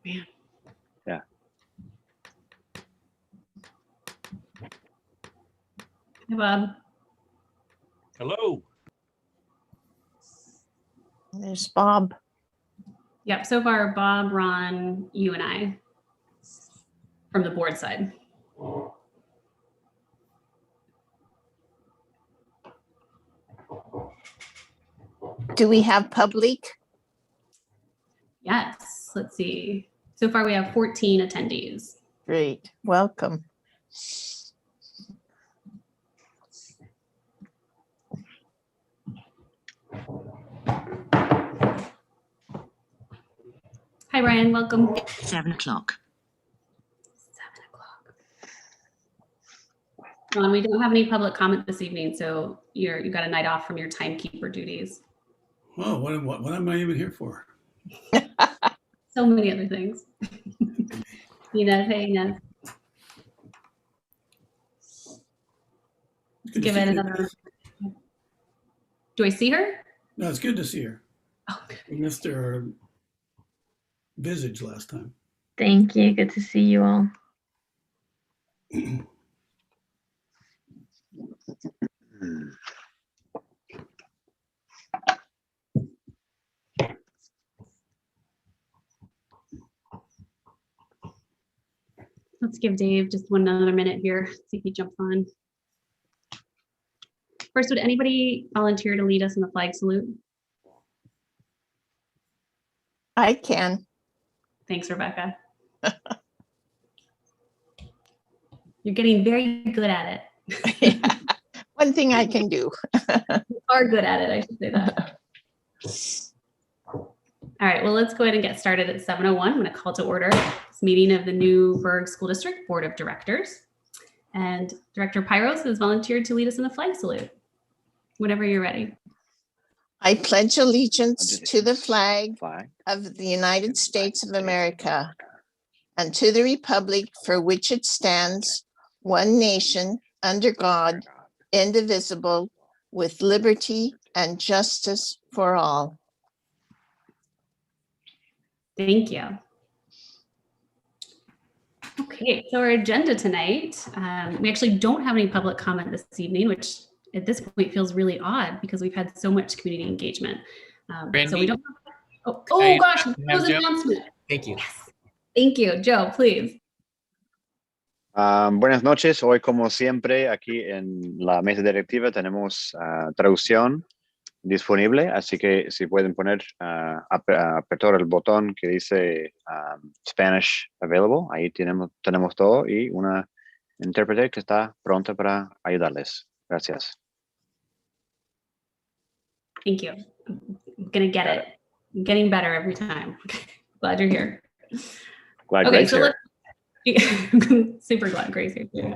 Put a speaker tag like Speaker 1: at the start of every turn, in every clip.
Speaker 1: Man.
Speaker 2: Yeah.
Speaker 1: Hey, Bob.
Speaker 3: Hello.
Speaker 4: There's Bob.
Speaker 1: Yep, so far, Bob, Ron, you and I from the board side.
Speaker 4: Do we have public?
Speaker 1: Yes, let's see. So far, we have 14 attendees.
Speaker 4: Great, welcome.
Speaker 1: Hi, Ryan, welcome.
Speaker 5: 7 o'clock.
Speaker 1: 7 o'clock. Ron, we don't have any public comment this evening, so you got a night off from your timekeeper duties.
Speaker 6: Oh, what am I even here for?
Speaker 1: So many other things. Inez, hey Inez.
Speaker 6: Good to
Speaker 1: Give
Speaker 6: see
Speaker 1: it
Speaker 6: you.
Speaker 1: another. Do I see her?
Speaker 6: No, it's good to see her.
Speaker 1: Oh,
Speaker 6: We missed her visage last time.
Speaker 7: Thank you. Good to see you all.
Speaker 1: let's give Dave just another minute here, see if he jumps on. First, would anybody volunteer to lead us in the flag salute?
Speaker 4: I can.
Speaker 1: Thanks, Rebecca. You're getting very good at it.
Speaker 4: One thing I can do.
Speaker 1: You are good at it, I should say that. All right, well, let's go ahead and get started at 7:01. I'm going to call to order this meeting of the Newburgh School District Board of Directors. And Director Pyros has volunteered to lead us in the flag salute. Whenever you're ready.
Speaker 4: I pledge allegiance to the flag
Speaker 2: Flag.
Speaker 4: of the United States of America and to the republic for which it stands, one nation, under God, indivisible, with liberty and justice for all.
Speaker 1: Thank you. Okay, so our agenda tonight, we actually don't have any public comment this evening, which at this point feels really odd because we've had so much community engagement. So we
Speaker 8: Randy?
Speaker 1: don't. Oh
Speaker 8: Hey,
Speaker 1: gosh,
Speaker 8: have
Speaker 1: close
Speaker 8: Joe.
Speaker 1: announcement.
Speaker 8: Thank you.
Speaker 1: Yes. Thank you, Joe, please.
Speaker 2: Buenas noches. Hoy, como siempre, aquí en la mesa directiva tenemos traducción disponible, así que si pueden poner, apretar el botón que dice Spanish Available, ahí tenemos todo y una intérprete que está pronta para ayudarles. Gracias.
Speaker 1: Thank you. I'm gonna get it. I'm getting better every time. Glad you're here.
Speaker 2: Glad
Speaker 1: Okay,
Speaker 2: Greg's
Speaker 1: so
Speaker 2: here.
Speaker 1: let's super glad Grace here too.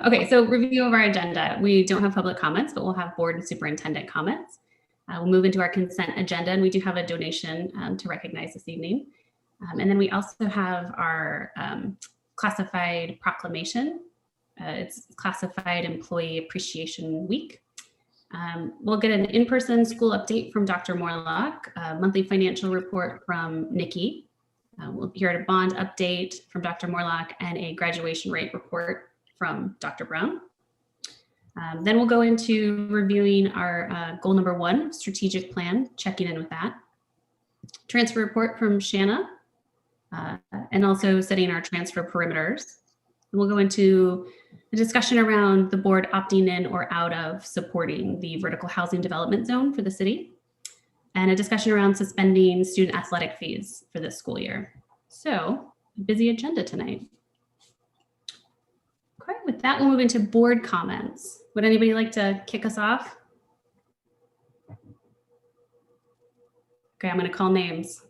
Speaker 1: Okay, so review of our agenda. We don't have public comments, but we'll have board and superintendent comments. We'll move into our consent agenda, and we do have a donation to recognize this evening. And then we also have our classified proclamation. It's Classified Employee Appreciation Week. We'll get an in-person school update from Dr. Morlock, a monthly financial report from Nikki. We'll hear a bond update from Dr. Morlock and a graduation rate report from Dr. Brown. Then we'll go into reviewing our goal number 1, strategic plan, checking in with that. Transfer report from Shanna, and also setting our transfer perimeters. And we'll go into a discussion around the board opting in or out of supporting the vertical housing development zone for the city, and a discussion around suspending student athletic fees for this school year. So, busy agenda tonight. Okay, with that, we'll move into board comments. Would anybody like to kick us off? Okay, I'm going to call names.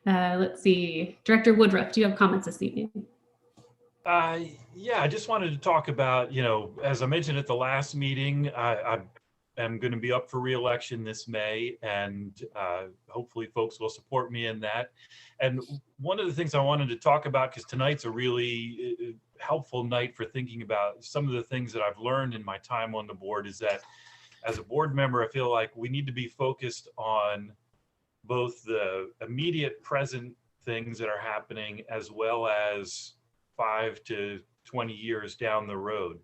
Speaker 1: Let's see. Director Woodruff, do you have comments this evening?
Speaker 3: Yeah, I just wanted to talk about, as I mentioned at the last meeting, I am going to be up for re-election this May, and hopefully folks will support me in that. And one of the things I wanted to talk about, because tonight's a really helpful night for thinking about some of the things that I've learned in my time on the board, is that as a board member, I feel like we need to be focused on both the immediate present things that are happening, as well as 5 to 20 years down the road.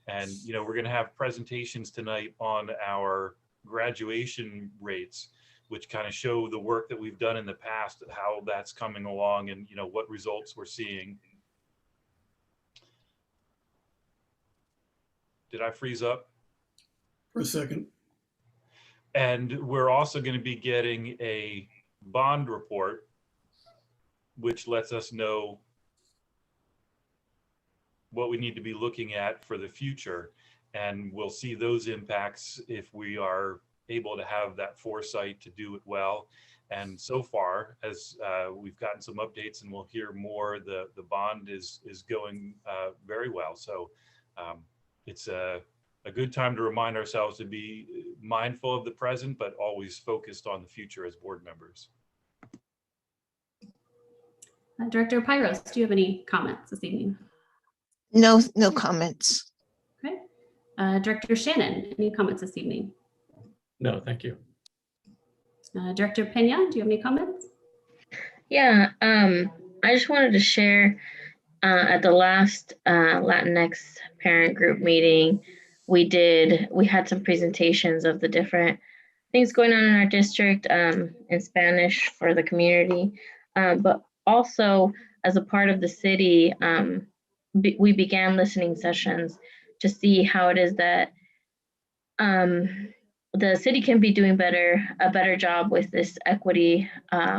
Speaker 3: And, you know, we're going to have presentations tonight on our graduation rates, which kind of show the work that we've done in the past, how that's coming along, and, you know, what results we're seeing. Did I freeze up?
Speaker 6: For a second.
Speaker 3: And we're also going to be getting a bond report, which lets us know what we need to be looking at for the future. And we'll see those impacts if we are able to have that foresight to do it well. And so far, as we've gotten some updates and we'll hear more, the bond is going very well. So it's a good time to remind ourselves to be mindful of the present, but always focused on the future as board members.
Speaker 1: Director Pyros, do you have any comments this evening?
Speaker 4: No, no comments.
Speaker 1: Okay. Director Shannon, any comments this evening?
Speaker 5: No, thank you.
Speaker 1: Director Pena, do you have any comments?
Speaker 7: Yeah, I just wanted to share at the last Latinx parent group meeting, we had some presentations of the different things going on in our district in Spanish for the community, but also as a part of the city, we began listening sessions to see how it is that the city can be doing a better job with this equity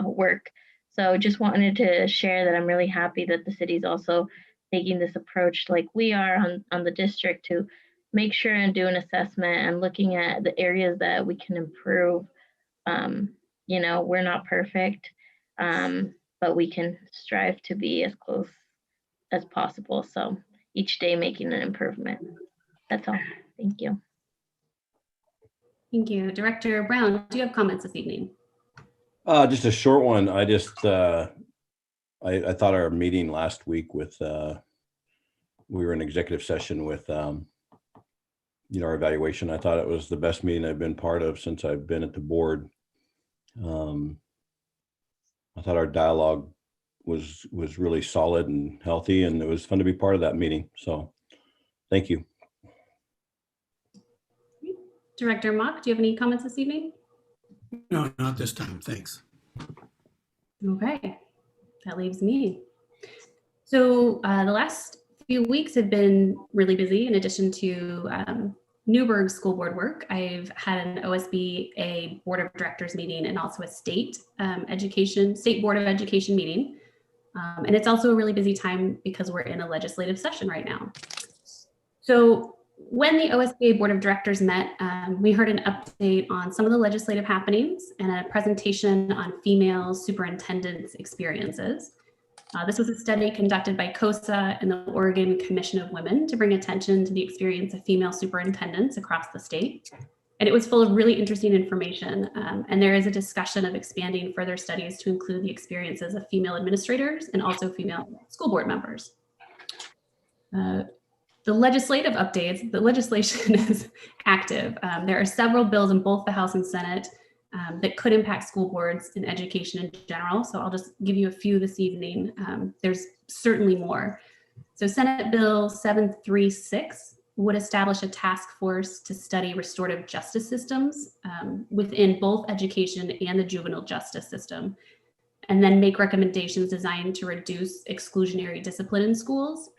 Speaker 7: work. So just wanted to share that I'm really happy that the city's also taking this approach like we are on the district to make sure and do an assessment and looking at the areas that we can improve. You know, we're not perfect, but we can strive to be as close as possible. So each day making an improvement. That's all. Thank you.
Speaker 1: Thank you. Director Brown, do you have comments this evening?
Speaker 5: Just a short one. I just, I thought our meeting last week with, we were in executive session with, you know, our evaluation. I thought it was the best meeting I've been part of since I've been at the board. I thought our dialogue was really solid and healthy, and it was fun to be part of that meeting. So thank you.
Speaker 1: Director Mock, do you have any comments this evening?
Speaker 6: No, not this time. Thanks.
Speaker 1: Okay, that leaves me. So the last few weeks have been really busy. In addition to Newburgh School Board work, I've had an OSB, a Board of Directors meeting, and also a State Board of Education meeting. And it's also a really busy time because we're in a legislative session right now. So when the OSBA Board of Directors met, we heard an update on some of the legislative happenings and a presentation on female superintendents' experiences. This was a study conducted by COSA and the Oregon Commission of Women to bring attention to the experience of female superintendents across the state. And it was full of really interesting information. And there is a discussion of expanding further studies to include the experiences of female administrators and also female school board members. The legislative updates, the legislation is active. There are several bills in both the House and Senate that could impact school boards and education in general. So I'll just give you a few this evening. There's certainly more. So Senate Bill 736 would establish a task force to study restorative justice systems within both education and the juvenile justice system, and then make recommendations designed to reduce exclusionary discipline in schools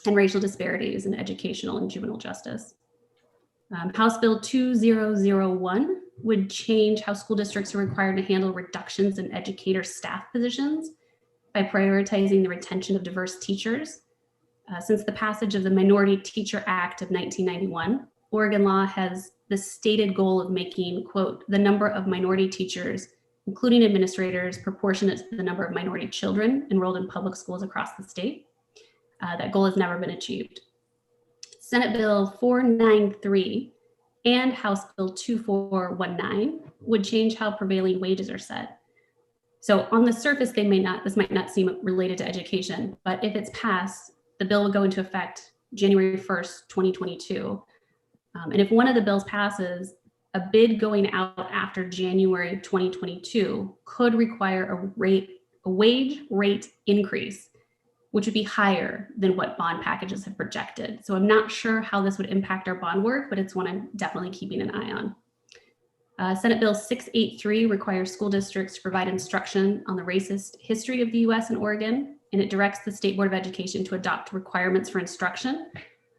Speaker 1: and racial disparities in educational and juvenile justice. House Bill 2001 would change how school districts are required to handle reductions in educator staff positions by prioritizing the retention of diverse teachers. Since the passage of the Minority Teacher Act of 1991, Oregon law has the stated goal of making, quote, the number of minority teachers, including administrators, proportionate to the number of minority children enrolled in public schools across the state. That goal has never been achieved. Senate Bill 493 and House Bill 2419 would change how prevailing wages are set. So on the surface, this might not seem related to education, but if it's passed, the bill will go into effect January 1st, 2022. And if one of the bills passes, a bid going out after January 2022 could require a rate a wage rate increase, which would be higher than what bond packages have projected. So I'm not sure how this would impact our bond work, but it's one I'm definitely keeping an eye on. Senate Bill 683 requires school districts to provide instruction on the racist history of the US and Oregon, and it directs the State Board of Education to adopt requirements for instruction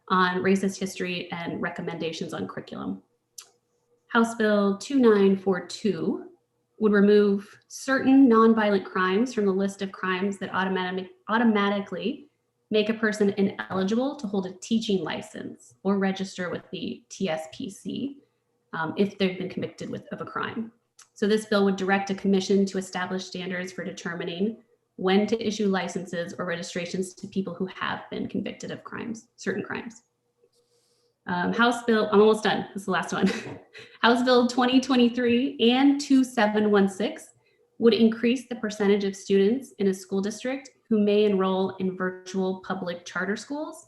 Speaker 1: on racist history and recommendations on curriculum. House Bill 2942 would remove certain nonviolent crimes from the list of crimes that automatically make a person ineligible to hold a teaching license or register with the TSPC if they've been convicted of a crime. So this bill would direct a commission to establish standards for determining when to issue licenses or registrations to people who have been convicted of crimes, certain crimes. House Bill, I'm almost done, this is the last one. House Bill 2023 and 2716 would increase the percentage of students in a school district who may enroll in virtual public charter schools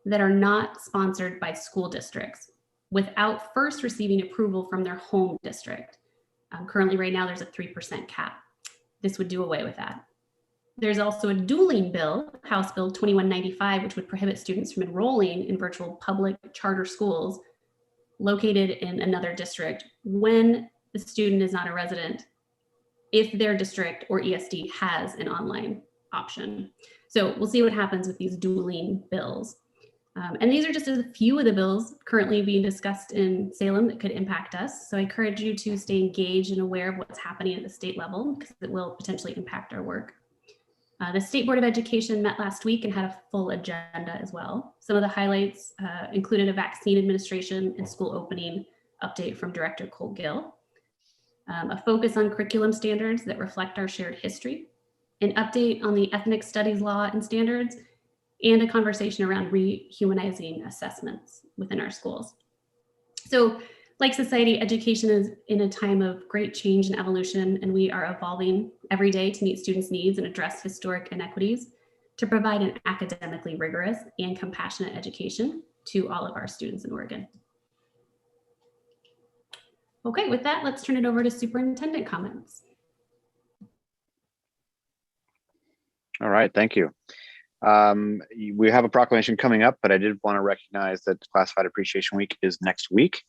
Speaker 1: that are not sponsored by school districts without first receiving approval from their home district. Currently, right now, there's a 3% cap. This would do away with that. There's also a dueling bill, House Bill 2195, which would prohibit students from enrolling in virtual public charter schools located in another district when the student is not a resident, if their district or ESD has an online option. So we'll see what happens with these dueling bills. And these are just a few of the bills currently being discussed in Salem that could impact us. So I encourage you to stay engaged and aware of what's happening at the state level because it will potentially impact our work. The State Board of Education met last week and had a full agenda as well. Some of the highlights included a vaccine administration and school opening update from Director Cole Gill, a focus on curriculum standards that reflect our shared history, an update on the ethnic studies law and standards, and a conversation around rehumanizing assessments within our schools. So, like society, education is in a time of great change and evolution, and we are evolving every day to meet students' needs and address historic inequities to provide an academically rigorous and compassionate education to all of our students in Oregon. Okay, with that, let's turn it over to superintendent comments.
Speaker 2: All right, thank you. We have a proclamation coming up, but I did want to recognize that Classified Appreciation Week is next week.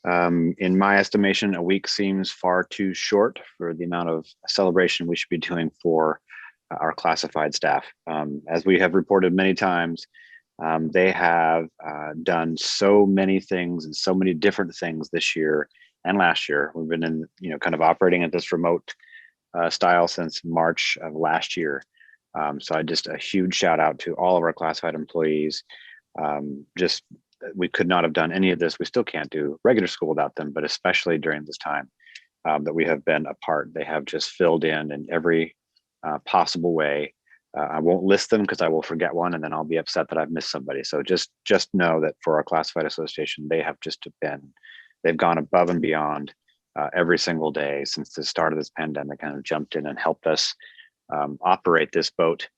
Speaker 2: In my estimation, a week seems far too short for the amount of celebration we should be doing for our classified staff. As we have reported many times, they have done so many things and so many different things this year and last year. We've been in, kind of operating at this remote style since March of last year. So I just a huge shout out to all of our classified employees. We could not have done any of this. We still can't do regular school without them, but especially during this time that we have been apart, they have just filled in every possible way. I won't list them because I will forget one and then I'll be upset that I've missed somebody. So just know that for our classified association, they have just they've gone above and beyond every single day since the start of this pandemic, kind of jumped in and helped us operate this boat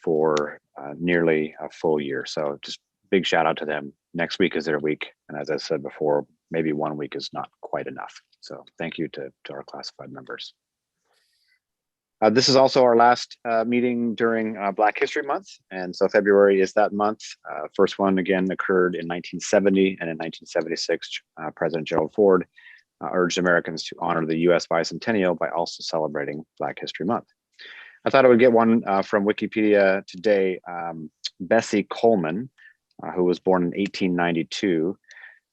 Speaker 2: for nearly a full year. So just big shout out to them. Next week is their week. And as I said before, maybe 1 week is not quite enough. So thank you to our classified members. This is also our last meeting during Black History Month. And so February is that month. First one again occurred in 1970, and in 1976, President Gerald Ford urged Americans to honor the US bicentennial by also celebrating Black History Month. I thought I would get one from Wikipedia today. Bessie Coleman, who was born in 1892.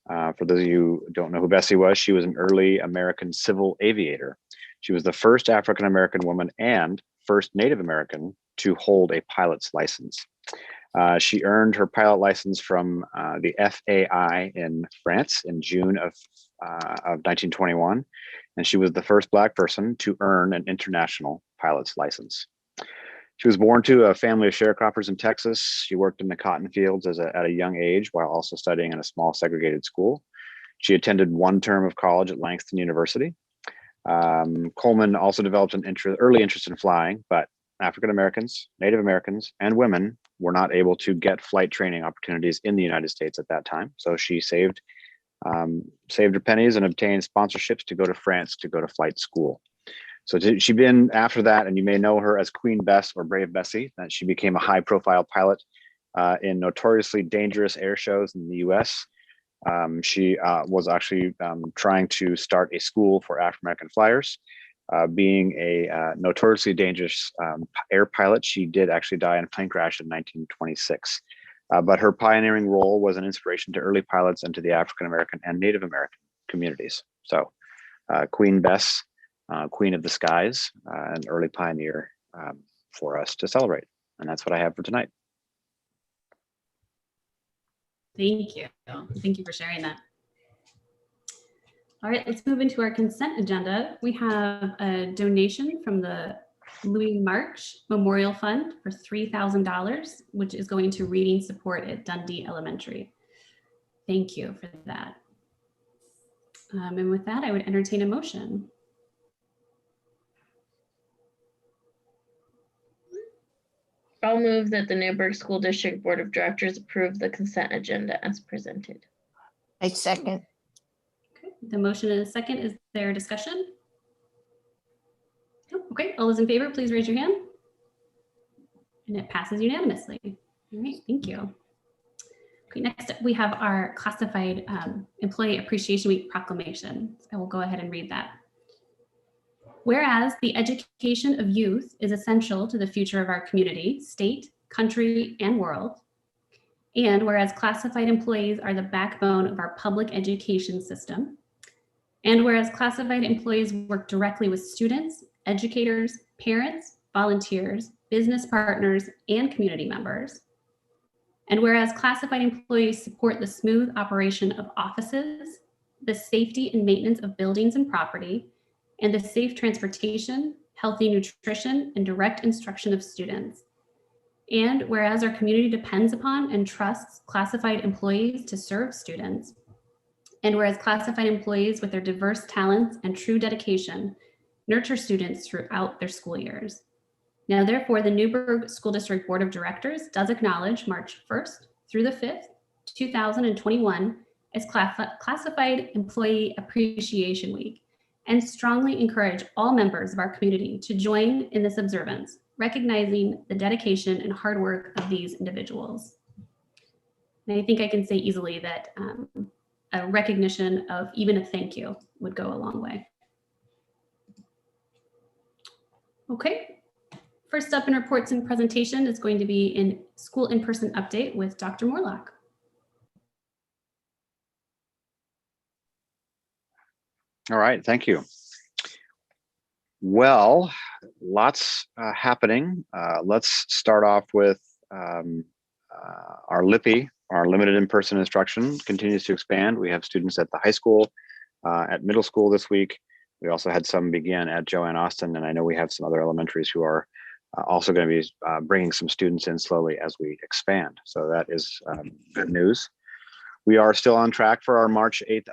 Speaker 2: For those of you who don't know who Bessie was, she was an early American civil aviator. She was the first African-American woman and first Native American to hold a pilot's license. She earned her pilot license from the FAI in France in June of 1921, and she was the first Black person to earn an international pilot's license. She was born to a family of sharecroppers in Texas. She worked in the cotton fields at a young age while also studying in a small segregated school. She attended one term of college at Langston University. Coleman also developed an early interest in flying, but African Americans, Native Americans, and women were not able to get flight training opportunities in the United States at that time. So she saved her pennies and obtained sponsorships to go to France to go to flight school. So she'd been after that, and you may know her as Queen Bess or Brave Bessie. She became a high-profile pilot in notoriously dangerous air shows in the U.S. She was actually trying to start a school for African-American flyers. Being a notoriously dangerous air pilot, she did actually die in a plane crash in 1926. But her pioneering role was an inspiration to early pilots and to the African-American and Native American communities. So Queen Bess, Queen of the Skies, an early pioneer for us to celebrate. And that's what I have for tonight.
Speaker 1: Thank you. Thank you for sharing that. All right, let's move into our consent agenda. We have a donation from the Louis March Memorial Fund for $3,000, which is going to reading support at Dundee Elementary. Thank you for that. And with that, I would entertain a motion.
Speaker 7: I'll move that the Newburgh School District Board of Directors approve the consent agenda as presented.
Speaker 4: I second.
Speaker 1: Okay, the motion and a second. Is there discussion? Oh, okay, all those in favor, please raise your hand. And it passes unanimously. All right, thank you. Okay, next up we have our classified Employee Appreciation Week proclamation. I will go ahead and read that. Whereas the education of youth is essential to the future of our community, state, country, and world. And whereas classified employees are the backbone of our public education system. And whereas classified employees work directly with students, educators, parents, volunteers, business partners, and community members. And whereas classified employees support the smooth operation of offices, the safety and maintenance of buildings and property, and the safe transportation, healthy nutrition, and direct instruction of students. And whereas our community depends upon and trusts classified employees to serve students. And whereas classified employees with their diverse talents and true dedication nurture students throughout their school years. Now, therefore, the Newburgh School District Board of Directors does acknowledge March 1st through the 5th, 2021 as Classified Employee Appreciation Week, and strongly encourage all members of our community to join in this observance, recognizing the dedication and hard work of these individuals. And I think I can say easily that a recognition of even a thank you would go a long way. Okay, first up in reports and presentation is going to be in school in-person update with Dr. Morlock.
Speaker 2: All right, thank you. Well, lots happening. Let's start off with our LIPI, our limited in-person instruction, continues to expand. We have students at the high school, at middle school this week. We also had some begin at Joanne Austin, and I know we have some other elementaries who are also going to be bringing some students in slowly as we expand. So that is good news. We are still on track for our March 8th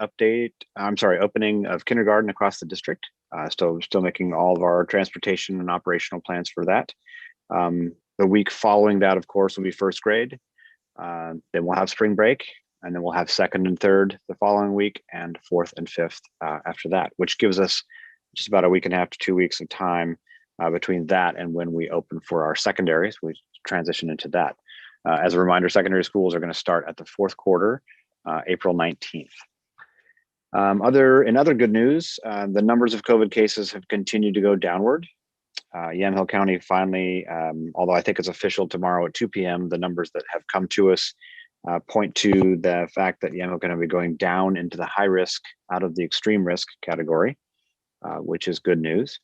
Speaker 2: opening of kindergarten across the district. Still making all of our transportation and operational plans for that. The week following that, of course, will be first grade. Then we'll have spring break, and then we'll have second and third the following week, and fourth and fifth after that, which gives us just about a week and a half to 2 weeks of time between that and when we open for our secondaries. We transition into that. As a reminder, secondary schools are going to start at the fourth quarter, April 19th. In other good news, the numbers of COVID cases have continued to go downward. Yamhill County finally, although I think it's official tomorrow at 2 p.m., the numbers that have come to us point to the fact that Yamhill County will be going down into the high risk out of the extreme risk category, which is good news.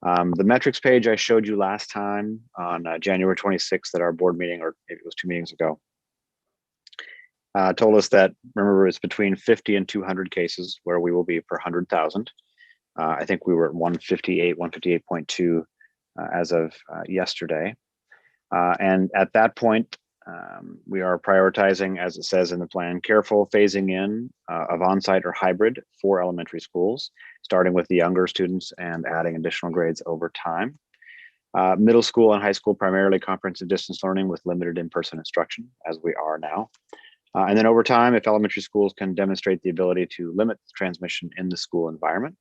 Speaker 2: The metrics page I showed you last time on January 26th at our board meeting, or maybe it was 2 meetings ago, told us that, remember, it's between 50 and 200 cases where we will be per 100,000. I think we were at 158, 158.2 as of yesterday. And at that point, we are prioritizing, as it says in the plan, careful phasing in of on-site or hybrid for elementary schools, starting with the younger students and adding additional grades over time. Middle school and high school, primarily comprehensive distance learning with limited in-person instruction, as we are now. And then over time, if elementary schools can demonstrate the ability to limit transmission in the school environment,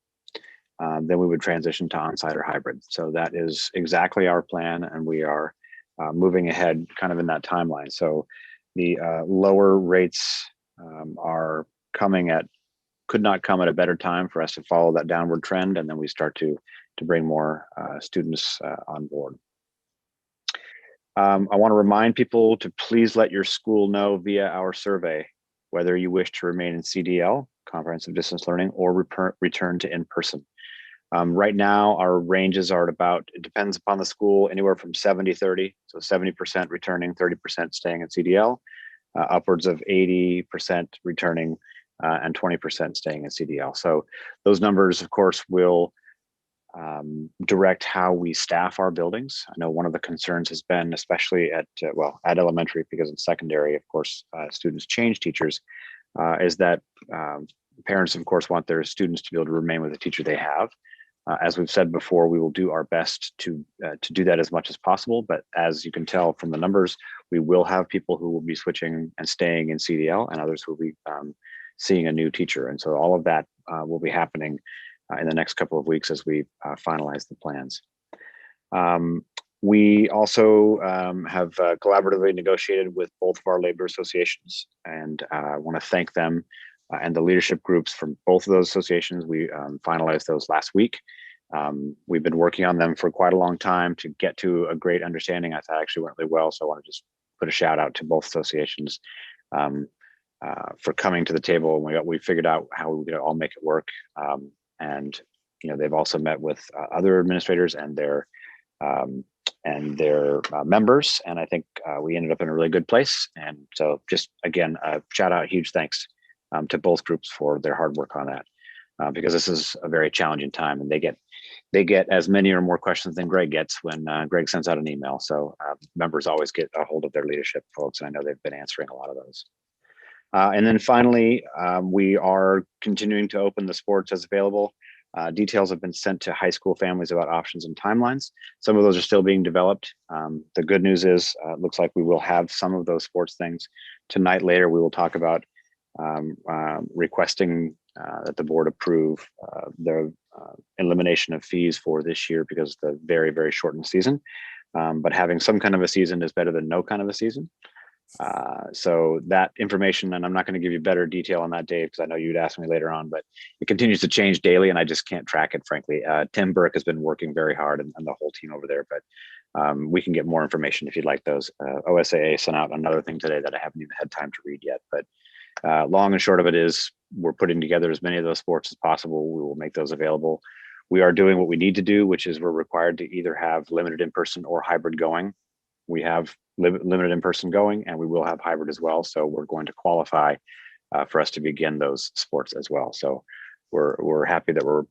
Speaker 2: then we would transition to on-site or hybrid. So that is exactly our plan, and we are moving ahead kind of in that timeline. So the lower rates are could not come at a better time for us to follow that downward trend, and then we start to bring more students on board. I want to remind people to please let your school know via our survey whether you wish to remain in CDL, comprehensive distance learning, or return to in-person. Right now, our ranges are at about, it depends upon the school, anywhere from 70-30, so 70% returning, 30% staying in CDL, upwards of 80% returning and 20% staying in CDL. So those numbers, of course, will direct how we staff our buildings. I know one of the concerns has been, especially at elementary, because in secondary, of course, students change teachers, is that parents, of course, want their students to be able to remain with the teacher they have. As we've said before, we will do our best to do that as much as possible. But as you can tell from the numbers, we will have people who will be switching and staying in CDL, and others will be seeing a new teacher. And so all of that will be happening in the next couple of weeks as we finalize the plans. We also have collaboratively negotiated with both of our labor associations, and I want to thank them and the leadership groups from both of those associations. We finalized those last week. We've been working on them for quite a long time to get to a great understanding. I thought it actually went really well, so I want to just put a shout out to both associations for coming to the table. And we figured out how we could all make it work. And they've also met with other administrators and their members, and I think we ended up in a really good place. And so, just again, shout out, huge thanks to both groups for their hard work on that, because this is a very challenging time, and they get as many or more questions than Greg gets when Greg sends out an email. So members always get a hold of their leadership folks, and I know they've been answering a lot of those. And then finally, we are continuing to open the sports as available. Details have been sent to high school families about options and timelines. Some of those are still being developed. The good news is, it looks like we will have some of those sports things tonight. Later, we will talk about requesting that the board approve the elimination of fees for this year because of the very, very shortened season. But having some kind of a season is better than no kind of a season. So that information, and I'm not going to give you better detail on that, Dave, because I know you'd ask me later on, but it continues to change daily and I just can't track it, frankly. Tim Burke has been working very hard and the whole team over there, but we can get more information if you'd like those. OSAA sent out another thing today that I haven't even had time to read yet, but long and short of it is we're putting together as many of those sports as possible. We will make those available. We are doing what we need to do, which is we're required to either have limited in-person or hybrid going. We have limited in-person going, and we will have hybrid as well. So we're going to qualify for us to begin those sports as well. So we're happy that we're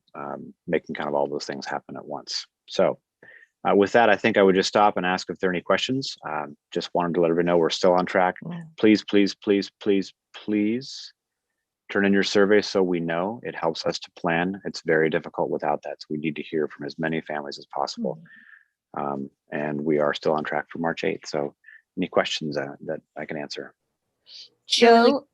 Speaker 2: making kind of all those things happen at once. So with that, I think I would just stop and ask if there are any questions. Just wanted to let everybody know we're still on track. Please, please, please, please, please turn in your survey so we know. It helps us to plan. It's very difficult without that. So we need to hear from as many families as possible. And we are still on track for March 8th. So any questions that I can answer?
Speaker 4: Joe,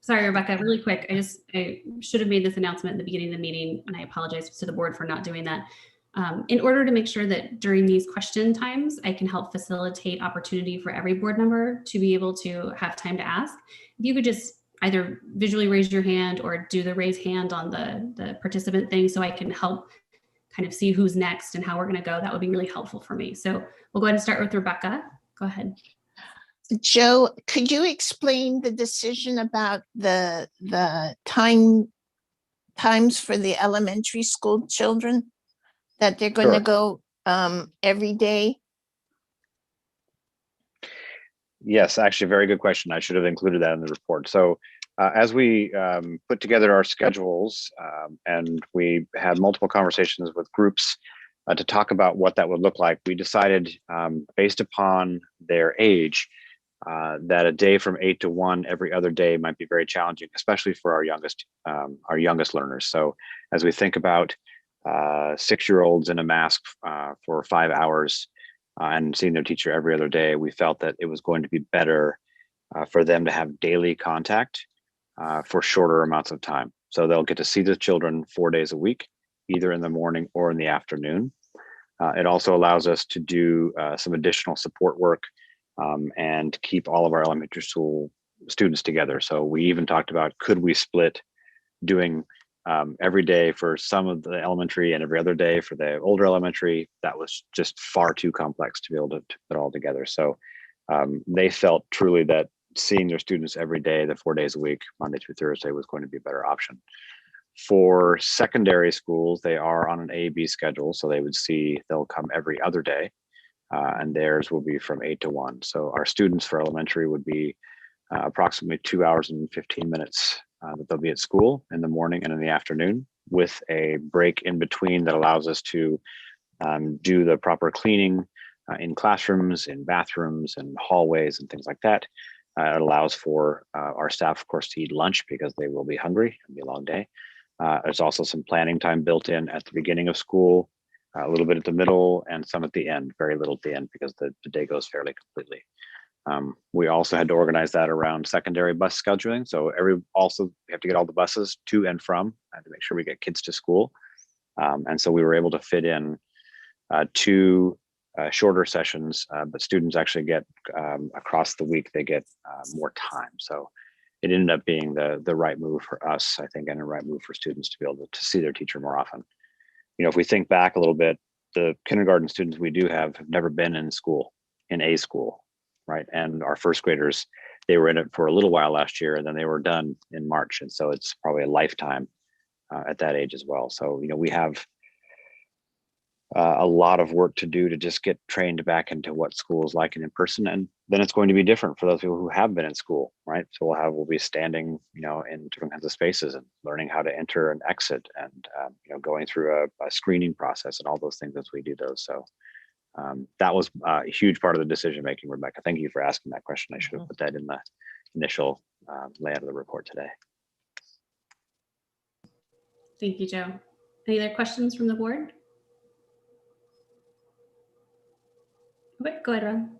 Speaker 1: Sorry, Rebecca, really quick. I should have made this announcement at the beginning of the meeting, and I apologize to the board for not doing that. In order to make sure that during these question times, I can help facilitate opportunity for every board member to be able to have time to ask, if you could just either visually raise your hand or do the raise hand on the participant thing so I can help kind of see who's next and how we're going to go, that would be really helpful for me. So we'll go ahead and start with Rebecca. Go ahead.
Speaker 4: Joe, could you explain the decision about the times for the elementary school children, that they're going to go every day?
Speaker 2: Yes, actually, a very good question. I should have included that in the report. So as we put together our schedules and we had multiple conversations with groups to talk about what that would look like, we decided based upon their age that a day from 8 to 1 every other day might be very challenging, especially for our youngest learners. So as we think about 6-year-olds in a mask for 5 hours and seeing their teacher every other day, we felt that it was going to be better for them to have daily contact for shorter amounts of time. So they'll get to see the children 4 days a week, either in the morning or in the afternoon. It also allows us to do some additional support work and keep all of our elementary school students together. So we even talked about, could we split doing every day for some of the elementary and every other day for the older elementary. That was just far too complex to be able to put all together. So they felt truly that seeing their students every day, the 4 days a week, Monday through Thursday, was going to be a better option. For secondary schools, they are on an A/B schedule. So they'll come every other day and theirs will be from 8 to 1. So our students for elementary would be approximately 2 hours and 15 minutes that they'll be at school in the morning and in the afternoon, with a break in between that allows us to do the proper cleaning in classrooms, in bathrooms, and hallways and things like that. It allows for our staff, of course, to eat lunch because they will be hungry. It'll be a long day. There's also some planning time built in at the beginning of school, a little bit at the middle, and some at the end, very little at the end because the day goes fairly completely. We also had to organize that around secondary bus scheduling. So we have to get all the buses to and from to make sure we get kids to school. And so we were able to fit in 2 shorter sessions, but students actually get across the week, they get more time. So it ended up being the right move for us, I think, and a right move for students to be able to see their teacher more often. You know, if we think back a little bit, the kindergarten students we do have never been in school, in a school. Right. And our first graders, they were in it for a little while last year, and then they were done in March. And so it's probably a lifetime at that age as well. So, you know, we have a lot of work to do to just get trained back into what school is like and in person. And then it's going to be different for those people who have been in school. Right. So we'll be standing, you know, in different kinds of spaces and learning how to enter and exit and, you know, going through a screening process and all those things as we do those. So that was a huge part of the decision making, Rebecca. Thank you for asking that question. I should have put that in the initial layout of the report today.
Speaker 1: Thank you, Joe. Any other questions from the board? Okay, go ahead, Ron.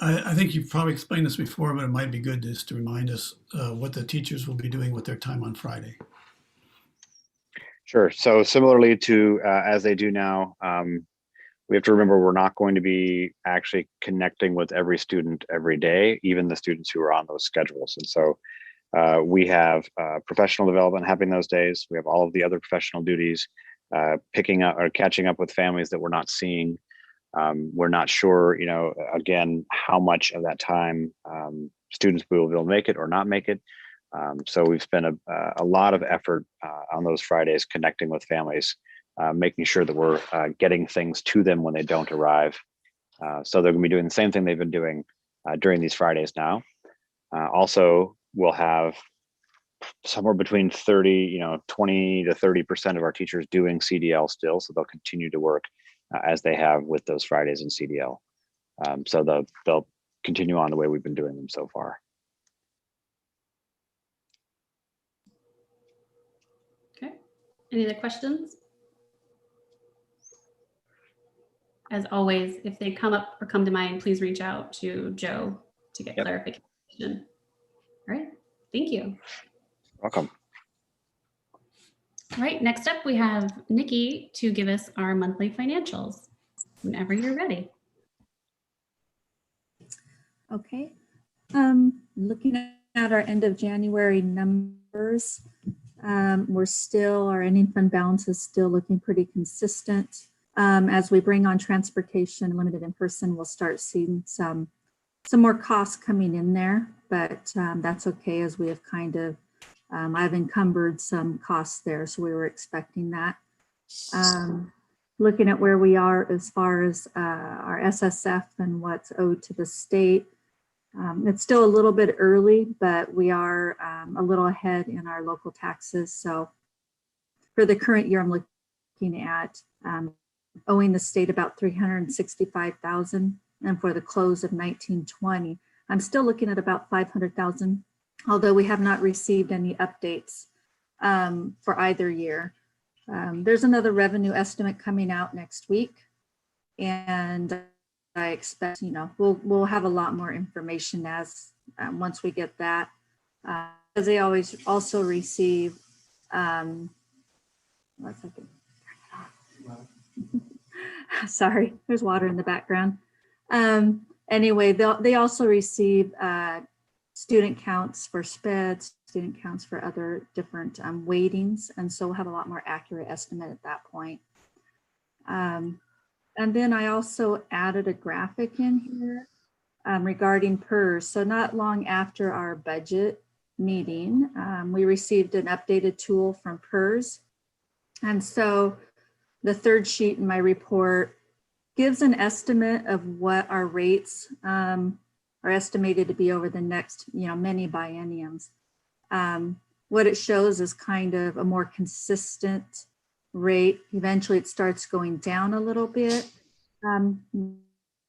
Speaker 6: I think you've probably explained this before, but it might be good just to remind us what the teachers will be doing with their time on Friday.
Speaker 2: Sure. So similarly to as they do now, we have to remember we're not going to be actually connecting with every student every day, even the students who are on those schedules. And so we have professional development happening those days. We have all of the other professional duties, picking up or catching up with families that we're not seeing. We're not sure, you know, again, how much of that time students will make it or not make it. So we've spent a lot of effort on those Fridays connecting with families, making sure that we're getting things to them when they don't arrive. So they're going to be doing the same thing they've been doing during these Fridays now. Also, we'll have somewhere between 20 to 30% of our teachers doing CDL still. So they'll continue to work as they have with those Fridays in CDL. So they'll continue on the way we've been doing them so far.
Speaker 1: Okay. Any other questions? As always, if they come up or come to mind, please reach out to Joe to get clarification. All right. Thank you.
Speaker 2: Welcome.
Speaker 1: All right. Next up, we have Nikki to give us our monthly financials whenever you're ready.
Speaker 8: Okay. Looking at our end of January numbers, our ending fund balance is still looking pretty consistent. As we bring on transportation limited in person, we'll start seeing some more costs coming in there, but that's okay, as we have kind of, I've encumbered some costs there, so we were expecting that. Looking at where we are as far as our SSF and what's owed to the state, it's still a little bit early, but we are a little ahead in our local taxes. So for the current year, I'm looking at owing the state about $365,000, and for the close of 1920, I'm still looking at about $500,000, although we have not received any updates for either year. There's another revenue estimate coming out next week, and I expect, we'll have a lot more information as once we get that. As they always also receive One second. Sorry, there's water in the background. Anyway, they also receive student counts for SPED, student counts for other different weightings, and so we'll have a lot more accurate estimate at that point. And then I also added a graphic in here regarding PERS. So not long after our budget meeting, we received an updated tool from PERS. And so the third sheet in my report gives an estimate of what our rates are estimated to be over the next, many bienniums. What it shows is kind of a more consistent rate. Eventually it starts going down a little bit.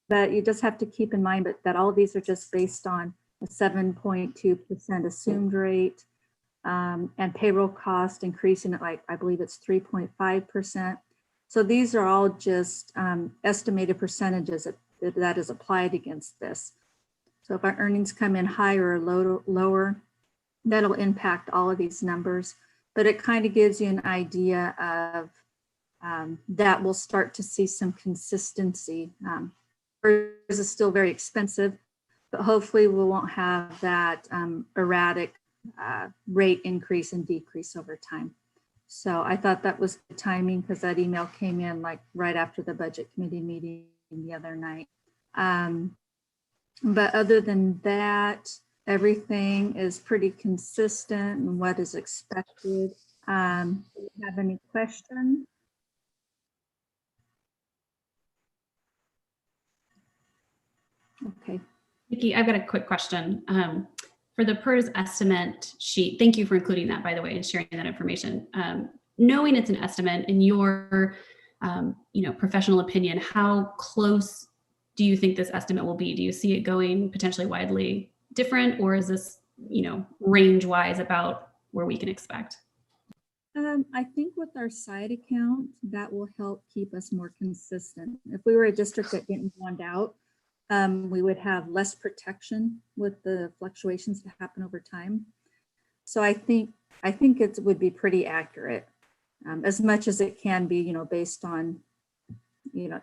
Speaker 8: But you just have to keep in mind that all of these are just based on a 7.2% assumed rate, and payroll cost increasing at I believe it's 3.5%. So these are all just estimated percentages that is applied against this. So if our earnings come in higher or lower, that'll impact all of these numbers, but it kind of gives you an idea of that we'll start to see some consistency. PERS is still very expensive, but hopefully we won't have that erratic rate increase and decrease over time. So I thought that was good timing because that email came in right after the budget committee meeting the other night. But other than that, everything is pretty consistent and what is expected. Do you have any questions? Okay.
Speaker 1: Vicki, I've got a quick question. For the PERS estimate sheet, thank you for including that, by the way, and sharing that information. Knowing it's an estimate, in your professional opinion, how close do you think this estimate will be? Do you see it going potentially widely different, or is this, range-wise about where we can expect?
Speaker 8: I think with our side account, that will help keep us more consistent. If we were a district that didn't bond out, we would have less protection with the fluctuations that happen over time. So I think it would be pretty accurate, as much as it can be, based on,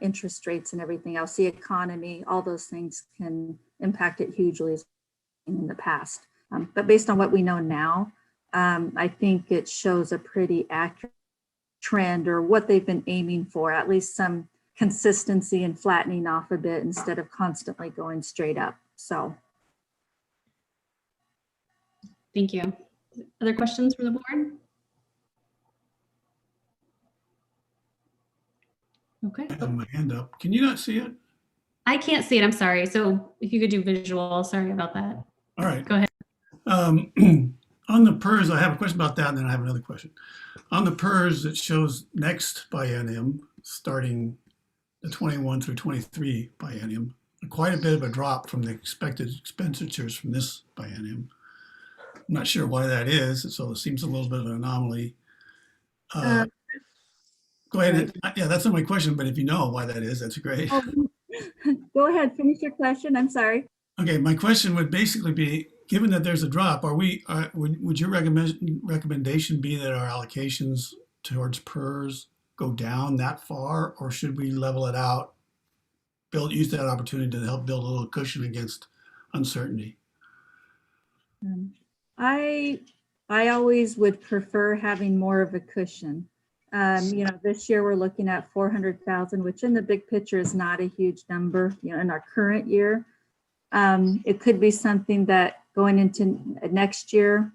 Speaker 8: interest rates and everything else, the economy, all those things can impact it hugely in the past. But based on what we know now, I think it shows a pretty accurate trend, or what they've been aiming for, at least some consistency and flattening off a bit instead of constantly going straight up. So.
Speaker 1: Thank you. Other questions from the board? Okay.
Speaker 6: I have my hand up. Can you not see it?
Speaker 1: I can't see it. I'm sorry. So if you could do visual, sorry about that.
Speaker 6: All right.
Speaker 1: Go ahead.
Speaker 6: On the PERS, I have a question about that, and then I have another question. On the PERS, it shows next biennium, starting the 21 through 23 biennium, quite a bit of a drop from the expected expenditures from this biennium. I'm not sure why that is, so it seems a little bit of an anomaly. Go ahead. Yeah, that's not my question, but if you know why that is, that's great.
Speaker 8: Go ahead, finish your question. I'm sorry.
Speaker 6: Okay, my question would basically be, given that there's a drop, would your recommendation be that our allocations towards PERS go down that far, or should we level it out, use that opportunity to help build a little cushion against uncertainty?
Speaker 8: I always would prefer having more of a cushion. This year we're looking at 400,000, which in the big picture is not a huge number, in our current year. It could be something that going into next year,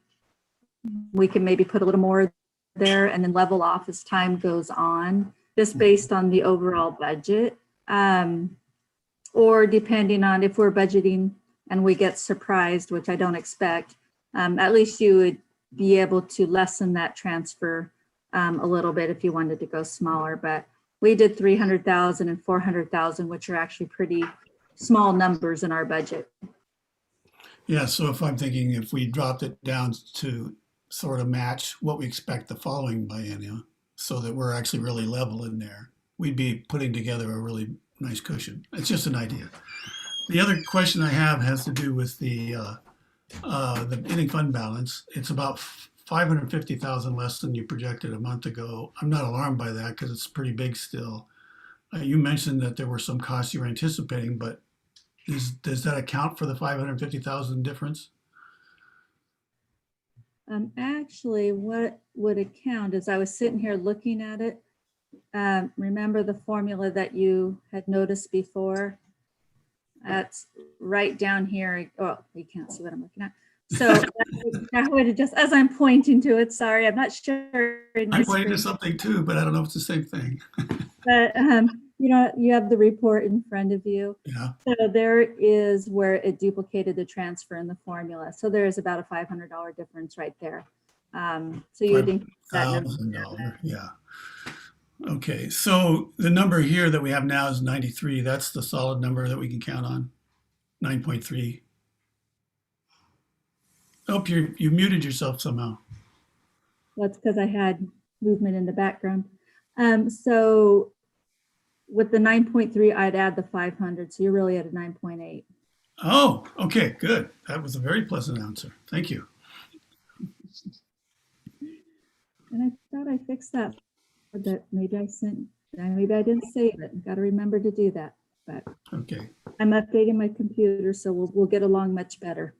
Speaker 8: we can maybe put a little more there and then level off as time goes on, just based on the overall budget. Or depending on if we're budgeting and we get surprised, which I don't expect, at least you would be able to lessen that transfer a little bit if you wanted to go smaller. But we did 300,000 and 400,000, which are actually pretty small numbers in our budget.
Speaker 6: Yeah, so if I'm thinking if we dropped it down to sort of match what we expect the following biennium, so that we're actually really level in there, we'd be putting together a really nice cushion. It's just an idea. The other question I have has to do with the ending fund balance. It's about $550,000 less than you projected a month ago. I'm not alarmed by that because it's pretty big still. You mentioned that there were some costs you were anticipating, but does that account for the 550,000 difference?
Speaker 8: Actually, what would account is I was sitting here looking at it. Remember the formula that you had noticed before? That's right down here. Oh, you can't see what I'm looking at. So that would just, as I'm pointing to it, sorry, I'm not sure.
Speaker 6: I'm pointing to something too, but I don't know if it's the same thing.
Speaker 8: But you know, you have the report in front of you.
Speaker 6: Yeah.
Speaker 8: So there is where it duplicated the transfer in the formula. So there is about a $500 difference right there. So you would think that
Speaker 6: $5,000, yeah. Okay, so the number here that we have now is 93. That's the solid number that we can count on, 9.3. Oh, you muted yourself somehow.
Speaker 8: That's because I had movement in the background. So with the 9.3, I'd add the 500. So you're really at a 9.8.
Speaker 6: Oh, okay, good. That was a very pleasant answer. Thank you.
Speaker 8: And I thought I fixed that, but maybe I didn't save it. Got to remember to do that. But
Speaker 6: okay,
Speaker 8: I'm updating my computer, so we'll get along much better.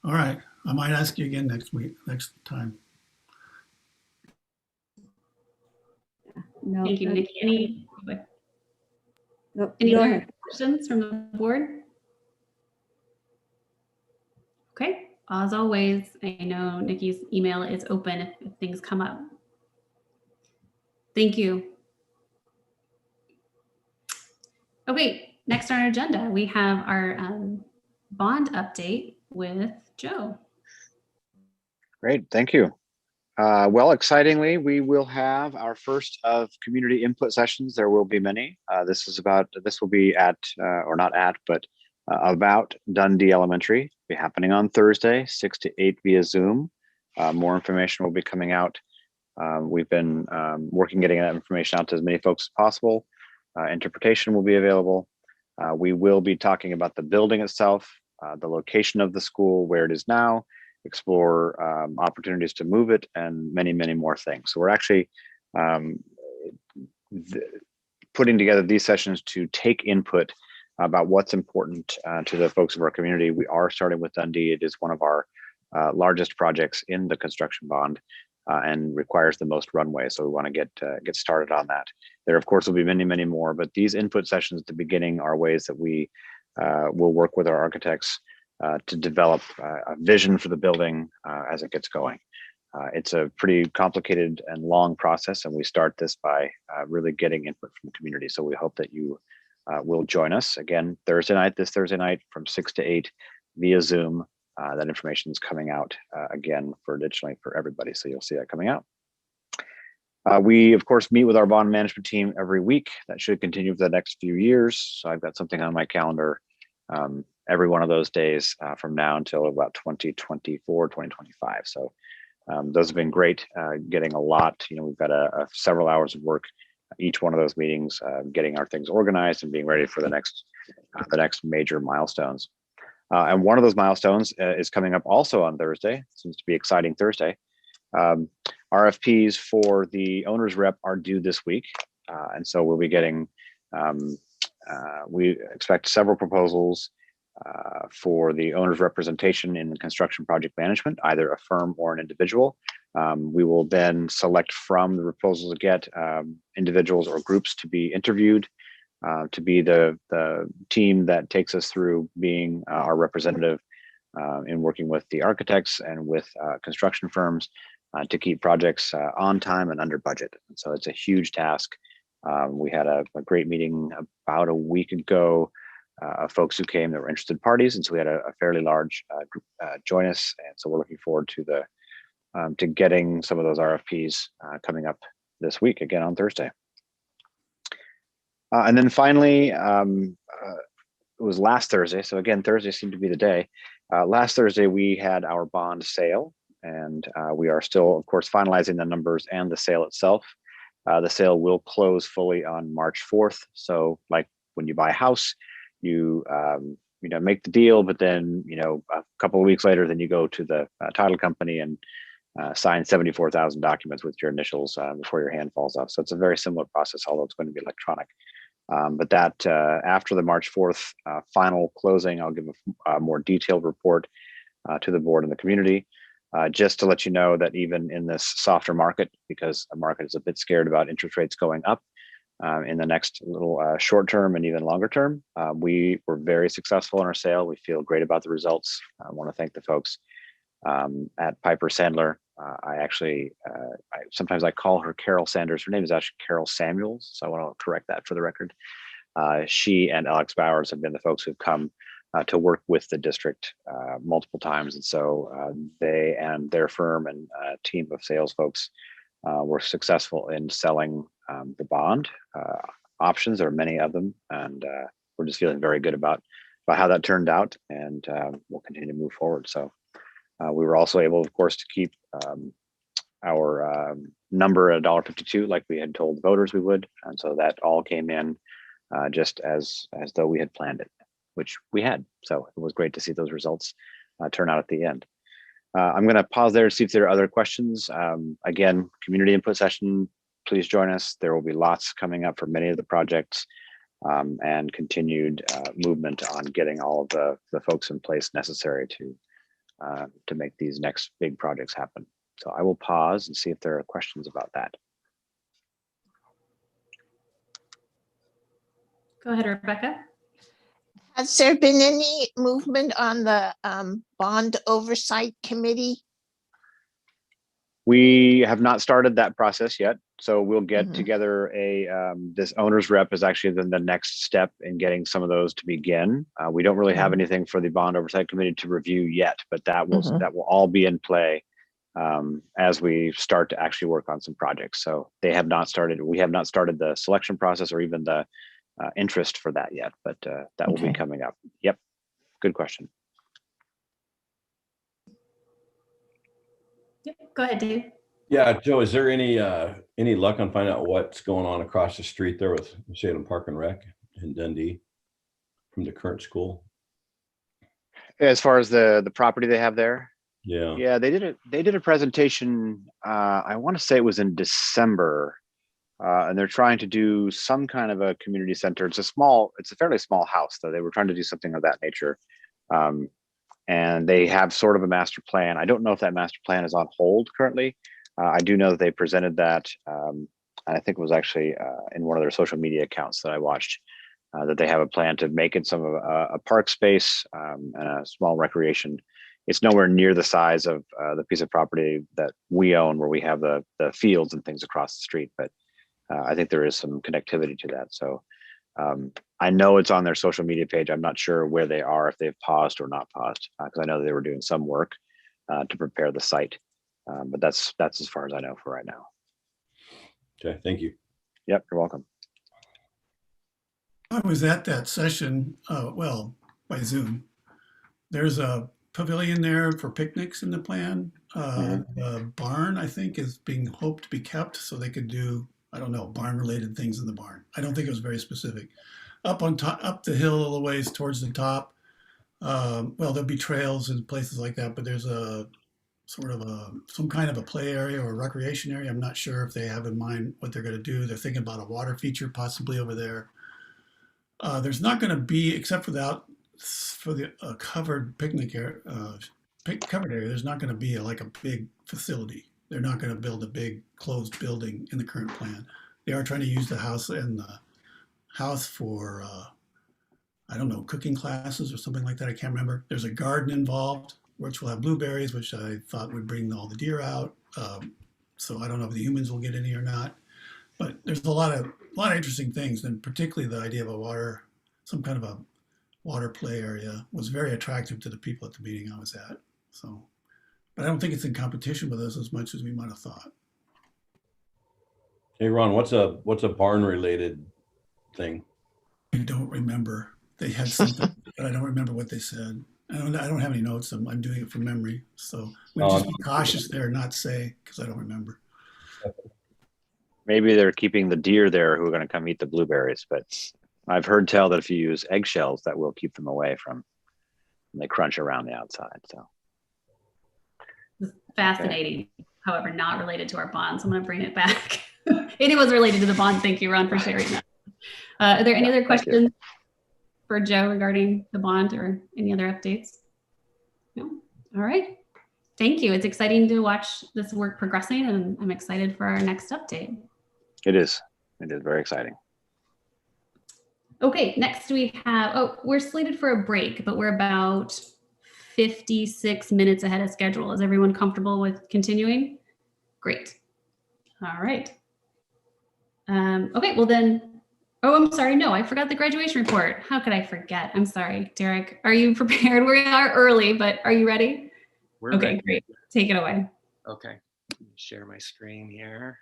Speaker 6: All right, I might ask you again next time.
Speaker 1: No, thank you, Nikki.
Speaker 8: Nope,
Speaker 1: any other questions from the board? Okay, as always, I know Nikki's email is open if things come up. Thank you. Okay, next on our agenda, we have our bond update with Joe. Great,
Speaker 2: thank you. Well, excitingly, we will have our first of community input sessions. There will be many. This will be at, or not at, but about Dundee Elementary. It'll be happening on Thursday, 6 to 8 via Zoom. More information will be coming out. We've been working getting that information out to as many folks as possible. Interpretation will be available. We will be talking about the building itself, the location of the school, where it is now, explore opportunities to move it, and many, many more things. So we're actually putting together these sessions to take input about what's important to the folks of our community. We are starting with Dundee. It is one of our largest projects in the construction bond and requires the most runway. So we want to get started on that. There, of course, will be many, many more, but these input sessions at the beginning are ways that we will work with our architects to develop a vision for the building as it gets going. It's a pretty complicated and long process, and we start this by really getting input from the community. So we hope that you will join us again this Thursday night from 6 to 8 via Zoom. That information is coming out again additionally for everybody. So you'll see that coming out. We, of course, meet with our bond management team every week. That should continue for the next few years. So I've got something on my calendar every one of those days from now until about 2024, 2025. So those have been great, getting a lot. We've got several hours of work each one of those meetings, getting our things organized and being ready for the next major milestones. And one of those milestones is coming up also on Thursday. Seems to be exciting Thursday. RFPs for the owner's rep are due this week. And so we'll be getting, we expect several proposals for the owner's representation in the construction project management, either a firm or an individual. We will then select from the proposals to get individuals or groups to be interviewed, to be the team that takes us through being our representative in working with the architects and with construction firms to keep projects on time and under budget. And so it's a huge task. We had a great meeting about a week ago of folks who came that were interested parties. And so we had a fairly large group join us. And so we're looking forward to getting some of those RFPs coming up this week, again on Thursday. And then finally, it was last Thursday. So again, Thursday seemed to be the day. Last Thursday, we had our bond sale, and we are still, of course, finalizing the numbers and the sale itself. The sale will close fully on March 4th. So like when you buy a house, you make the deal, but then, a couple of weeks later, then you go to the title company and sign 74,000 documents with your initials before your hand falls off. So it's a very similar process, although it's going to be electronic. But that after the March 4th final closing, I'll give a more detailed report to the board and the community, just to let you know that even in this softer market, because the market is a bit scared about interest rates going up in the next little short term and even longer term, we were very successful in our sale. We feel great about the results. I want to thank the folks at Piper Sandler. Sometimes I call her Carol Sanders. Her name is actually Carol Samuels, so I want to correct that for the record. She and Alex Bowers have been the folks who've come to work with the district multiple times, and so they and their firm and team of sales folks were successful in selling the bond options. There are many of them, and we're just feeling very good about how that turned out, and we'll continue to move forward. So. We were also able, of course, to keep our number at $1.52 like we had told voters we would. And so that all came in just as though we had planned it, which we had. So it was great to see those results turn out at the end. I'm going to pause there to see if there are other questions. Again, community input session, please join us. There will be lots coming up for many of the projects and continued movement on getting all of the folks in place necessary to make these next big projects happen. So I will pause and see if there are questions about that.
Speaker 1: Go ahead, Rebecca.
Speaker 4: Has there been any movement on the bond oversight committee?
Speaker 2: We have not started that process yet. So we'll get together this owner's rep is actually then the next step in getting some of those to begin. We don't really have anything for the bond oversight committee to review yet, but that will all be in play as we start to actually work on some projects. So they have not started. We have not started the selection process or even the interest for that yet, but that will be coming up. Yep. Good question.
Speaker 1: Yep. Go ahead, Dave.
Speaker 5: Yeah, Joe, is there any luck on finding out what's going on across the street there with Salem Park and Rec in Dundee from the current school?
Speaker 2: As far as the property they have there?
Speaker 5: Yeah.
Speaker 2: They did a presentation, I want to say it was in December, and they're trying to do some kind of a community center. It's a fairly small house, though. They were trying to do something of that nature. And they have sort of a master plan. I don't know if that master plan is on hold currently. I do know that they presented that, and I think it was actually in one of their social media accounts that I watched, that they have a plan to make it some of a park space and a small recreation. It's nowhere near the size of the piece of property that we own, where we have the fields and things across the street, but I think there is some connectivity to that. So I know it's on their social media page. I'm not sure where they are, if they've paused or not paused, because I know they were doing some work to prepare the site. But that's as far as I know for right now.
Speaker 5: Okay, thank you.
Speaker 2: Yep, you're welcome.
Speaker 6: I was at that session, by Zoom. There's a pavilion there for picnics in the plan. The barn, I think, is being hoped to be kept so they could do, I don't know, barn-related things in the barn. I don't think it was very specific. Up on top, up the hill a little ways towards the top. There'll be trails and places like that, but there's a sort of some kind of a play area or recreation area. I'm not sure if they have in mind what they're going to do. They're thinking about a water feature possibly over there. There's not going to be, except for the covered picnic area, covered area. There's not going to be like a big facility. They're not going to build a big closed building in the current plan. They are trying to use the house for I don't know, cooking classes or something like that. I can't remember. There's a garden involved, which will have blueberries, which I thought would bring all the deer out. So I don't know if the humans will get any or not. But there's a lot of interesting things, and particularly the idea of some kind of a water play area was very attractive to the people at the meeting I was at. So, but I don't think it's in competition with us as much as we might have thought.
Speaker 5: Hey, Ron, what's a barn related thing?
Speaker 6: I don't remember. They had something, but I don't remember what they said. I don't have any notes. I'm doing it from memory. So we just be cautious there, not say, because I don't remember.
Speaker 2: Maybe they're keeping the deer there who are going to come eat the blueberries, but I've heard tell that if you use eggshells, that will keep them away from, and they crunch around the outside. So
Speaker 1: Fascinating, however, not related to our bond. So I'm going to bring it back. It was related to the bond. Thank you, Ron, for sharing that. Are there any other questions for Joe regarding the bond or any other updates? No? All right. Thank you. It's exciting to watch this work progressing, and I'm excited for our next update.
Speaker 2: It is. It is very exciting.
Speaker 1: Okay, next we have, we're slated for a break, but we're about 56 minutes ahead of schedule. Is everyone comfortable with continuing? Great. All right. Okay, well then, I'm sorry. No, I forgot the graduation report. How could I forget? I'm sorry, Derek. Are you prepared? We are early, but are you ready?
Speaker 9: We're
Speaker 1: okay,
Speaker 9: ready.
Speaker 1: Great. Take it away.
Speaker 9: Okay, let me share my screen here.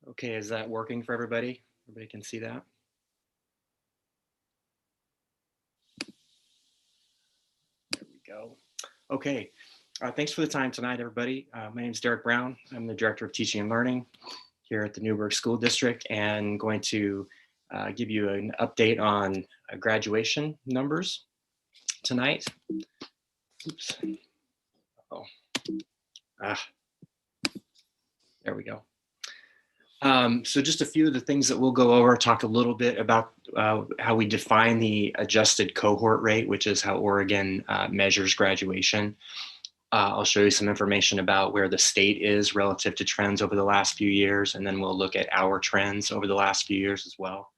Speaker 9: Okay, is that working for everybody? Everybody can see that? There we go. Okay, thanks for the time tonight, everybody. My name is Derek Brown. I'm the Director of Teaching and Learning here at the Newburgh School District, and going to give you an update on graduation numbers tonight. Oops. Oh. There we go. So just a few of the things that we'll go over, talk a little bit about how we define the adjusted cohort rate, which is how Oregon measures graduation. I'll show you some information about where the state is relative to trends over the last few years, and then we'll look at our trends over the last few years as well.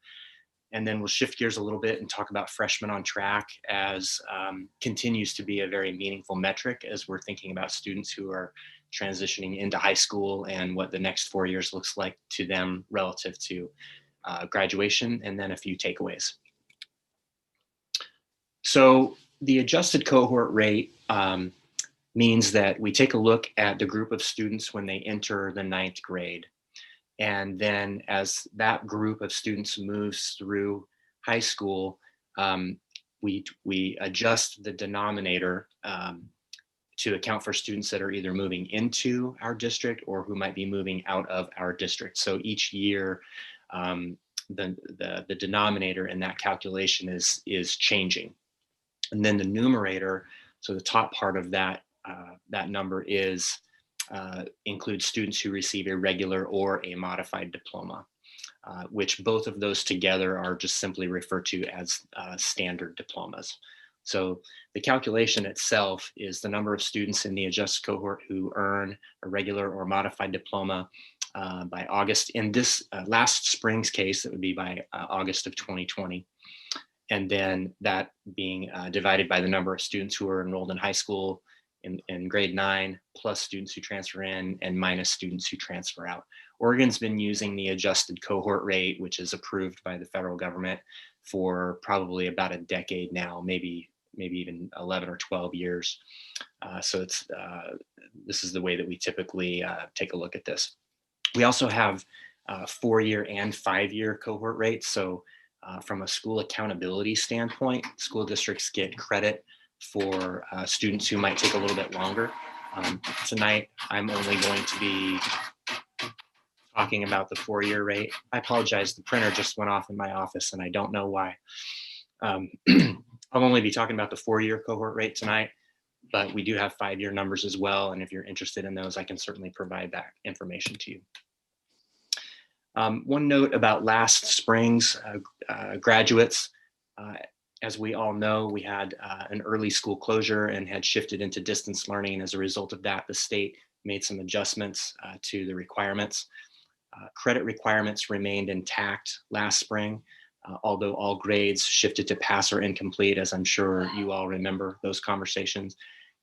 Speaker 9: And then we'll shift gears a little bit and talk about freshmen on track, as continues to be a very meaningful metric as we're thinking about students who are transitioning into high school and what the next 4 years looks like to them relative to graduation, and then a few takeaways. So the adjusted cohort rate means that we take a look at the group of students when they enter the 9th grade. And then as that group of students moves through high school, we adjust the denominator to account for students that are either moving into our district or who might be moving out of our district. So each year, the denominator in that calculation is changing. And then the numerator, so the top part of that number includes students who receive a regular or a modified diploma, which both of those together are just simply referred to as standard diplomas. So the calculation itself is the number of students in the adjusted cohort who earn a regular or modified diploma by August. In this last spring's case, it would be by August of 2020. And then that being divided by the number of students who are enrolled in high school in grade 9, plus students who transfer in and minus students who transfer out. Oregon's been using the adjusted cohort rate, which is approved by the federal government, for probably about a decade now, maybe even 11 or 12 years. So this is the way that we typically take a look at this. We also have 4-year and 5-year cohort rates. So from a school accountability standpoint, school districts get credit for students who might take a little bit longer. Tonight, I'm only going to be talking about the 4-year rate. I apologize, the printer just went off in my office and I don't know why. I'll only be talking about the 4-year cohort rate tonight, but we do have 5-year numbers as well. And if you're interested in those, I can certainly provide that information to you. One note about last spring's graduates. As we all know, we had an early school closure and had shifted into distance learning. And as a result of that, the state made some adjustments to the requirements. Credit requirements remained intact last spring, although all grades shifted to pass or incomplete, as I'm sure you all remember those conversations.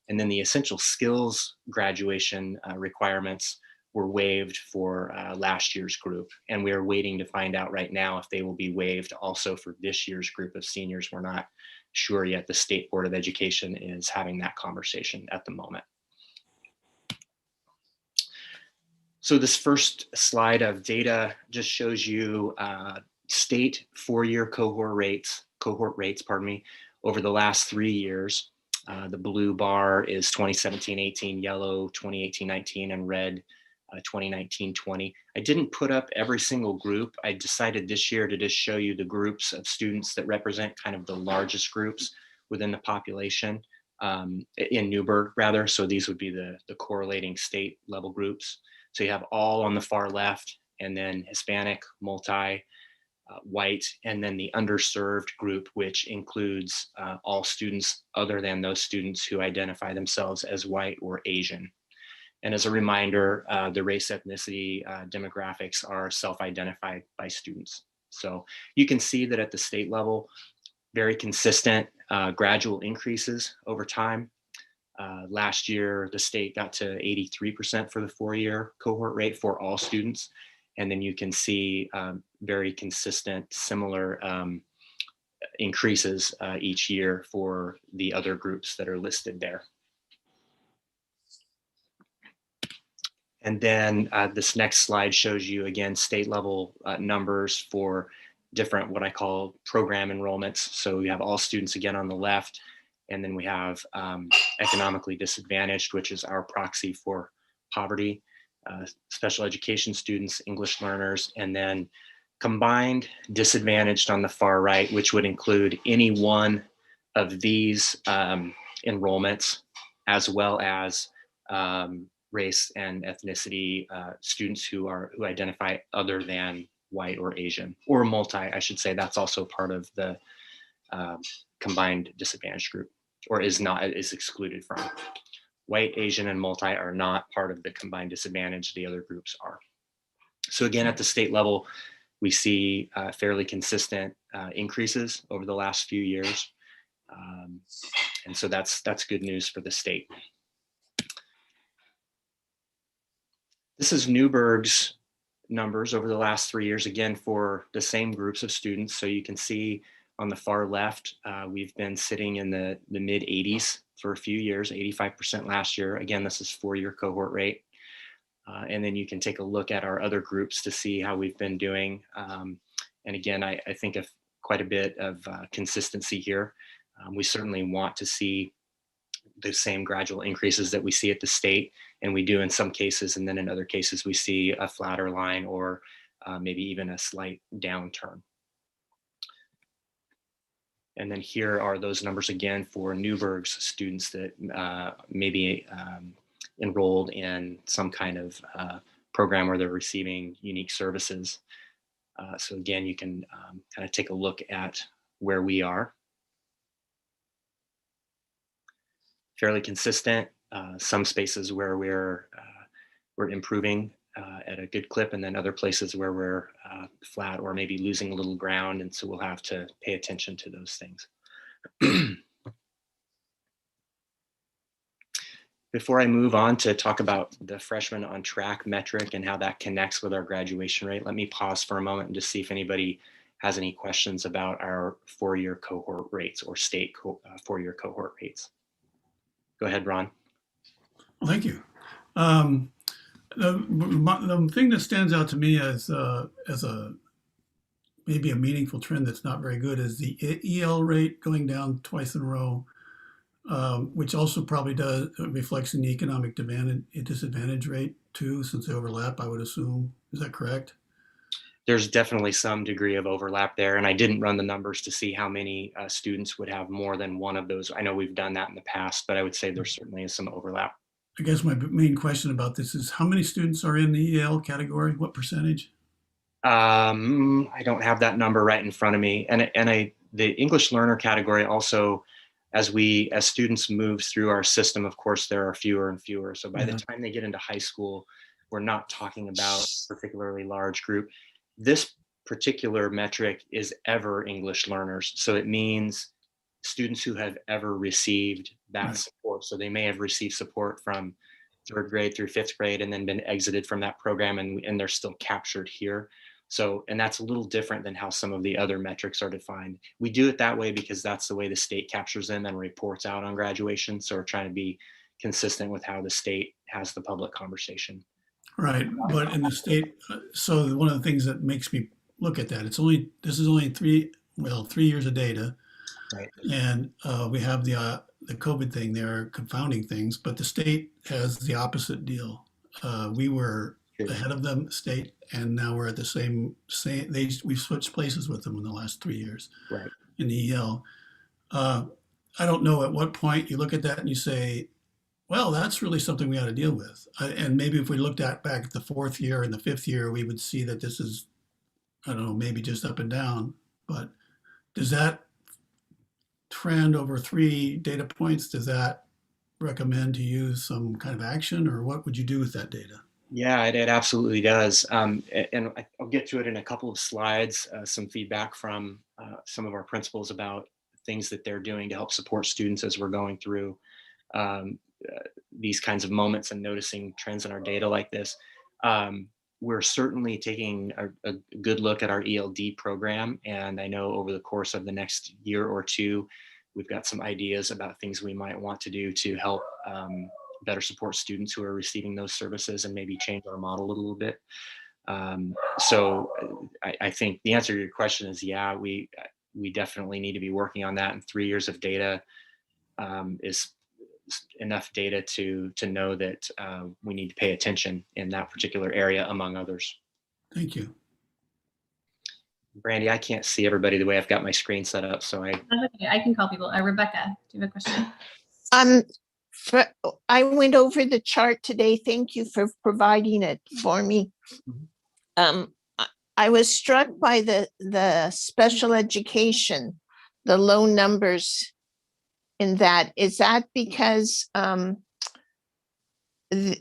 Speaker 9: And then the essential skills graduation requirements were waived for last year's group. And we are waiting to find out right now if they will be waived also for this year's group of seniors. We're not sure yet. The State Board of Education is having that conversation at the moment. So this first slide of data just shows you state 4-year cohort rates, over the last 3 years. The blue bar is 2017-18, yellow 2018-19, and red 2019-20. I didn't put up every single group. I decided this year to just show you the groups of students that represent kind of the largest groups within the population in Newburgh, rather. So these would be the correlating state level groups. So you have all on the far left, and then Hispanic, multi, white, and then the underserved group, which includes all students other than those students who identify themselves as white or Asian. And as a reminder, the race, ethnicity, demographics are self-identified by students. So you can see that at the state level, very consistent gradual increases over time. Last year, the state got to 83% for the 4-year cohort rate for all students. And then you can see very consistent, similar increases each year for the other groups that are listed there. And then this next slide shows you again state level numbers for different what I call program enrollments. So we have all students again on the left, and then we have economically disadvantaged, which is our proxy for poverty, special education students, English learners, and then combined disadvantaged on the far right, which would include any one of these enrollments, as well as race and ethnicity students who identify other than white or Asian, or multi, I should say. That's also part of the combined disadvantaged group, or is excluded from. White, Asian, and multi are not part of the combined disadvantage. The other groups are. So again, at the state level, we see fairly consistent increases over the last few years. And so that's good news for the state. This is Newburgh's numbers over the last 3 years, again, for the same groups of students. So you can see on the far left, we've been sitting in the mid 80s for a few years, 85% last year. Again, this is 4-year cohort rate. And then you can take a look at our other groups to see how we've been doing. And again, I think of quite a bit of consistency here. We certainly want to see the same gradual increases that we see at the state, and we do in some cases, and then in other cases we see a flatter line or maybe even a slight downturn. And then here are those numbers again for Newburgh's students that may be enrolled in some kind of program where they're receiving unique services. So again, you can kind of take a look at where we are. Fairly consistent, some spaces where we're improving at a good clip, and then other places where we're flat or maybe losing a little ground, and so we'll have to pay attention to those things. Before I move on to talk about the freshman on track metric and how that connects with our graduation rate, let me pause for a moment and just see if anybody has any questions about our 4-year cohort rates or state 4-year cohort rates. Go ahead, Ron.
Speaker 6: Well, thank you. The thing that stands out to me as maybe a meaningful trend that's not very good is the EL rate going down twice in a row, which also probably reflects in the economic disadvantage rate too, since they overlap, I would assume. Is that correct?
Speaker 9: There's definitely some degree of overlap there, and I didn't run the numbers to see how many students would have more than one of those. I know we've done that in the past, but I would say there certainly is some overlap.
Speaker 6: I guess my main question about this is how many students are in the EL category? What percentage?
Speaker 9: I don't have that number right in front of me. And the English learner category also, as students move through our system, of course, there are fewer and fewer. So by the time they get into high school, we're not talking about a particularly large group. This particular metric is ever English learners. So it means students who have ever received that support. So they may have received support from 3rd grade through 5th grade and then been exited from that program, and they're still captured here. So, and that's a little different than how some of the other metrics are defined. We do it that way because that's the way the state captures them and reports out on graduation. So we're trying to be consistent with how the state has the public conversation.
Speaker 6: Right, but in the state, so one of the things that makes me look at that, this is only 3 years of data,
Speaker 9: right?
Speaker 6: And we have the COVID thing there, confounding things, but the state has the opposite deal. We were ahead of them, state, and now we're at the same. We've switched places with them in the last 3 years.
Speaker 9: Right.
Speaker 6: In the EL. I don't know at what point you look at that and you say, well, that's really something we ought to deal with. And maybe if we looked at back at the 4th year and the 5th year, we would see that this is, I don't know, maybe just up and down. But does that trend over 3 data points, does that recommend to use some kind of action, or what would you do with that data?
Speaker 9: Yeah, it absolutely does. And I'll get to it in a couple of slides, some feedback from some of our principals about things that they're doing to help support students as we're going through these kinds of moments and noticing trends in our data like this. We're certainly taking a good look at our ELD program. And I know over the course of the next year or two, we've got some ideas about things we might want to do to help better support students who are receiving those services and maybe change our model a little bit. So I think the answer to your question is, yeah, we definitely need to be working on that. And 3 years of data is enough data to know that we need to pay attention in that particular area, among others.
Speaker 6: Thank you.
Speaker 9: Brandy, I can't see everybody the way I've got my screen set up, so
Speaker 1: That's okay. I can call people. Rebecca, do you have a question?
Speaker 4: I went over the chart today. Thank you for providing it for me. I was struck by the special education, the low numbers in that. Is that because of their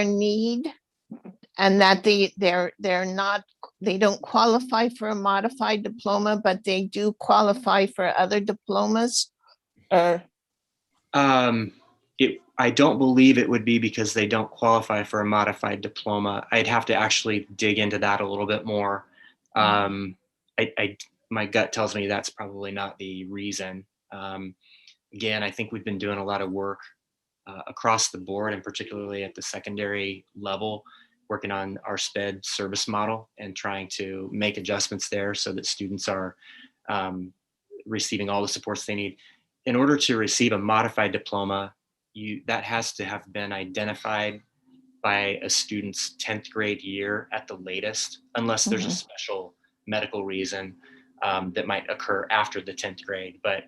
Speaker 4: need, and that they don't qualify for a modified diploma, but they do qualify for other diplomas?
Speaker 9: I don't believe it would be because they don't qualify for a modified diploma. I'd have to actually dig into that a little bit more. My gut tells me that's probably not the reason. Again, I think we've been doing a lot of work across the board, and particularly at the secondary level, working on our SPED service model and trying to make adjustments there so that students are receiving all the supports they need. In order to receive a modified diploma, that has to have been identified by a student's 10th grade year at the latest, unless there's a special medical reason that might occur after the 10th grade. But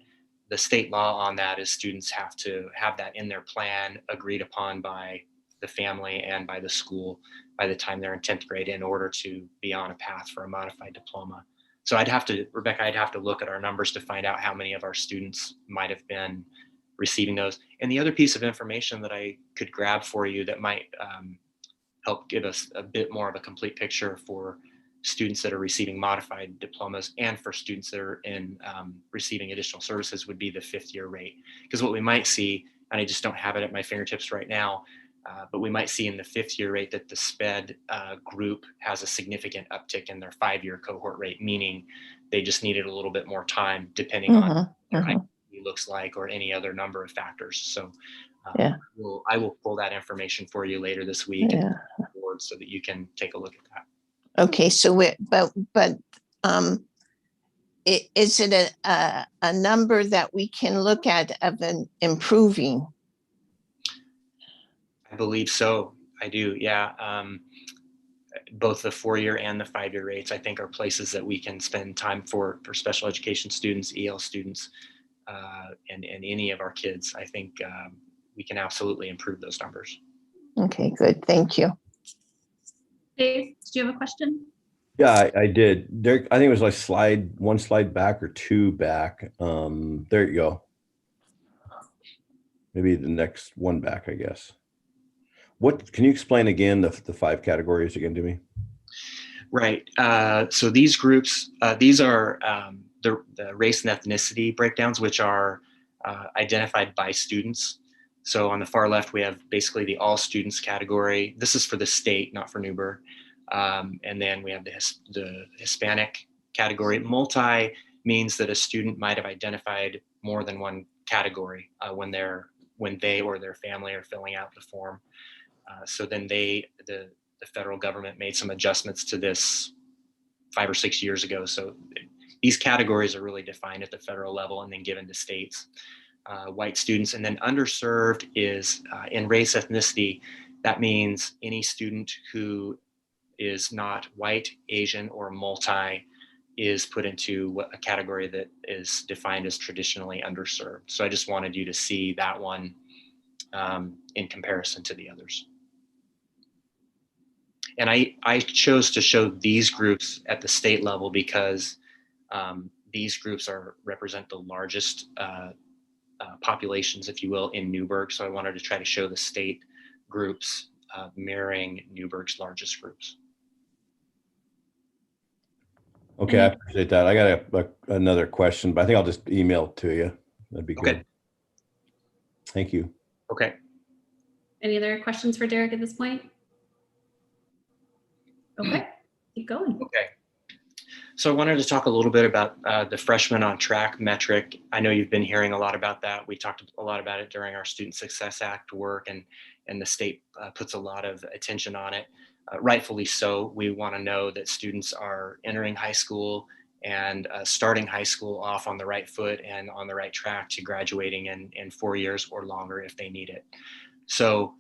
Speaker 9: the state law on that is students have to have that in their plan, agreed upon by the family and by the school by the time they're in 10th grade, in order to be on a path for a modified diploma. So Rebecca, I'd have to look at our numbers to find out how many of our students might have been receiving those. And the other piece of information that I could grab for you that might help give us a bit more of a complete picture for students that are receiving modified diplomas and for students that are in receiving additional services would be the 5th year rate. Because what we might see, and I just don't have it at my fingertips right now, but we might see in the 5th year rate that the SPED group has a significant uptick in their 5-year cohort rate, meaning they just needed a little bit more time depending on what their IQ looks like or any other number of factors. So I will pull that information for you later this week and forward so that you can take a look at that.
Speaker 4: Okay, so is it a number that we can look at of an improving?
Speaker 9: I believe so. I do. Yeah. Both the 4-year and the 5-year rates, I think, are places that we can spend time for special education students, EL students, and any of our kids. I think we can absolutely improve those numbers.
Speaker 4: Okay, good. Thank you.
Speaker 1: Dave, did you have a question?
Speaker 5: Yeah, I did. There, I think it was like one slide back or 2 back. There you go. Maybe the next one back, I guess. What can you explain again the 5 categories again to me?
Speaker 9: Right. So these groups, these are the race and ethnicity breakdowns, which are identified by students. So on the far left, we have basically the all students category. This is for the state, not for Newberg. And then we have the Hispanic category. Multi means that a student might have identified more than one category when they or their family are filling out the form. So then the federal government made some adjustments to this 5 or 6 years ago. So these categories are really defined at the federal level and then given to states. White students, and then underserved is in race ethnicity. That means any student who is not white, Asian, or multi is put into a category that is defined as traditionally underserved. So I just wanted you to see that one in comparison to the others. And I chose to show these groups at the state level because these groups represent the largest populations, if you will, in Newburgh. So I wanted to try to show the state groups mirroring Newburgh's largest groups.
Speaker 5: Okay, I appreciate that. I got another question, but I think I'll just email it to you. That'd be good.
Speaker 9: Okay.
Speaker 5: Thank you.
Speaker 9: Okay.
Speaker 1: Any other questions for Derek at this point? Okay, keep going.
Speaker 9: Okay. So I wanted to talk a little bit about the freshman on track metric. I know you've been hearing a lot about that. We talked a lot about it during our Student Success Act work, and the state puts a lot of attention on it. Rightfully so. We want to know that students are entering high school and starting high school off on the right foot and on the right track to graduating in 4 years or longer if they need it. So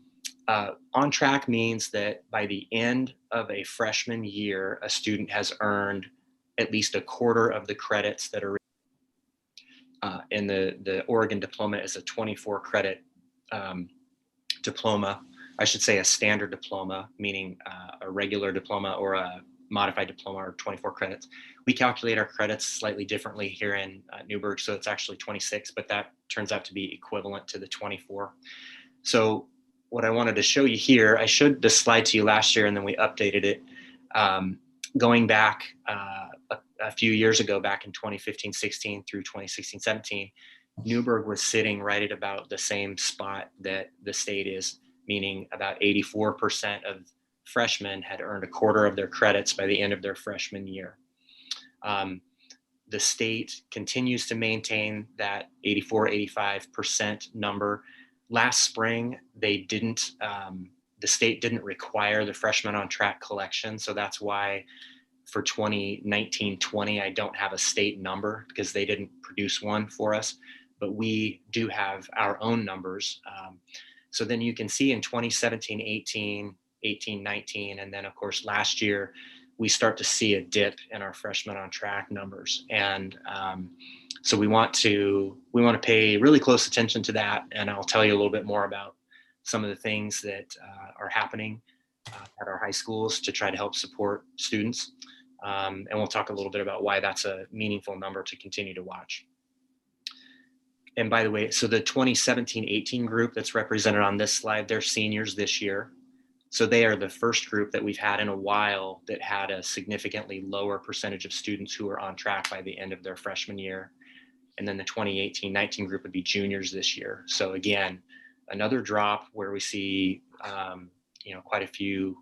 Speaker 9: on track means that by the end of a freshman year, a student has earned at least a quarter of the credits that are in the Oregon diploma is a 24 credit diploma. I should say a standard diploma, meaning a regular diploma or a modified diploma are 24 credits. We calculate our credits slightly differently here in Newburgh, so it's actually 26, but that turns out to be equivalent to the 24. So what I wanted to show you here, I showed this slide to you last year and then we updated it. Going back a few years ago, back in 2015-16 through 2016-17, Newburgh was sitting right at about the same spot that the state is, meaning about 84% of freshmen had earned a quarter of their credits by the end of their freshman year. The state continues to maintain that 84-85% number. Last spring, they didn't, the state didn't require the freshman on track collection. So that's why for 2019-20, I don't have a state number because they didn't produce one for us, but we do have our own numbers. So then you can see in 2017-18, 18-19, and then of course last year, we start to see a dip in our freshmen on track numbers. And so we want to pay really close attention to that. And I'll tell you a little bit more about some of the things that are happening at our high schools to try to help support students. And we'll talk a little bit about why that's a meaningful number to continue to watch. And by the way, so the 2017-18 group that's represented on this slide, they're seniors this year. So they are the first group that we've had in a while that had a significantly lower percentage of students who are on track by the end of their freshman year. And then the 2018-19 group would be juniors this year. So again, another drop where we see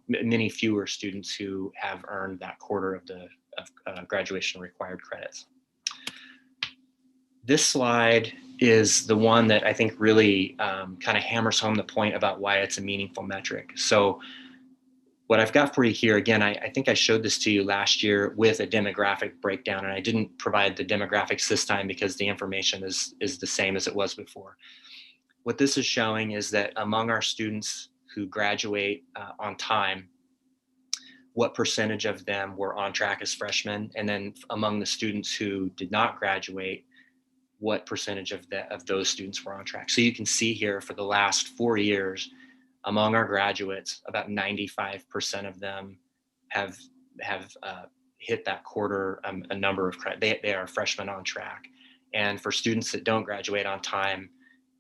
Speaker 9: many fewer students who have earned that quarter of the graduation required credits. This slide is the one that I think really kind of hammers home the point about why it's a meaningful metric. So what I've got for you here, again, I think I showed this to you last year with a demographic breakdown, and I didn't provide the demographics this time because the information is the same as it was before. What this is showing is that among our students who graduate on time, what percentage of them were on track as freshmen, and then among the students who did not graduate, what percentage of those students were on track. So you can see here for the last 4 years, among our graduates, about 95% of them have hit that quarter a number of credit. They are freshmen on track. And for students that don't graduate on time,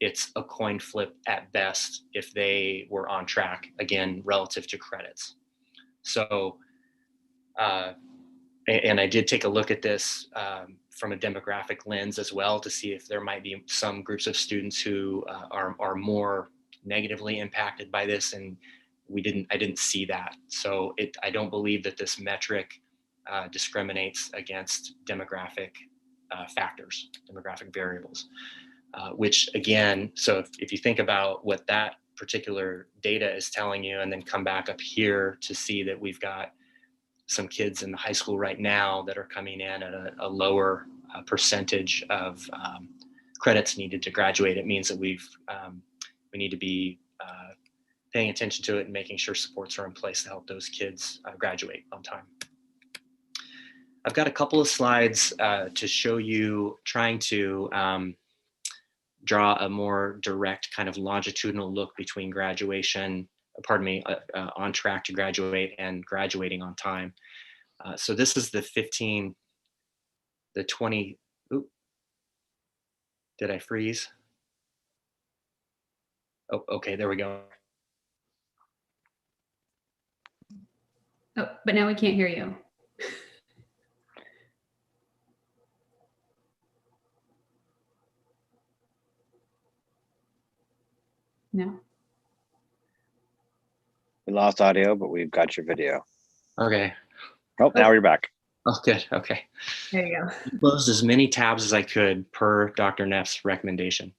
Speaker 9: it's a coin flip at best if they were on track, again, relative to credits. So, and I did take a look at this from a demographic lens as well to see if there might be some groups of students who are more negatively impacted by this, and I didn't see that. So I don't believe that this metric discriminates against demographic factors, demographic variables, which again, so if you think about what that particular data is telling you and then come back up here to see that we've got some kids in the high school right now that are coming in at a lower percentage of credits needed to graduate, it means that we need to be paying attention to it and making sure supports are in place to help those kids graduate on time. I've got a couple of slides to show you trying to draw a more direct kind of longitudinal look between graduation, on track to graduate and graduating on time. So this is the 20, oop, did I freeze? Oh, okay, there we go.
Speaker 1: Oh, but now we can't hear you. No.
Speaker 2: We lost audio, but we've got your video.
Speaker 9: Okay.
Speaker 2: Oh, now you're back.
Speaker 9: Oh, good. Okay.
Speaker 1: There you go.
Speaker 9: Closed as many tabs as I could per Dr. Neff's recommendation.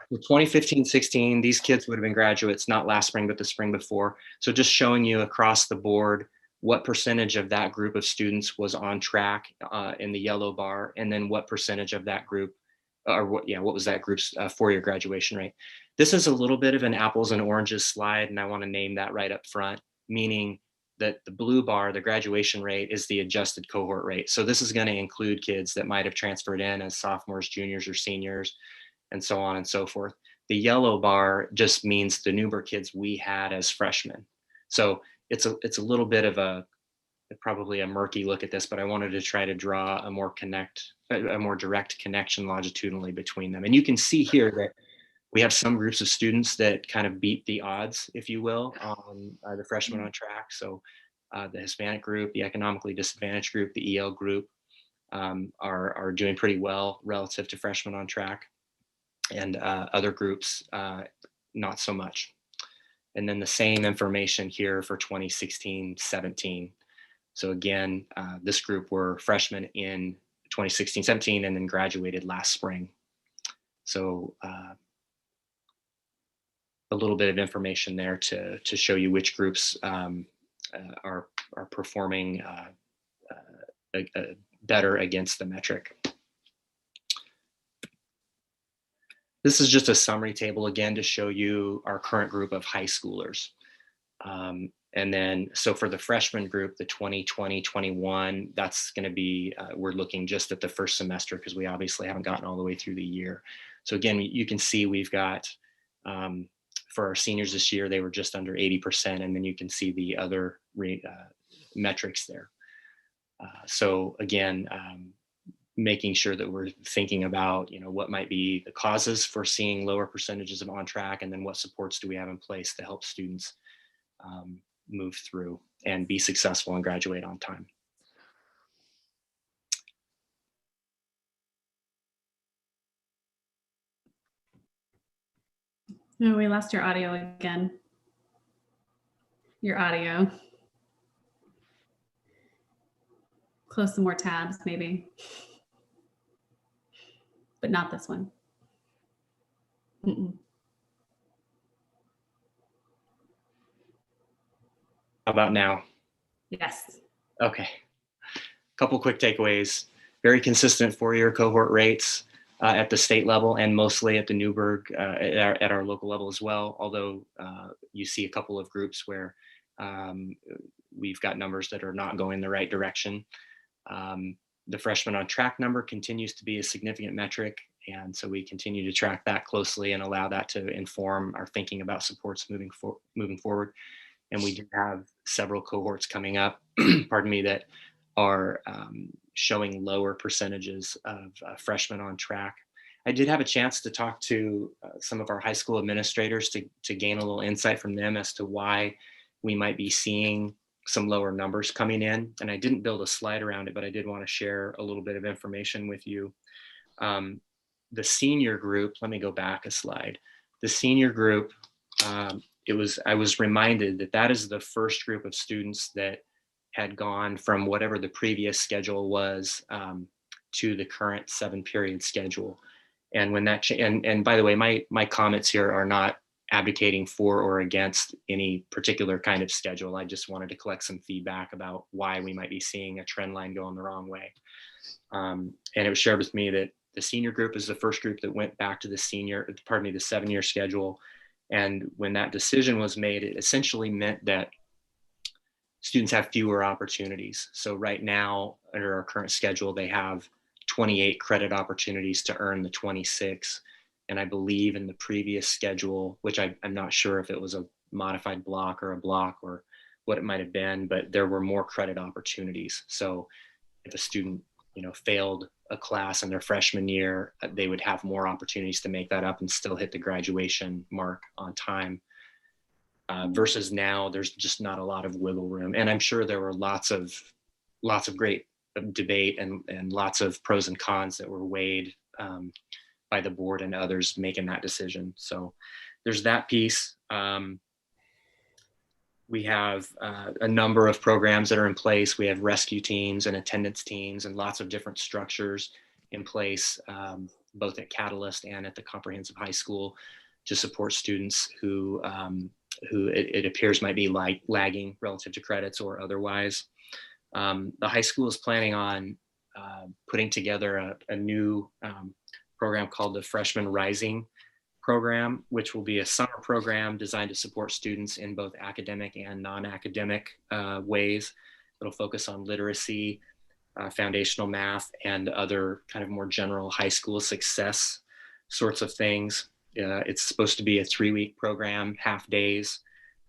Speaker 9: For 2015-16, these kids would have been graduates not last spring, but the spring before. So just showing you across the board what percentage of that group of students was on track in the yellow bar, and then what percentage of that group, what was that group's four-year graduation rate. This is a little bit of an apples and oranges slide, and I want to name that right up front, meaning that the blue bar, the graduation rate, is the adjusted cohort rate. So this is going to include kids that might have transferred in as sophomores, juniors, or seniors, and so on and so forth. The yellow bar just means the Newburgh kids we had as freshmen. So it's a little bit of probably a murky look at this, but I wanted to try to draw a more direct connection longitudinally between them. And you can see here that we have some groups of students that kind of beat the odds, if you will, on the freshmen on track. So the Hispanic group, the economically disadvantaged group, the EL group are doing pretty well relative to freshmen on track, and other groups not so much. And then the same information here for 2016-17. So again, this group were freshmen in 2016-17 and then graduated last spring. So a little bit of information there to show you which groups are performing better against the metric. This is just a summary table again to show you our current group of high schoolers. And then, so for the freshman group, the 2020-21, that's going to be, we're looking just at the first semester because we obviously haven't gotten all the way through the year. So again, you can see we've got, for our seniors this year, they were just under 80%. And then you can see the other metrics there. So again, making sure that we're thinking about, what might be the causes for seeing lower percentages of on track, and then what supports do we have in place to help students move through and be successful and graduate on time.
Speaker 1: No, we lost your audio again. Your audio. Close some more tabs, maybe. But not this one. Mm-mm.
Speaker 9: How about now?
Speaker 1: Yes.
Speaker 9: Okay. Couple quick takeaways. Very consistent four-year cohort rates at the state level and mostly at the Newburgh, at our local level as well. Although you see a couple of groups where we've got numbers that are not going the right direction. The freshman on track number continues to be a significant metric. And so we continue to track that closely and allow that to inform our thinking about supports moving forward. And we do have several cohorts coming up, pardon me, that are showing lower percentages of freshmen on track. I did have a chance to talk to some of our high school administrators to gain a little insight from them as to why we might be seeing some lower numbers coming in. And I didn't build a slide around it, but I did want to share a little bit of information with you. The senior group, let me go back a slide. The senior group, I was reminded that that is the first group of students that had gone from whatever the previous schedule was to the current 7-period schedule. And when that, and by the way, my comments here are not advocating for or against any particular kind of schedule. I just wanted to collect some feedback about why we might be seeing a trend line going the wrong way. And it was shared with me that the senior group is the first group that went back to the 7-year schedule. And when that decision was made, it essentially meant that students have fewer opportunities. So right now, under our current schedule, they have 28 credit opportunities to earn the 26. And I believe in the previous schedule, which I'm not sure if it was a modified block or a block or what it might have been, but there were more credit opportunities. So if a student, failed a class in their freshman year, they would have more opportunities to make that up and still hit the graduation mark on time. Versus now, there's just not a lot of wiggle room. And I'm sure there were lots of great debate and lots of pros and cons that were weighed by the board and others making that decision. So there's that piece. We have a number of programs that are in place. We have rescue teams and attendance teams and lots of different structures in place, both at Catalyst and at the comprehensive high school, to support students who it appears might be lagging relative to credits or otherwise. The high school is planning on putting together a new program called the Freshman Rising program, which will be a summer program designed to support students in both academic and non-academic ways. It'll focus on literacy, foundational math, and other kind of more general high school success sorts of things. It's supposed to be a 3-week program, half days.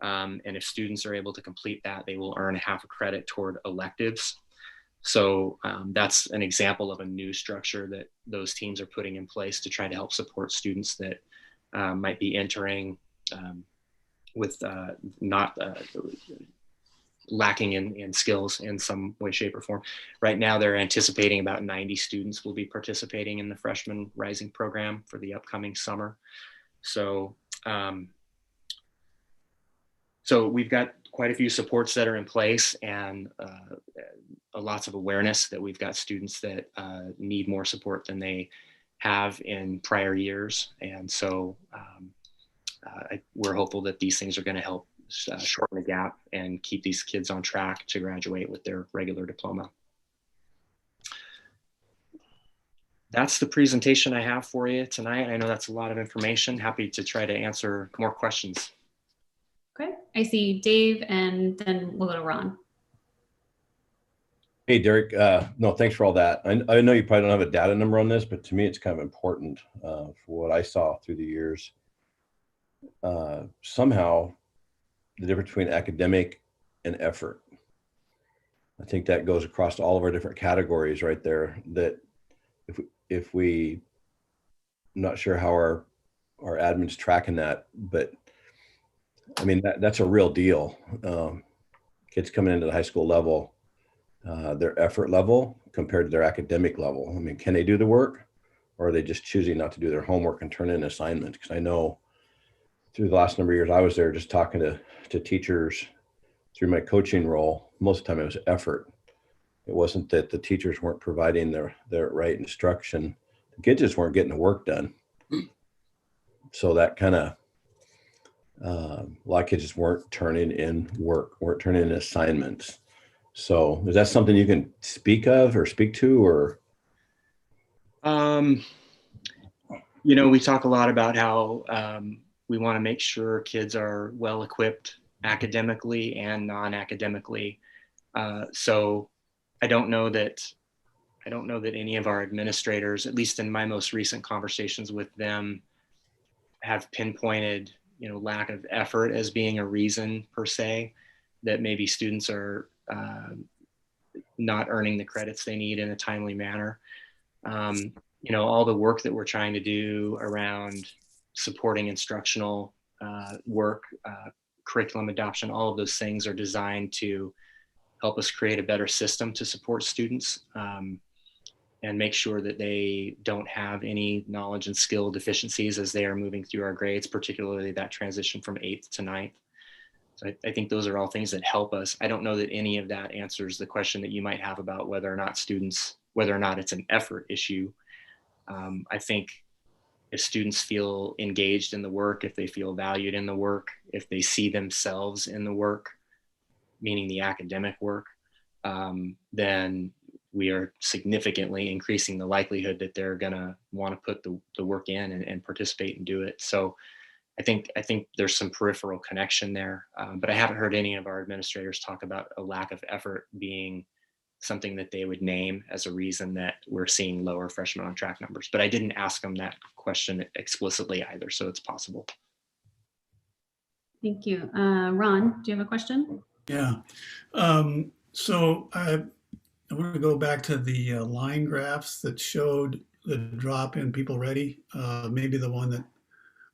Speaker 9: And if students are able to complete that, they will earn half a credit toward electives. So that's an example of a new structure that those teams are putting in place to try to help support students that might be entering with not lacking in skills in some way, shape, or form. Right now, they're anticipating about 90 students will be participating in the Freshman Rising program for the upcoming summer. So, so we've got quite a few supports that are in place, and lots of awareness that we've got students that need more support than they have in prior years. And so we're hopeful that these things are going to help shorten the gap and keep these kids on track to graduate with their regular diploma. That's the presentation I have for you tonight. I know that's a lot of information. Happy to try to answer more questions.
Speaker 1: Okay, I see Dave, and then we'll go to Ron.
Speaker 5: Hey, Derek, no, thanks for all that. I know you probably don't have a data number on this, but to me, it's kind of important for what I saw through the years. Somehow, the difference between academic and effort, I think that goes across all of our different categories right there, that if we, I'm not sure how our admin's tracking that, but I mean, that's a real deal. Kids coming into the high school level, their effort level compared to their academic level. I mean, can they do the work, or are they just choosing not to do their homework and turn in assignments? Because I know through the last number of years I was there just talking to teachers through my coaching role, most of the time it was effort. It wasn't that the teachers weren't providing their right instruction. The kids just weren't getting the work done. So that kind of, a lot of kids just weren't turning in work, weren't turning in assignments. So is that something you can speak of or speak to, or?
Speaker 9: You know, we talk a lot about how we want to make sure kids are well equipped academically and non-academically. So I don't know that any of our administrators, at least in my most recent conversations with them, have pinpointed, you know, lack of effort as being a reason per se that maybe students are not earning the credits they need in a timely manner. You know, all the work that we're trying to do around supporting instructional work, curriculum adoption, all of those things are designed to help us create a better system to support students and make sure that they don't have any knowledge and skill deficiencies as they are moving through our grades, particularly that transition from 8th to 9th. So I think those are all things that help us. I don't know that any of that answers the question that you might have about whether or not it's an effort issue. I think if students feel engaged in the work, if they feel valued in the work, if they see themselves in the work, meaning the academic work, then we are significantly increasing the likelihood that they're gonna want to put the work in and participate and do it. So I think there's some peripheral connection there, but I haven't heard any of our administrators talk about a lack of effort being something that they would name as a reason that we're seeing lower freshmen on track numbers. But I didn't ask them that question explicitly either, so it's possible.
Speaker 1: Thank you. Ron, do you have a question?
Speaker 6: Yeah. So I want to go back to the line graphs that showed the drop in people ready. Maybe the one that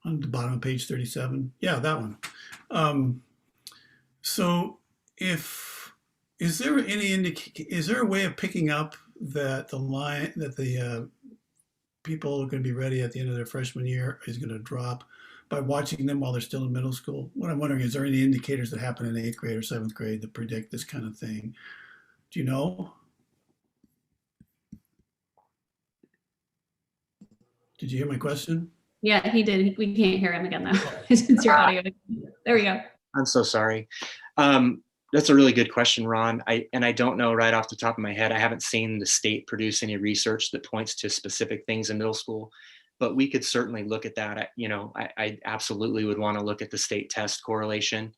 Speaker 6: on the bottom of page 37. Yeah, that one. So is there a way of picking up that the people are going to be ready at the end of their freshman year is going to drop by watching them while they're still in middle school? What I'm wondering, is there any indicators that happen in 8th grade or 7th grade that predict this kind of thing? Do you know? Did you hear my question?
Speaker 1: Yeah, he did. We can't hear him again though. It's your audio. There we go.
Speaker 9: I'm so sorry. That's a really good question, ron. I don't know right off the top of my head. I haven't seen the state produce any research that points to specific things in middle school, but we could certainly look at that. I absolutely would want to look at the state test correlation.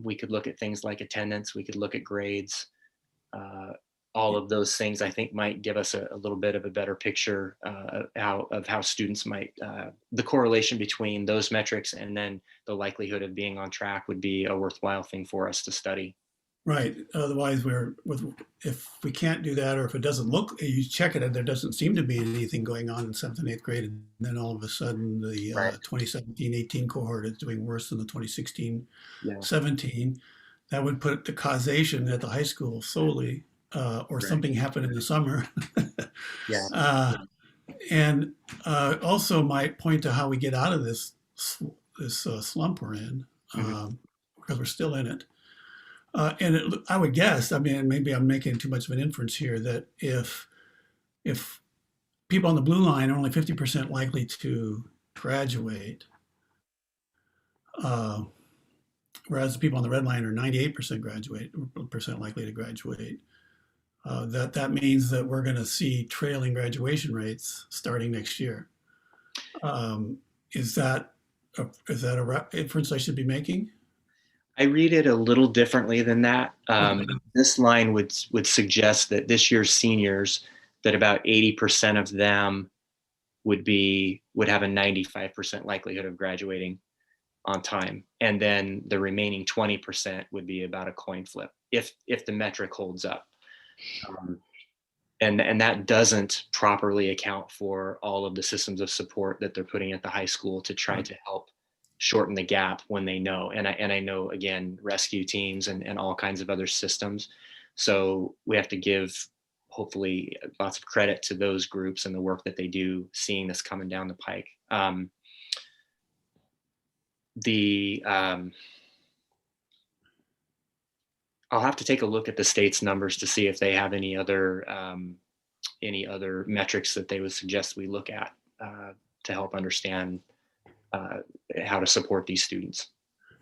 Speaker 9: We could look at things like attendance. We could look at grades. All of those things I think might give us a little bit of a better picture of how students might, the correlation between those metrics and then the likelihood of being on track would be a worthwhile thing for us to study.
Speaker 6: Right. Otherwise, if we can't do that, or if it doesn't look, you check it and there doesn't seem to be anything going on in 7th and 8th grade, and then all of a sudden the 2017-18 cohort is doing worse than the 2016-17, that would put the causation at the high school solely. Or something happened in the summer. And also might point to how we get out of this slump we're in, because we're still in it. And I would guess, I mean, maybe I'm making too much of an inference here, that if people on the blue line are only 50% likely to graduate, whereas the people on the red line are 98% likely to graduate, that means that we're going to see trailing graduation rates starting next year. Is that a inference I should be making?
Speaker 9: I read it a little differently than that. This line would suggest that this year's seniors, that about 80% of them would have a 95% likelihood of graduating on time, and then the remaining 20% would be about a coin flip if the metric holds up. And that doesn't properly account for all of the systems of support that they're putting at the high school to try to help shorten the gap when they know. And I know, again, rescue teams and all kinds of other systems. So we have to give, hopefully, lots of credit to those groups and the work that they do, seeing this coming down the pike. I'll have to take a look at the state's numbers to see if they have any other metrics that they would suggest we look at to help understand how to support these students.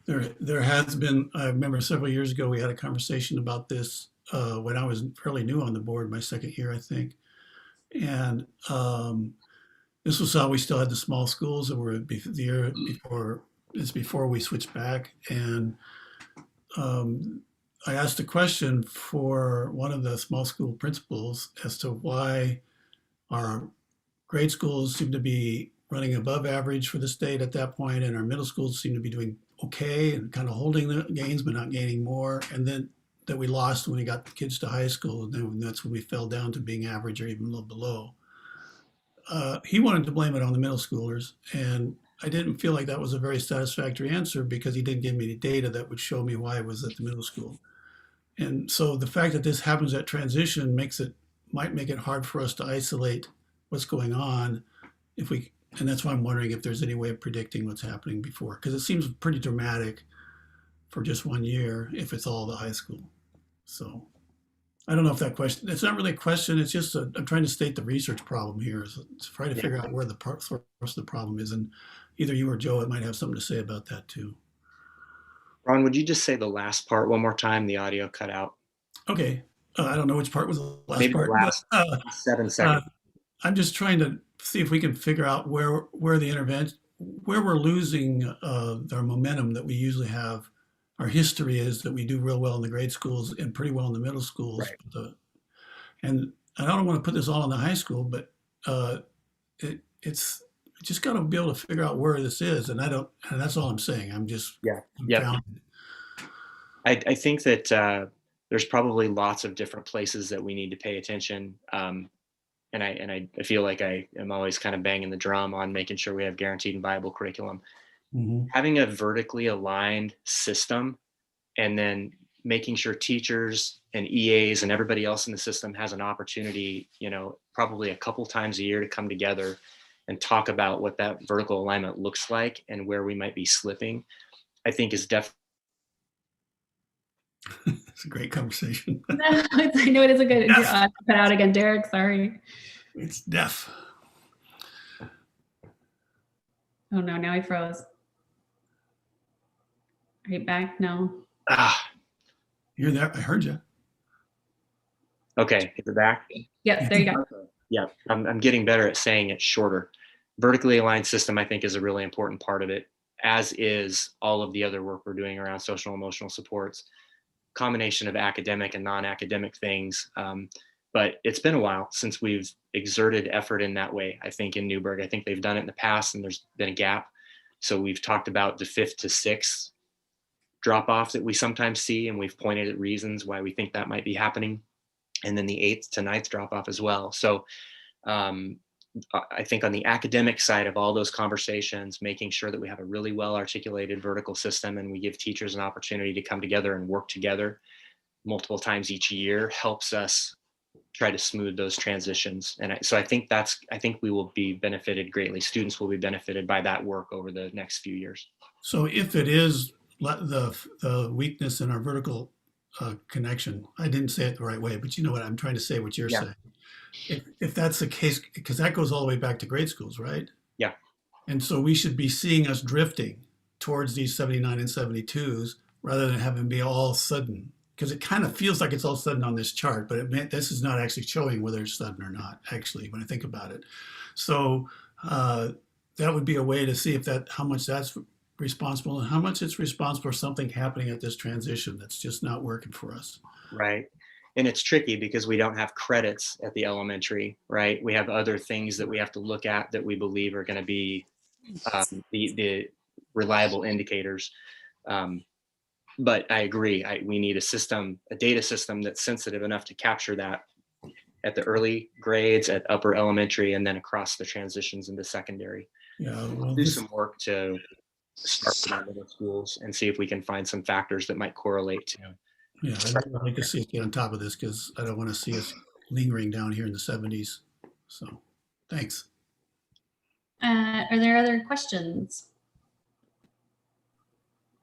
Speaker 6: There has been, I remember several years ago, we had a conversation about this when I was fairly new on the board, my second year, I think. And this was how we still had the small schools that were the year before we switched back. And I asked a question for one of the small school principals as to why our grade schools seem to be running above average for the state at that point, and our middle schools seem to be doing okay and kind of holding the gains but not gaining more, and then that we lost when we got the kids to high school, and then that's when we fell down to being average or even a little below. He wanted to blame it on the middle schoolers, and I didn't feel like that was a very satisfactory answer because he didn't give me the data that would show me why it was at the middle school. And so the fact that this happens at transition might make it hard for us to isolate what's going on and that's why I'm wondering if there's any way of predicting what's happening before, because it seems pretty dramatic for just 1 year if it's all the high school. So I don't know if that question, it's not really a question, it's just I'm trying to state the research problem here, so to try to figure out where the source of the problem is, and either you or Joe might have something to say about that too.
Speaker 9: Ron, would you just say the last part one more time? The audio cut out.
Speaker 6: Okay. I don't know which part was the last
Speaker 9: Maybe
Speaker 6: part.
Speaker 9: The last 7 seconds.
Speaker 6: I'm just trying to see if we can figure out where the intervention, where we're losing our momentum that we usually have. Our history is that we do real well in the grade schools and pretty well in the middle schools.
Speaker 9: Right.
Speaker 6: And I don't want to put this all in the high school, but it's just got to be able to figure out where this is. And that's all I'm saying. I'm just
Speaker 9: Yeah.
Speaker 6: confounded.
Speaker 9: I think that there's probably lots of different places that we need to pay attention. And I feel like I am always kind of banging the drum on making sure we have guaranteed and viable curriculum.
Speaker 6: Mhm.
Speaker 9: Having a vertically aligned system, and then making sure teachers and EAs and everybody else in the system has an opportunity, probably a couple times a year to come together and talk about what that vertical alignment looks like and where we might be slipping, I think is definitely.
Speaker 6: It's a great conversation.
Speaker 1: No, I know it is a good. Cut out again, Derek. Sorry.
Speaker 6: It's deaf.
Speaker 1: Oh no! Now he froze. Are you back? No.
Speaker 6: You're there. I heard you.
Speaker 9: Okay, is it back?
Speaker 1: Yep. There you go.
Speaker 9: Yeah, I'm getting better at saying it shorter. Vertically aligned system, I think, is a really important part of it, as is all of the other work we're doing around social and emotional supports. Combination of academic and non-academic things. But it's been a while since we've exerted effort in that way, I think, in Newburgh. I think they've done it in the past and there's been a gap. So we've talked about the 5th to 6th drop off that we sometimes see, and we've pointed at reasons why we think that might be happening. And then the 8th to 9th drop off as well. So I think on the academic side of all those conversations, making sure that we have a really well articulated vertical system and we give teachers an opportunity to come together and work together multiple times each year helps us try to smooth those transitions. And so I think we will be benefited greatly. Students will be benefited by that work over the next few years.
Speaker 6: So if it is the weakness in our vertical connection, I didn't say it the right way, but you know what I'm trying to say, what you're saying. If that's the case, because that goes all the way back to grade schools, right?
Speaker 9: Yeah.
Speaker 6: And so we should be seeing us drifting towards these 79 and 72s rather than having be all sudden, because it kind of feels like it's all sudden on this chart, but this is not actually showing whether it's sudden or not, actually, when I think about it. So that would be a way to see how much that's responsible and how much it's responsible for something happening at this transition that's just not working for us.
Speaker 9: Right. And it's tricky because we don't have credits at the elementary, right? We have other things that we have to look at that we believe are going to be the reliable indicators. But I agree, we need a data system that's sensitive enough to capture that at the early grades, at upper elementary, and then across the transitions into secondary.
Speaker 6: Yeah,
Speaker 9: We'll do some work to start with our middle schools and see if we can find some factors that might correlate to.
Speaker 6: Yeah, I'd like to see us get on top of this because I don't want to see us lingering down here in the 70s. So, thanks.
Speaker 1: Are there other questions?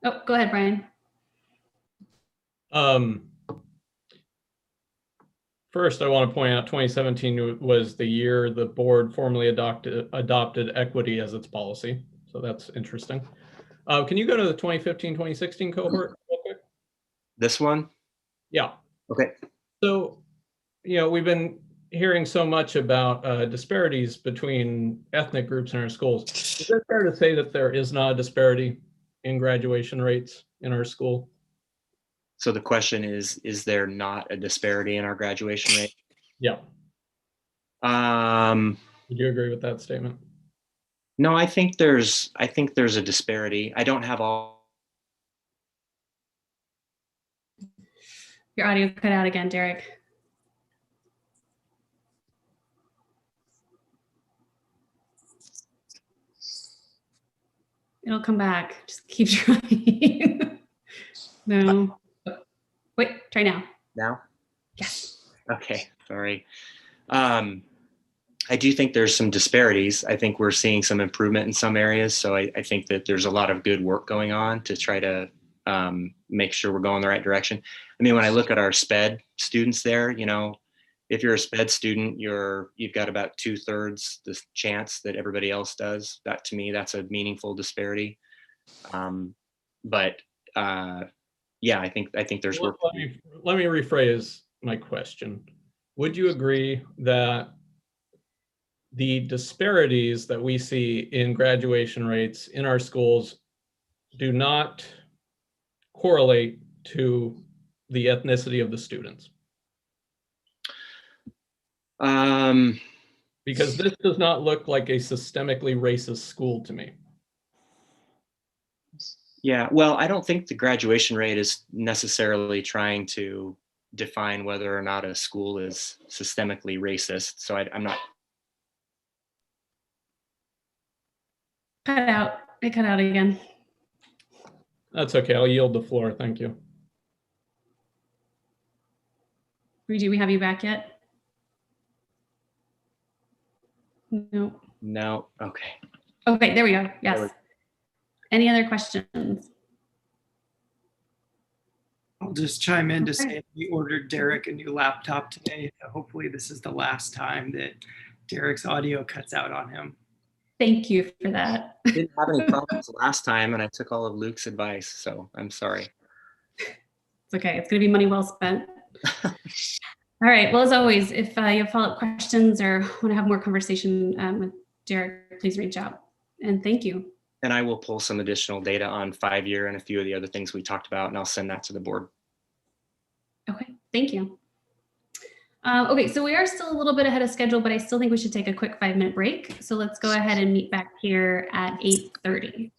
Speaker 1: Oh, go ahead, Brian.
Speaker 10: First, I want to point out 2017 was the year the board formally adopted equity as its policy. So that's interesting. Can you go to the 2015-2016 cohort real quick?
Speaker 9: This one?
Speaker 10: Yeah.
Speaker 9: Okay.
Speaker 10: So, we've been hearing so much about disparities between ethnic groups in our schools. Is it fair to say that there is not a disparity in graduation rates in our school?
Speaker 9: So the question is there not a disparity in our graduation rate?
Speaker 10: Yeah. Would you agree with that statement?
Speaker 9: No, I think there's a disparity. I don't have all.
Speaker 1: Your audio cut out again, Derek. It'll come back. Just keep trying. No. Wait, try now.
Speaker 9: Now?
Speaker 1: Yes.
Speaker 9: Okay, sorry. I do think there's some disparities. I think we're seeing some improvement in some areas. So I think that there's a lot of good work going on to try to make sure we're going the right direction. I mean, when I look at our SPED students there, if you're a SPED student, you've got about 2/3 the chance that everybody else does. That, to me, that's a meaningful disparity. Yeah, I think there's work.
Speaker 10: Let me rephrase my question. Would you agree that the disparities that we see in graduation rates in our schools do not correlate to the ethnicity of the students? Because this does not look like a systemically racist school to me.
Speaker 9: Yeah, well, I don't think the graduation rate is necessarily trying to define whether or not a school is systemically racist. So I'm not.
Speaker 1: Cut out. It cut out again.
Speaker 10: That's okay. I'll yield the floor. Thank you.
Speaker 1: Do we have you back yet? No.
Speaker 9: No. Okay.
Speaker 1: Okay, there we go.
Speaker 9: There
Speaker 1: Yes.
Speaker 9: we-
Speaker 1: Any other questions?
Speaker 11: I'll just chime in to
Speaker 1: Okay.
Speaker 11: say we ordered Derek a new laptop today. Hopefully this is the last time that Derek's audio cuts out on him.
Speaker 1: Thank you for that.
Speaker 9: Didn't have any problems last time, and I took all of Luke's advice, so I'm sorry.
Speaker 1: It's okay. It's going to be money well spent. All right. Well, as always, if you have follow-up questions or want to have more conversation with Derek, please reach out. And thank you.
Speaker 9: And I will pull some additional data on 5-year and a few of the other things we talked about, and I'll send that to the board.
Speaker 1: Okay. Thank you. Okay, so we are still a little bit ahead of schedule, but I still think we should take a quick 5-minute break. So let's go ahead and meet back here at 8:30.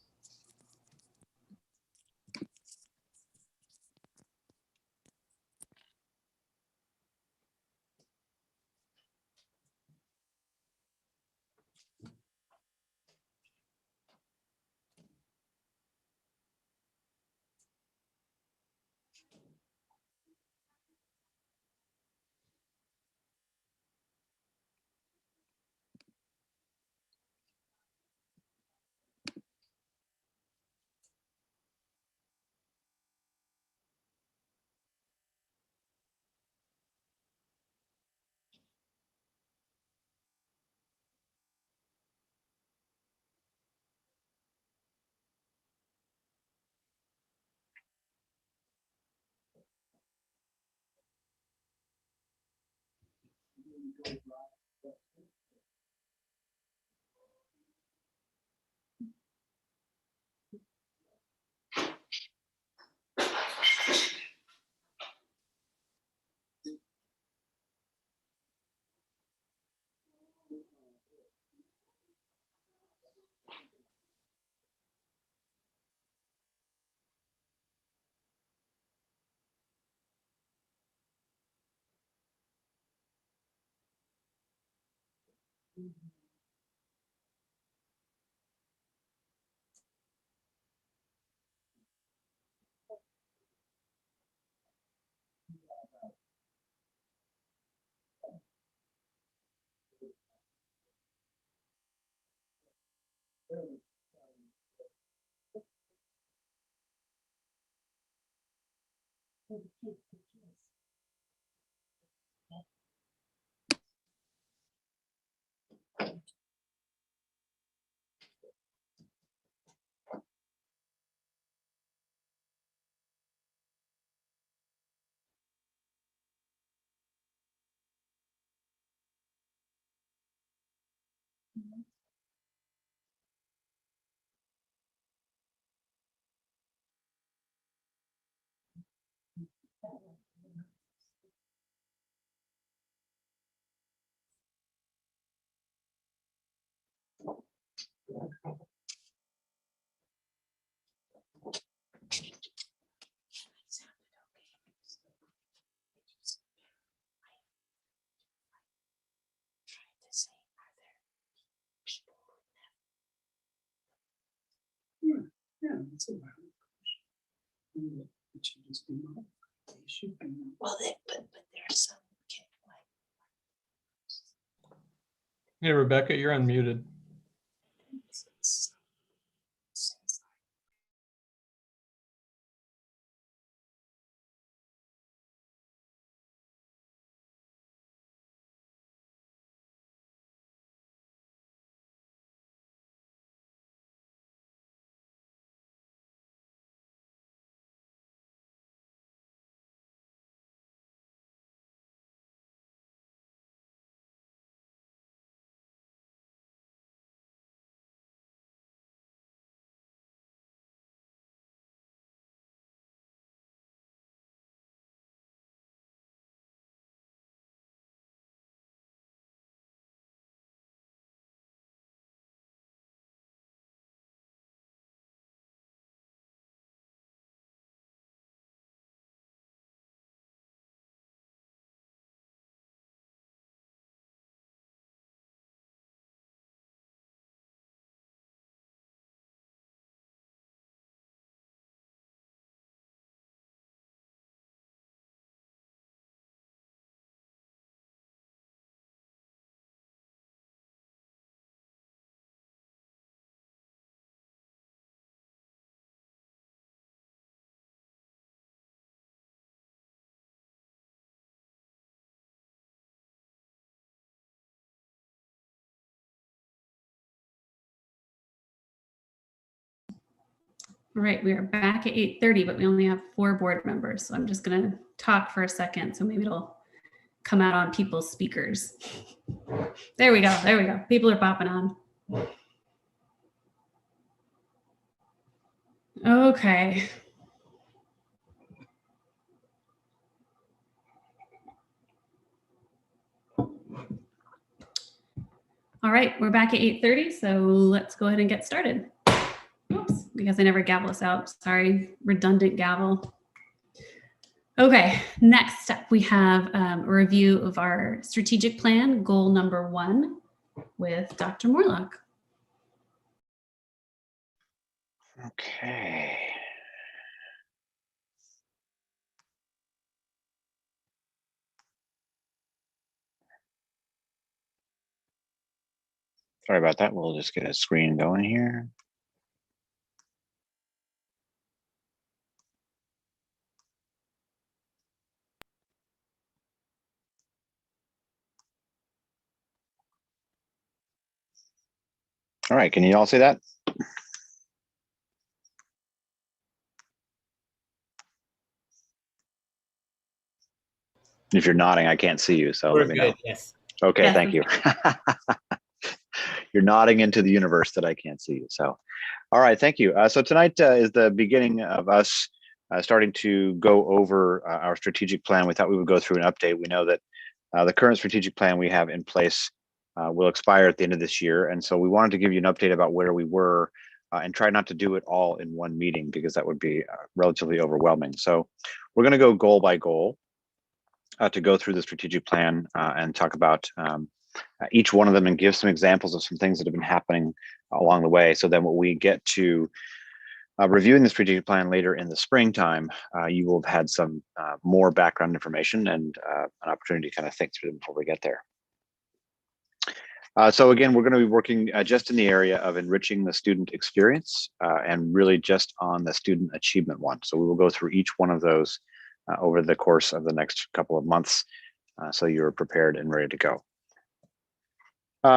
Speaker 11: Yeah, that's a valid question. It should just be modified. They should be modified.
Speaker 4: Well, but there's some.
Speaker 10: Hey, Rebecca, you're unmuted.
Speaker 1: All right, we are back at 8:30, but we only have 4 board members. So I'm just going to talk for a second. So maybe it'll come out on people's speakers. There we go. There we go. People are popping on. Okay. All right, we're back at 8:30, so let's go ahead and get started. Oops, because I never gavel us out. Sorry, redundant gavel. Okay, next up we have a review of our strategic plan, goal number 1, with Dr. Morlock.
Speaker 2: Okay. Sorry about that. We'll just get a screen going here. All right, can you all see that? If you're nodding, I can't see you, so let me know.
Speaker 12: Yes.
Speaker 2: Okay,
Speaker 1: Yes,
Speaker 2: thank you. You're nodding into the universe that I can't see you. So, all right, thank you. So tonight is the beginning of us starting to go over our strategic plan. We thought we would go through an update. We know that the current strategic plan we have in place will expire at the end of this year. And so we wanted to give you an update about where we were and try not to do it all in one meeting because that would be relatively overwhelming. So we're going to go goal by goal to go through the strategic plan and talk about each one of them and give some examples of some things that have been happening along the way. So then when we get to reviewing the strategic plan later in the springtime, you will have had some more background information and an opportunity to kind of think through them before we get there. So again, we're going to be working just in the area of enriching the student experience and really just on the student achievement one. So we will go through each one of those over the course of the next couple of months so you're prepared and ready to go.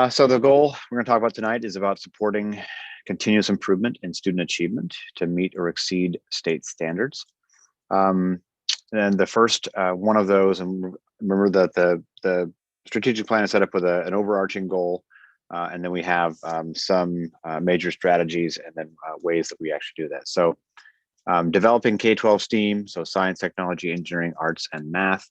Speaker 2: So the goal we're going to talk about tonight is about supporting continuous improvement in student achievement to meet or exceed state standards. And the first one of those, and remember that the strategic plan is set up with an overarching goal, and then we have some major strategies and then ways that we actually do that. So developing K-12 STEAM, so science, technology, engineering, arts, and math.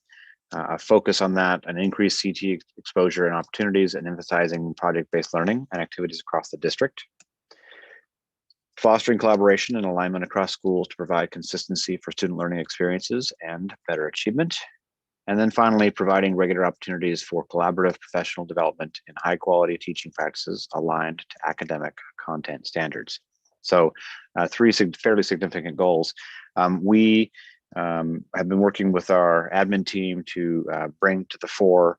Speaker 2: A focus on that, an increased CT exposure and opportunities, and emphasizing project-based learning and activities across the district. Fostering collaboration and alignment across schools to provide consistency for student learning experiences and better achievement. And then finally, providing regular opportunities for collaborative professional development in high-quality teaching practices aligned to academic content standards. So 3 fairly significant goals. We have been working with our admin team to bring to the fore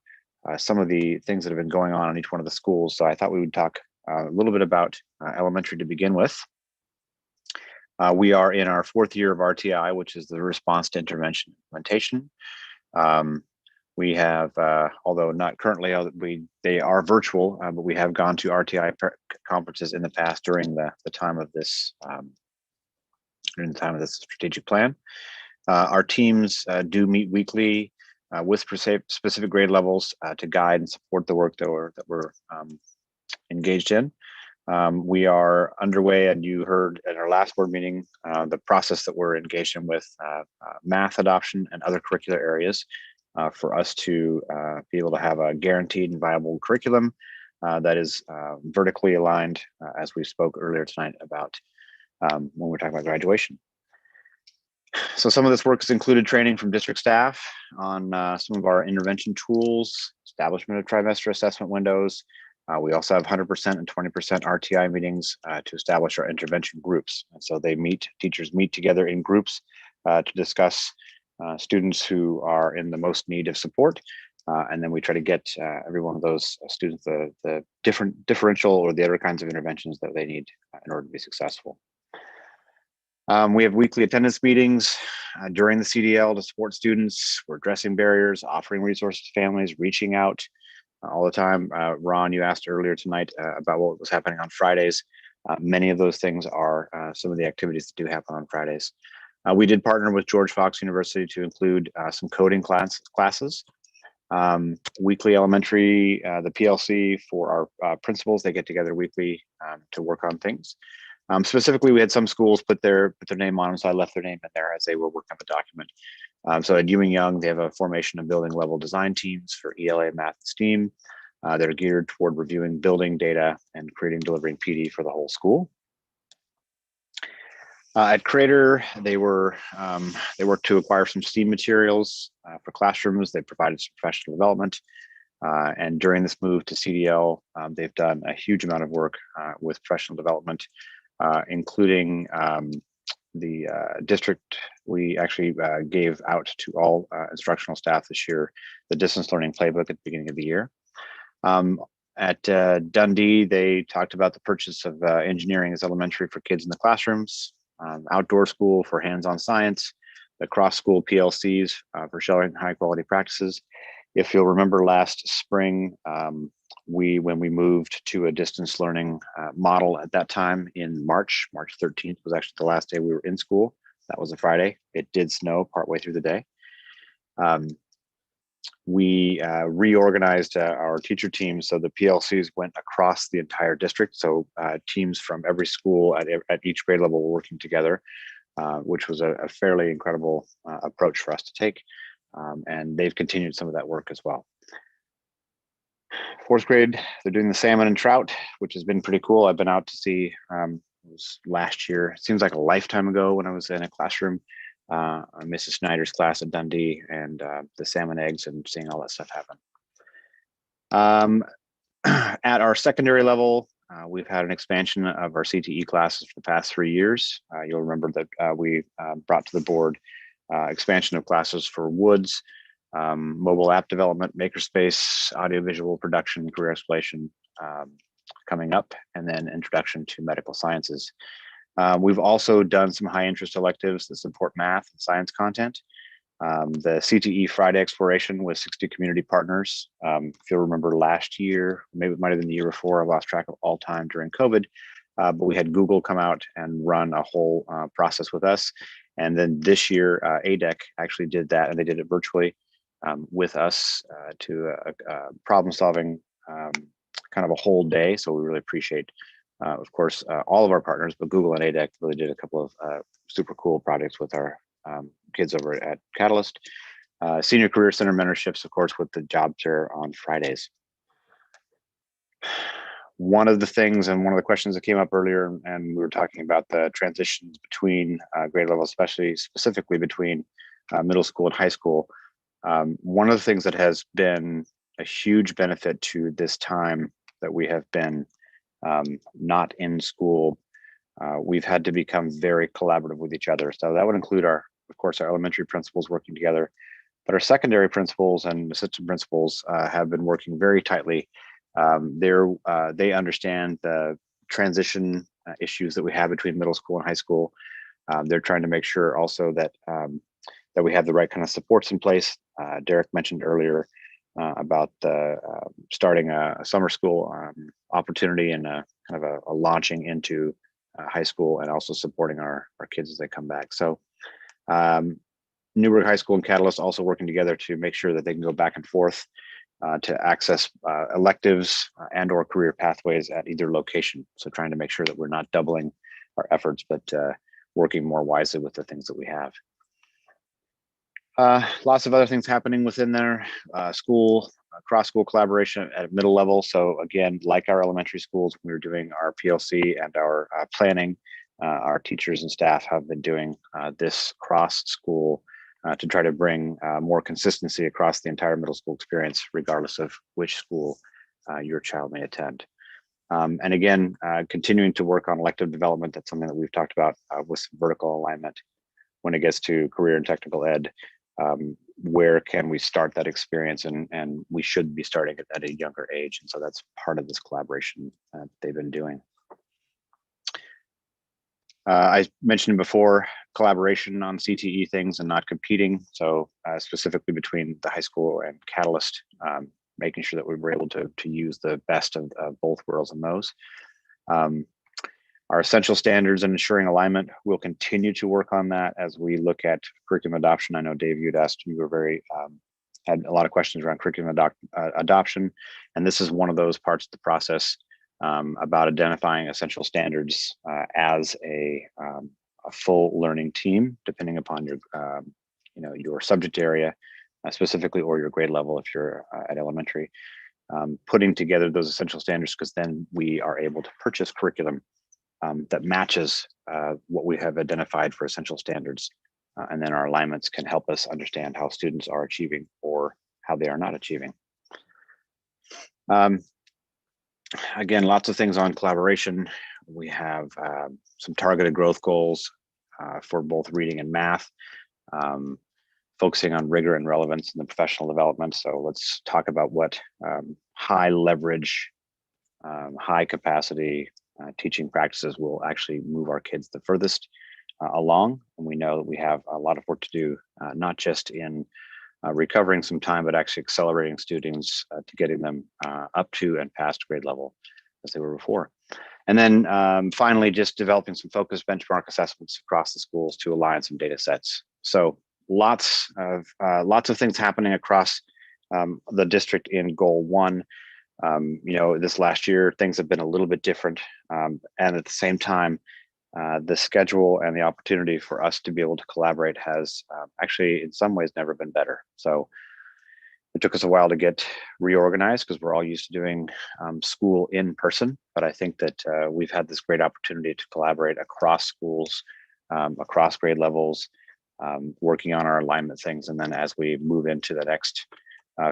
Speaker 2: some of the things that have been going on in each one of the schools. So I thought we would talk a little bit about elementary to begin with. We are in our 4th year of RTI, which is the response to intervention implementation. We have, although not currently, they are virtual, but we have gone to RTI conferences in the past during the time of this strategic plan. Our teams do meet weekly with specific grade levels to guide and support the work that we're engaged in. We are underway, and you heard at our last board meeting the process that we're engaged in with math adoption and other curricular areas for us to be able to have a guaranteed and viable curriculum that is vertically aligned, as we spoke earlier tonight about when we're talking about graduation. So some of this work has included training from district staff on some of our intervention tools, establishment of trimester assessment windows. We also have 100% and 20% RTI meetings to establish our intervention groups. And so teachers meet together in groups to discuss students who are in the most need of support. And then we try to get every one of those students the different differential or the other kinds of interventions that they need in order to be successful. We have weekly attendance meetings during the CDL to support students. We're addressing barriers, offering resources to families, reaching out all the time. Ron, you asked earlier tonight about what was happening on Fridays. Many of those things are some of the activities that do happen on Fridays. We did partner with George Fox University to include some coding classes. Weekly elementary, the PLC for our principals, they get together weekly to work on things. Specifically, we had some schools put their name on them, so I left their name in there as they were working on the document. So at Ewing Young, they have a formation of building level design teams for ELA, math, and STEAM. That are geared toward reviewing building data and creating, delivering PD for the whole school. At Crater, they worked to acquire some STEAM materials for classrooms. They provided some professional development. And during this move to CDL, they've done a huge amount of work with professional development, including the district. We actually gave out to all instructional staff this year the distance learning playbook at the beginning of the year. At Dundee, they talked about the purchase of engineering as elementary for kids in the classrooms, outdoor school for hands-on science, the cross-school PLCs for sharing high-quality practices. If you'll remember last spring, when we moved to a distance learning model at that time in March 13th was actually the last day we were in school. That was a Friday. It did snow partway through the day. We reorganized our teacher teams, so the PLCs went across the entire district. So teams from every school at each grade level were working together, which was a fairly incredible approach for us to take. And they've continued some of that work as well. Fourth grade, they're doing the salmon and trout, which has been pretty cool. I've been out to see, it was last year. It seems like a lifetime ago when I was in a classroom. Mrs. Snyder's class at Dundee, and the salmon eggs and seeing all that stuff happen. At our secondary level, we've had an expansion of our CTE classes for the past 3 years. You'll remember that we brought to the board expansion of classes for Woods, mobile app development, makerspace, audiovisual production, career exploration coming up, and then introduction to medical sciences. We've also done some high interest electives that support math and science content. The CTE Friday exploration with 60 community partners. If you'll remember last year, maybe it might have been the year before, I lost track of all time during COVID, but we had Google come out and run a whole process with us. And then this year, ADEC actually did that, and they did it virtually with us to problem solving kind of a whole day. So we really appreciate of course, all of our partners, but Google and ADEC really did a couple of super cool projects with our kids over at Catalyst. Senior Career Center mentorships, of course, with the job fair on Fridays. One of the things and one of the questions that came up earlier, and we were talking about the transitions between grade levels, especially specifically between middle school and high school. One of the things that has been a huge benefit to this time that we have been not in school, we've had to become very collaborative with each other. So that would include of course, our elementary principals working together, but our secondary principals and assistant principals have been working very tightly. They understand the transition issues that we have between middle school and high school. They're trying to make sure also that that we have the right kind of supports in place. Derek mentioned earlier about starting a summer school opportunity and kind of a launching into high school, and also supporting our kids as they come back. So Newburgh High School and Catalyst also working together to make sure that they can go back and forth to access electives and or career pathways at either location. So trying to make sure that we're not doubling our efforts, but working more wisely with the things that we have. Lots of other things happening within their school, cross-school collaboration at middle level. So again, like our elementary schools, we were doing our PLC and our planning. Our teachers and staff have been doing this cross-school to try to bring more consistency across the entire middle school experience, regardless of which school your child may attend. And again, continuing to work on elective development. That's something that we've talked about with some vertical alignment when it gets to career and technical ed. Where can we start that experience? And we should be starting it at a younger age. And so that's part of this collaboration they've been doing. I mentioned before, collaboration on CTE things and not competing. So specifically between the high school and Catalyst, making sure that we were able to use the best of both worlds in those. Our essential standards and ensuring alignment, we'll continue to work on that as we look at curriculum adoption. I know, Dave, you'd asked, you were very, had a lot of questions around curriculum adoption. And this is one of those parts of the process about identifying essential standards as a full learning team, depending upon your, your subject area specifically, or your grade level if you're at elementary. Putting together those essential standards, because then we are able to purchase curriculum that matches what we have identified for essential standards. And then our alignments can help us understand how students are achieving or how they are not achieving. Again, lots of things on collaboration. We have some targeted growth goals for both reading and math, focusing on rigor and relevance in the professional development. So let's talk about what high leverage, high capacity teaching practices will actually move our kids the furthest along. And we know that we have a lot of work to do, not just in recovering some time, but actually accelerating students to getting them up to and past grade level as they were before. And then finally, just developing some focused benchmark assessments across the schools to align some data sets. So lots of things happening across the district in goal 1. This last year, things have been a little bit different. And at the same time, the schedule and the opportunity for us to be able to collaborate has actually in some ways never been better. So it took us a while to get reorganized because we're all used to doing school in person, but I think that we've had this great opportunity to collaborate across schools, across grade levels, working on our alignment things. And then as we move into the next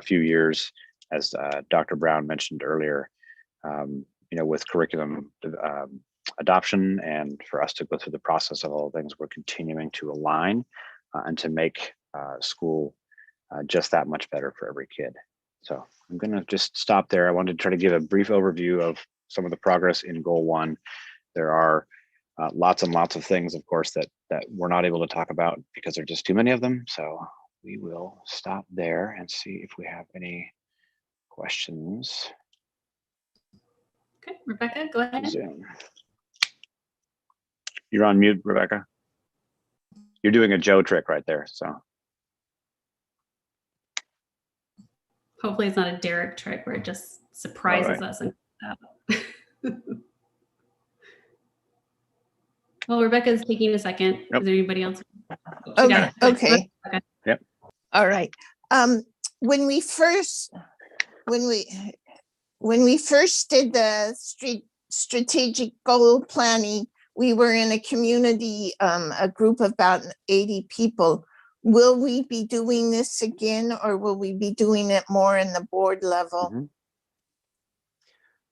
Speaker 2: few years, as Dr. Brown mentioned earlier, with curriculum adoption, and for us to go through the process of all things, we're continuing to align and to make school just that much better for every kid. So I'm going to just stop there. I wanted to try to give a brief overview of some of the progress in goal 1. There are lots and lots of things, of course, that we're not able to talk about because there are just too many of them. So we will stop there and see if we have any questions.
Speaker 1: Okay, Rebecca, go ahead.
Speaker 2: Zoom. You're on mute, Rebecca. You're doing a Joe trick right there. So
Speaker 1: hopefully it's not a Derek trick where it just surprises us. Well, Rebecca's taking a second.
Speaker 2: Yep.
Speaker 1: Is there anybody else?
Speaker 4: Okay.
Speaker 2: Yep.
Speaker 4: All right. When we first did the strategic goal planning, we were in a community, a group of about 80 people. Will we be doing this again, or will we be doing it more in the board level?
Speaker 2: Mm-hmm.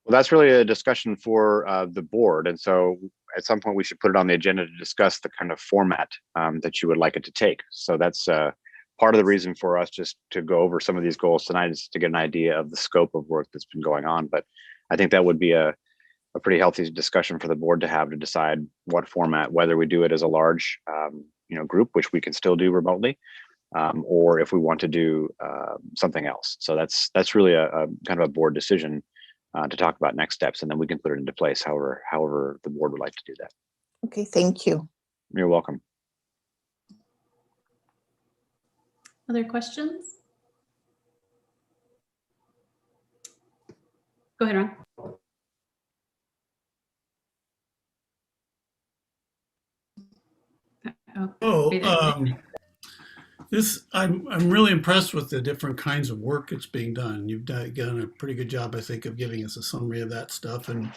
Speaker 2: Well, that's really a discussion for the board. And so at some point we should put it on the agenda to discuss the kind of format that you would like it to take. So that's part of the reason for us just to go over some of these goals tonight, is to get an idea of the scope of work that's been going on. But I think that would be a pretty healthy discussion for the board to have, to decide what format, whether we do it as a large group, which we can still do remotely, or if we want to do something else. So that's really a kind of a board decision to talk about next steps, and then we can put it into place however the board would like to do that.
Speaker 4: Okay, thank you.
Speaker 2: You're welcome.
Speaker 1: Other questions? Go ahead, Ron.
Speaker 6: I'm really impressed with the different kinds of work that's being done. You've done a pretty good job, I think, of giving us a summary of that stuff. And,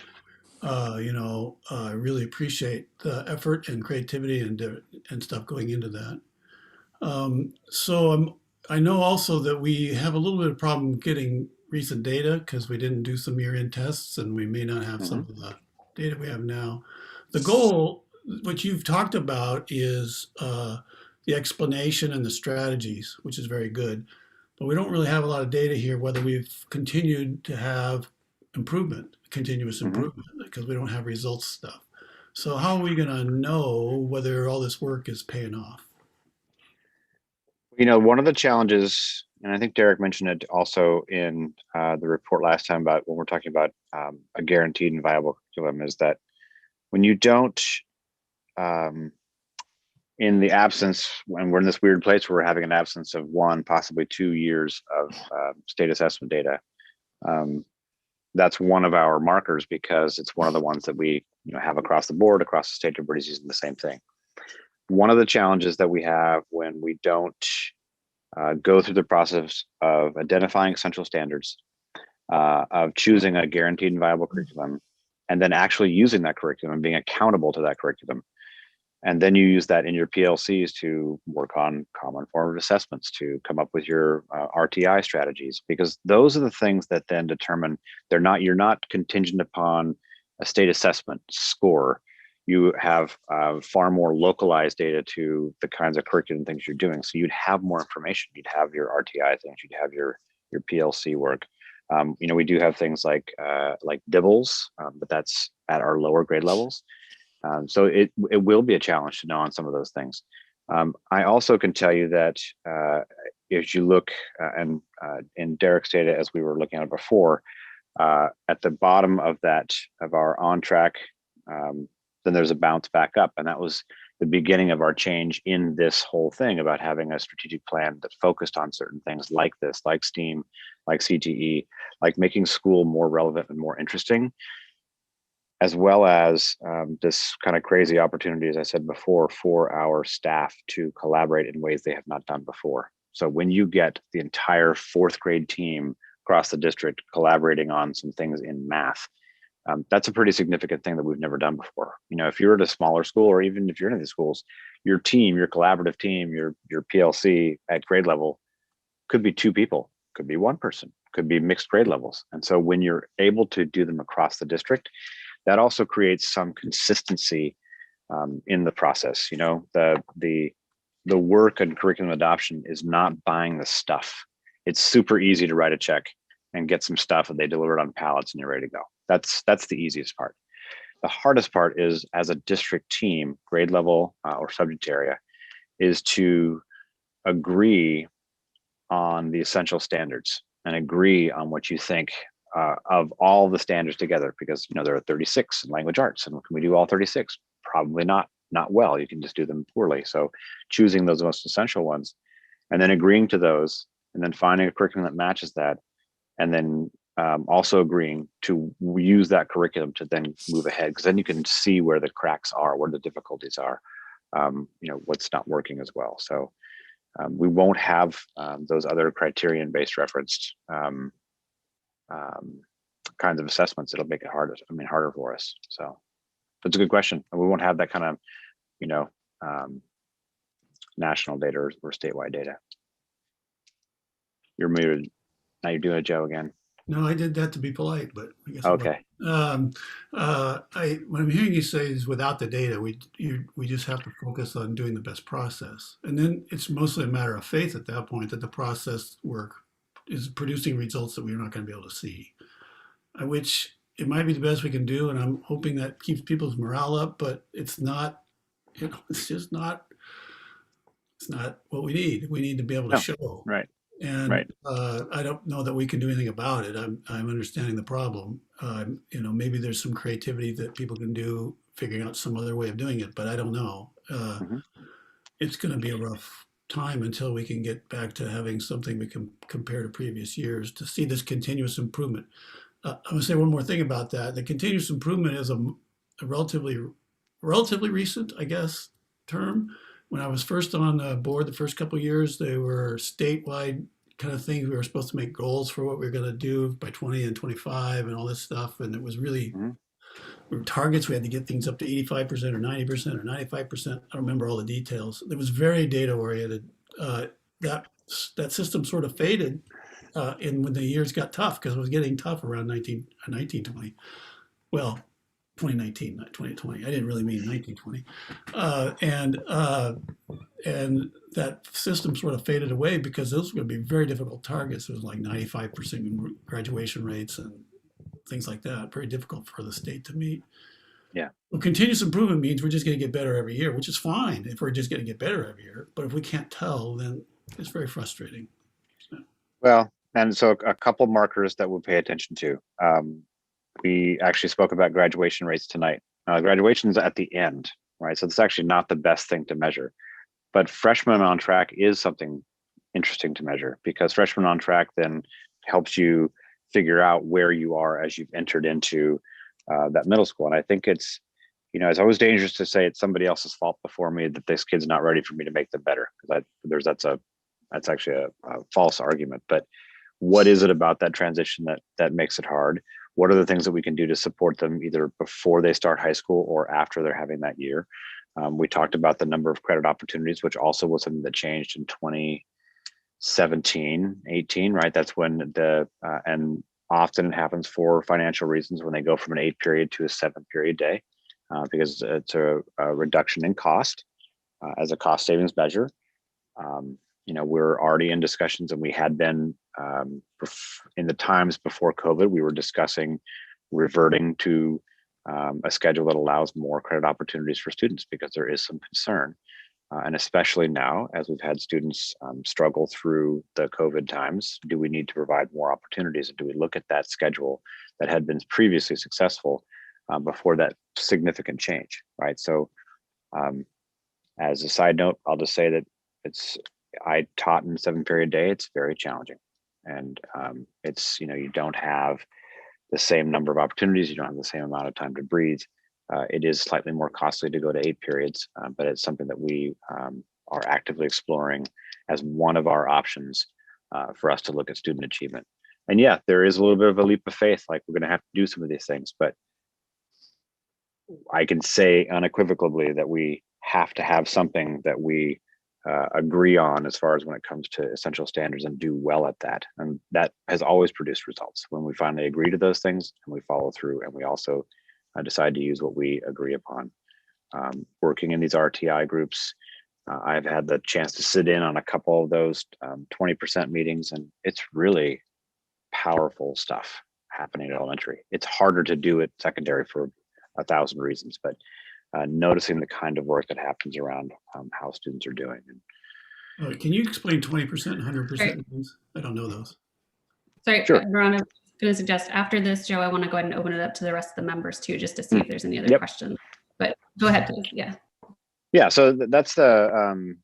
Speaker 6: I really appreciate the effort and creativity and stuff going into that. I know also that we have a little bit of problem getting recent data because we didn't do some year-end tests, and we may not have some of the data we have now. The goal, which you've talked about, is the explanation and the strategies, which is very good. But we don't really have a lot of data here whether we've continued to have continuous improvement, because we don't have results stuff. So how are we going to know whether all this work is paying off?
Speaker 2: One of the challenges, and I think Derek mentioned it also in the report last time about when we're talking about a guaranteed and viable curriculum, is that when you don't, in the absence, when we're in this weird place where we're having an absence of 1, possibly 2 years of state assessment data, that's one of our markers because it's one of the ones that we have across the board, across the state. Everybody's using the same thing. One of the challenges that we have when we don't go through the process of identifying essential standards, of choosing a guaranteed and viable curriculum, and then actually using that curriculum and being accountable to that curriculum. And then you use that in your PLCs to work on common formative assessments, to come up with your RTI strategies, because those are the things that then determine you're not contingent upon a state assessment score. You have far more localized data to the kinds of curriculum things you're doing. So you'd have more information. You'd have your RTI things. You'd have your PLC work. We do have things like DIBELS, but that's at our lower grade levels. So it will be a challenge to know on some of those things. I also can tell you that if you look and in Derek's data, as we were looking at it before, at the bottom of our on track, then there's a bounce back up. And that was the beginning of our change in this whole thing about having a strategic plan that focused on certain things like this, like STEAM, like CTE, like making school more relevant and more interesting, as well as this kind of crazy opportunity, as I said before, for our staff to collaborate in ways they have not done before. So when you get the entire 4th grade team across the district collaborating on some things in math, that's a pretty significant thing that we've never done before. If you're at a smaller school, or even if you're in these schools, your team, your collaborative team, your PLC at grade level could be 2 people, could be 1 person, could be mixed grade levels. And so when you're able to do them across the district, that also creates some consistency in the process. The work and curriculum adoption is not buying the stuff. It's super easy to write a check and get some stuff and they deliver it on pallets and you're ready to go. That's the easiest part. The hardest part is, as a district team, grade level or subject area, is to agree on the essential standards and agree on what you think of all the standards together, because there are 36 in language arts, and can we do all 36? Probably not well. You can just do them poorly. So choosing those most essential ones and then agreeing to those, and then finding a curriculum that matches that, and then also agreeing to use that curriculum to then move ahead, because then you can see where the cracks are, where the difficulties are, what's not working as well. So we won't have those other criterion-based referenced kinds of assessments. It'll make it harder for us. So that's a good question. And we won't have that kind of, national data or statewide data. You're muted. Now you're doing it, Joe, again.
Speaker 6: No, I did that to be polite, but I guess
Speaker 2: okay.
Speaker 6: What I'm hearing you say is, without the data, we just have to focus on doing the best process, and then it's mostly a matter of faith at that point that the process work is producing results that we're not going to be able to see. Which it might be the best we can do, and I'm hoping that keeps people's morale up. But it's not. It's just not. It's not what we need. We need to be able to show.
Speaker 2: Right.
Speaker 6: And
Speaker 2: right.
Speaker 6: I don't know that we can do anything about it. I'm understanding the problem. Maybe there's some creativity that people can do, figuring out some other way of doing it, but I don't know. It's going to be a rough time until we can get back to having something we can compare to previous years to see this continuous improvement. I'm going to say one more thing about that. The continuous improvement is a relatively recent, I guess, term. When I was first on the board, the first couple of years, they were statewide kind of things. We were supposed to make goals for what we were going to do by 20 and 25 and all this stuff. And it was really targets. We had to get things up to 85% or 90% or 95%. I don't remember all the details. It was very data oriented. That system sort of faded when the years got tough, because it was getting tough around 1920. Well, 2019, not 2020. I didn't really mean 1920. And that system sort of faded away because those were going to be very difficult targets. It was like 95% graduation rates and things like that. Very difficult for the state to meet.
Speaker 2: Yeah.
Speaker 6: Well, continuous improvement means we're just going to get better every year, which is fine if we're just going to get better every year. But if we can't tell, then it's very frustrating. So.
Speaker 2: Well, and so a couple markers that we'll pay attention to. We actually spoke about graduation rates tonight. Graduation's at the end, right? So it's actually not the best thing to measure. But freshman on track is something interesting to measure, because freshman on track then helps you figure out where you are as you've entered into that middle school. And I think it's, you know, it's always dangerous to say it's somebody else's fault before me that this kid's not ready for me to make them better, because that's actually a false argument. But what is it about that transition that makes it hard? What are the things that we can do to support them either before they start high school or after they're having that year? We talked about the number of credit opportunities, which also was something that changed in 2017, 18, right? That's when and often it happens for financial reasons when they go from an 8-period to a 7-period day, because it's a reduction in cost as a cost savings measure. You know, we're already in discussions, and we had been in the times before COVID, we were discussing reverting to a schedule that allows more credit opportunities for students, because there is some concern. And especially now, as we've had students struggle through the COVID times, do we need to provide more opportunities? And do we look at that schedule that had been previously successful before that significant change, right? So as a side note, I'll just say that I taught in 7-period day. It's very challenging. And it's, you know, you don't have the same number of opportunities. You don't have the same amount of time to breathe. It is slightly more costly to go to 8 periods, but it's something that we are actively exploring as one of our options for us to look at student achievement. And yeah, there is a little bit of a leap of faith, like we're going to have to do some of these things, but I can say unequivocally that we have to have something that we agree on as far as when it comes to essential standards, and do well at that. And that has always produced results when we finally agree to those things and we follow through, and we also decide to use what we agree upon. Working in these RTI groups, I've had the chance to sit in on a couple of those 20% meetings, and it's really powerful stuff happening at elementary. It's harder to do at secondary for 1,000 reasons, but noticing the kind of work that happens around how students are doing.
Speaker 6: Can you explain 20% and 100% means? I don't know those.
Speaker 1: Sorry,
Speaker 2: Sure.
Speaker 1: Ron, I was going to suggest after this, Joe, I want to go ahead and open it up to the rest of the members too, just to see if there's any other questions. But go ahead, please. Yeah. Yeah.
Speaker 2: So that's the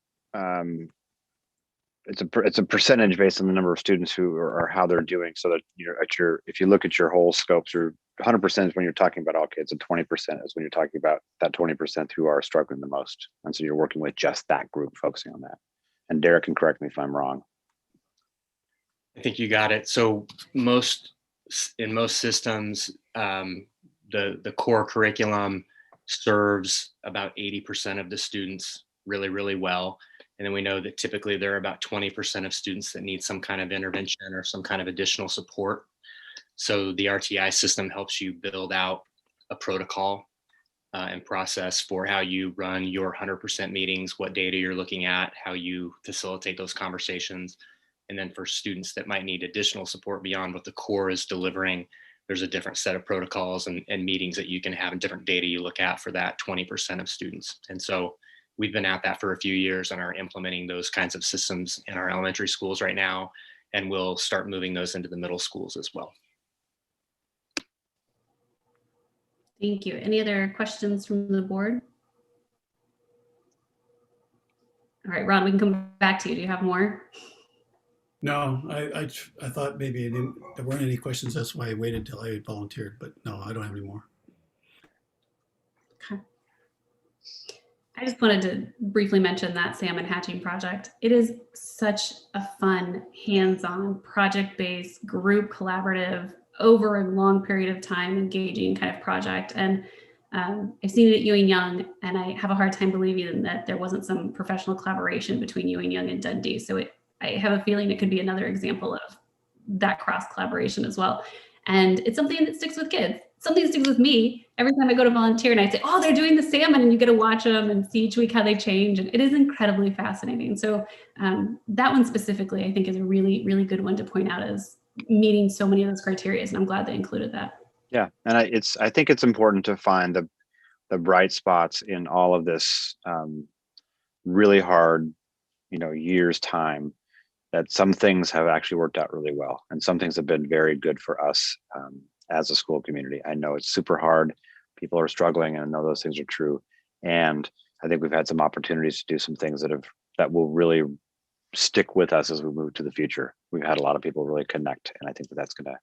Speaker 2: it's a percentage based on the number of students who or how they're doing. So that if you look at your whole scopes, 100% is when you're talking about all kids, and 20% is when you're talking about that 20% who are struggling the most. And so you're working with just that group, focusing on that. And Derek can correct me if I'm wrong.
Speaker 9: I think you got it. So in most systems, the core curriculum serves about 80% of the students really, really well. And then we know that typically there are about 20% of students that need some kind of intervention or some kind of additional support. So the RTI system helps you build out a protocol and process for how you run your 100% meetings, what data you're looking at, how you facilitate those conversations. And then for students that might need additional support beyond what the core is delivering, there's a different set of protocols and meetings that you can have and different data you look at for that 20% of students. And so we've been at that for a few years and are implementing those kinds of systems in our elementary schools right now, and we'll start moving those into the middle schools as well.
Speaker 1: Thank you. Any other questions from the board? All right, Ron, we can come back to you. Do you have more?
Speaker 6: No, I thought maybe there weren't any questions. That's why I waited till I volunteered, but no, I don't have any more.
Speaker 1: Okay. I just wanted to briefly mention that salmon hatching project. It is such a fun, hands-on, project-based, group collaborative, over a long period of time engaging kind of project. And I've seen it at Ewing Young, and I have a hard time believing that there wasn't some professional collaboration between Ewing Young and Dundee. So I have a feeling it could be another example of that cross collaboration as well. And it's something that sticks with kids. Something that sticks with me every time I go to volunteer and I say, oh, they're doing the salmon, and you get to watch them and see each week how they change. And it is incredibly fascinating. So that one specifically, I think, is a really, really good one to point out as meeting so many of those criteria. And I'm glad they included that. Yeah.
Speaker 2: And I think it's important to find the bright spots in all of this really hard, years time, that some things have actually worked out really well. And some things have been very good for us as a school community. I know it's super hard people are struggling, and I know those things are true. And I think we've had some opportunities to do some things that will really stick with us as we move to the future. We've had a lot of people really connect, and I think that's going to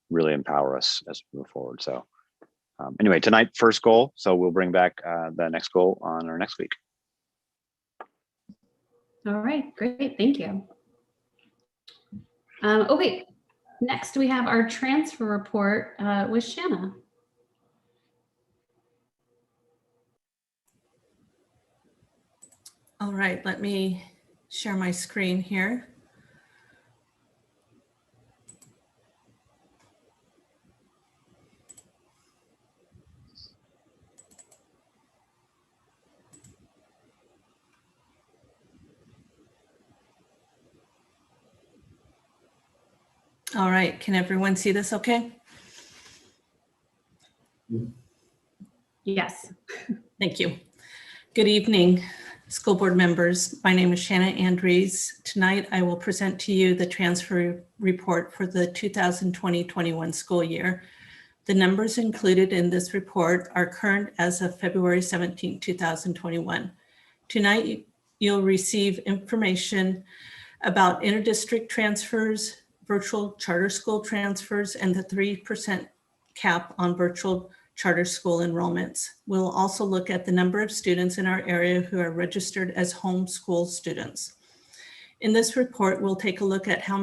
Speaker 2: really empower us as we move forward. So anyway, tonight, first goal. So we'll bring back the next goal on our next week.
Speaker 1: All right, great, thank you. Okay, next we have our transfer report with Shanna.
Speaker 12: All right, let me share my screen here. All right, can everyone see this okay?
Speaker 1: Yes.
Speaker 12: Thank you. Good evening, school board members. My name is Shanna Andrews. Tonight, I will present to you the transfer report for the 2020-21 school year. The numbers included in this report are current as of February 17, 2021. Tonight, you'll receive information about interdistrict transfers, virtual charter school transfers, and the 3% cap on virtual charter school enrollments. We'll also look at the number of students in our area who are registered as homeschool students. In this report, we'll take a look at how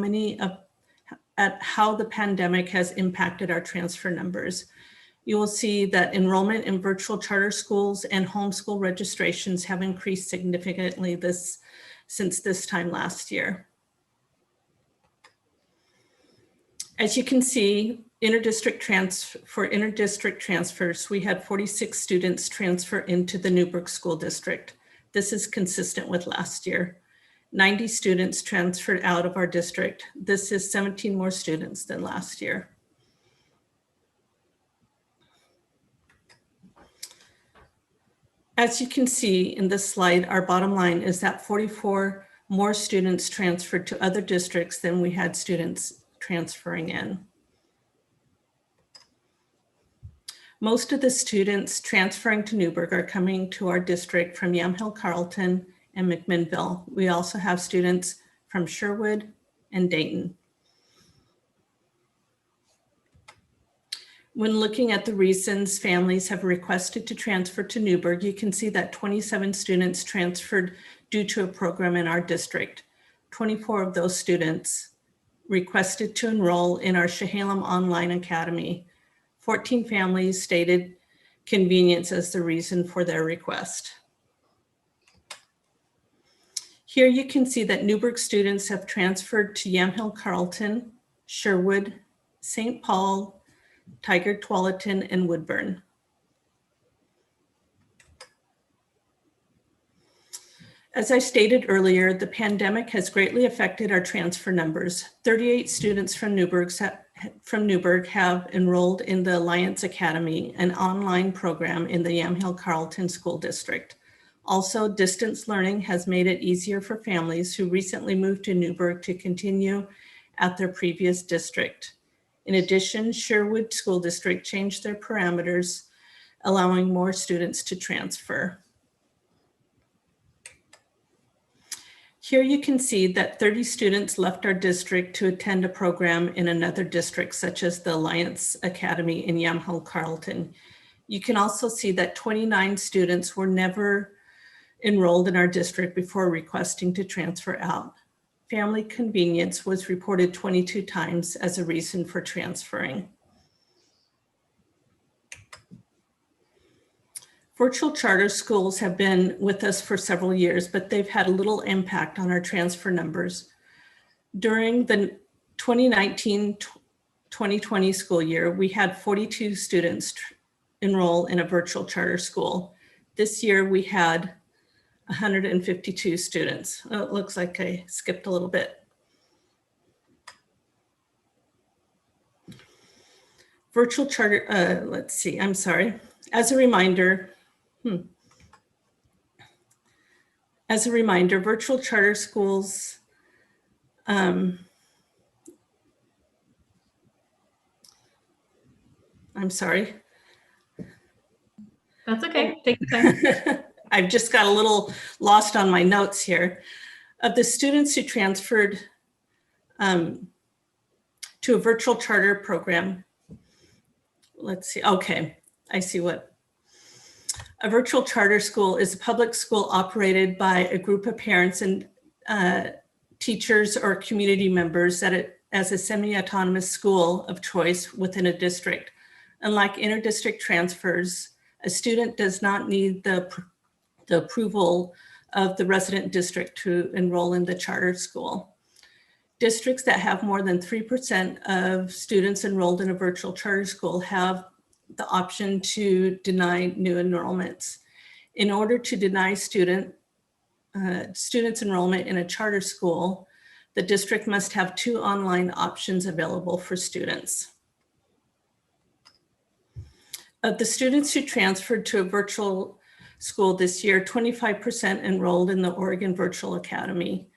Speaker 12: the pandemic has impacted our transfer numbers. You will see that enrollment in virtual charter schools and homeschool registrations have increased significantly since this time last year. As you can see, for interdistrict transfers, we had 46 students transfer into the Newburgh School District. This is consistent with last year. 90 students transferred out of our district. This is 17 more students than last year. As you can see in this slide, our bottom line is that 44 more students transferred to other districts than we had students transferring in. Most of the students transferring to Newburgh are coming to our district from Yamhill, Carlton, and McMinnville. We also have students from Sherwood and Dayton. When looking at the reasons families have requested to transfer to Newburgh, you can see that 27 students transferred due to a program in our district. 24 of those students requested to enroll in our Chehalem Online Academy. 14 families stated convenience as the reason for their request. Here you can see that Newburgh students have transferred to Yamhill, Carlton, Sherwood, St. Paul, Tigard, Tualatin, and Woodburn. As I stated earlier, the pandemic has greatly affected our transfer numbers. 38 students from Newburgh have enrolled in the Alliance Academy, an online program in the Yamhill Carlton School District. Also, distance learning has made it easier for families who recently moved to Newburgh to continue at their previous district. In addition, Sherwood School District changed their parameters, allowing more students to transfer. Here you can see that 30 students left our district to attend a program in another district, such as the Alliance Academy in Yamhill, Carlton. You can also see that 29 students were never enrolled in our district before requesting to transfer out. Family convenience was reported 22 times as a reason for transferring. Virtual charter schools have been with us for several years, but they've had little impact on our transfer numbers. During the 2019-2020 school year, we had 42 students enroll in a virtual charter school. This year we had 152 students. Oh, it looks like I skipped a little bit. Virtual charter, let's see, I'm sorry. As a reminder, virtual charter schools I'm sorry.
Speaker 1: That's okay. Take your time.
Speaker 12: I've just got a little lost on my notes here. Of the students who transferred to a virtual charter program, let's see, okay, I see what. A virtual charter school is a public school operated by a group of parents and teachers or community members as a semi-autonomous school of choice within a district. Unlike inter-district transfers, a student does not need the approval of the resident district to enroll in the charter school. Districts that have more than 3% of students enrolled in a virtual charter school have the option to deny new enrollments. In order to deny students enrollment in a charter school, the district must have 2 online options available for students. Of the students who transferred to a virtual school this year, 25% enrolled in the Oregon Virtual Academy,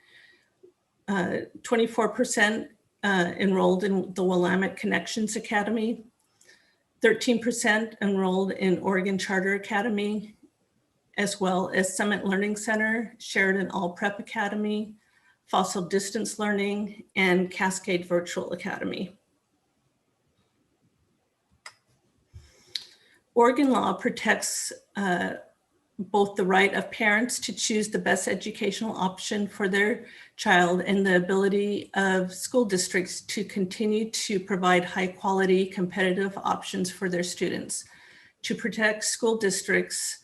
Speaker 12: 24% enrolled in the Willamette Connections Academy, 13% enrolled in Oregon Charter Academy, as well as Summit Learning Center, Sheridan All Prep Academy, Fossil Distance Learning, and Cascade Virtual Academy. Oregon law protects both the right of parents to choose the best educational option for their child and the ability of school districts to continue to provide high quality competitive options for their students. To protect school districts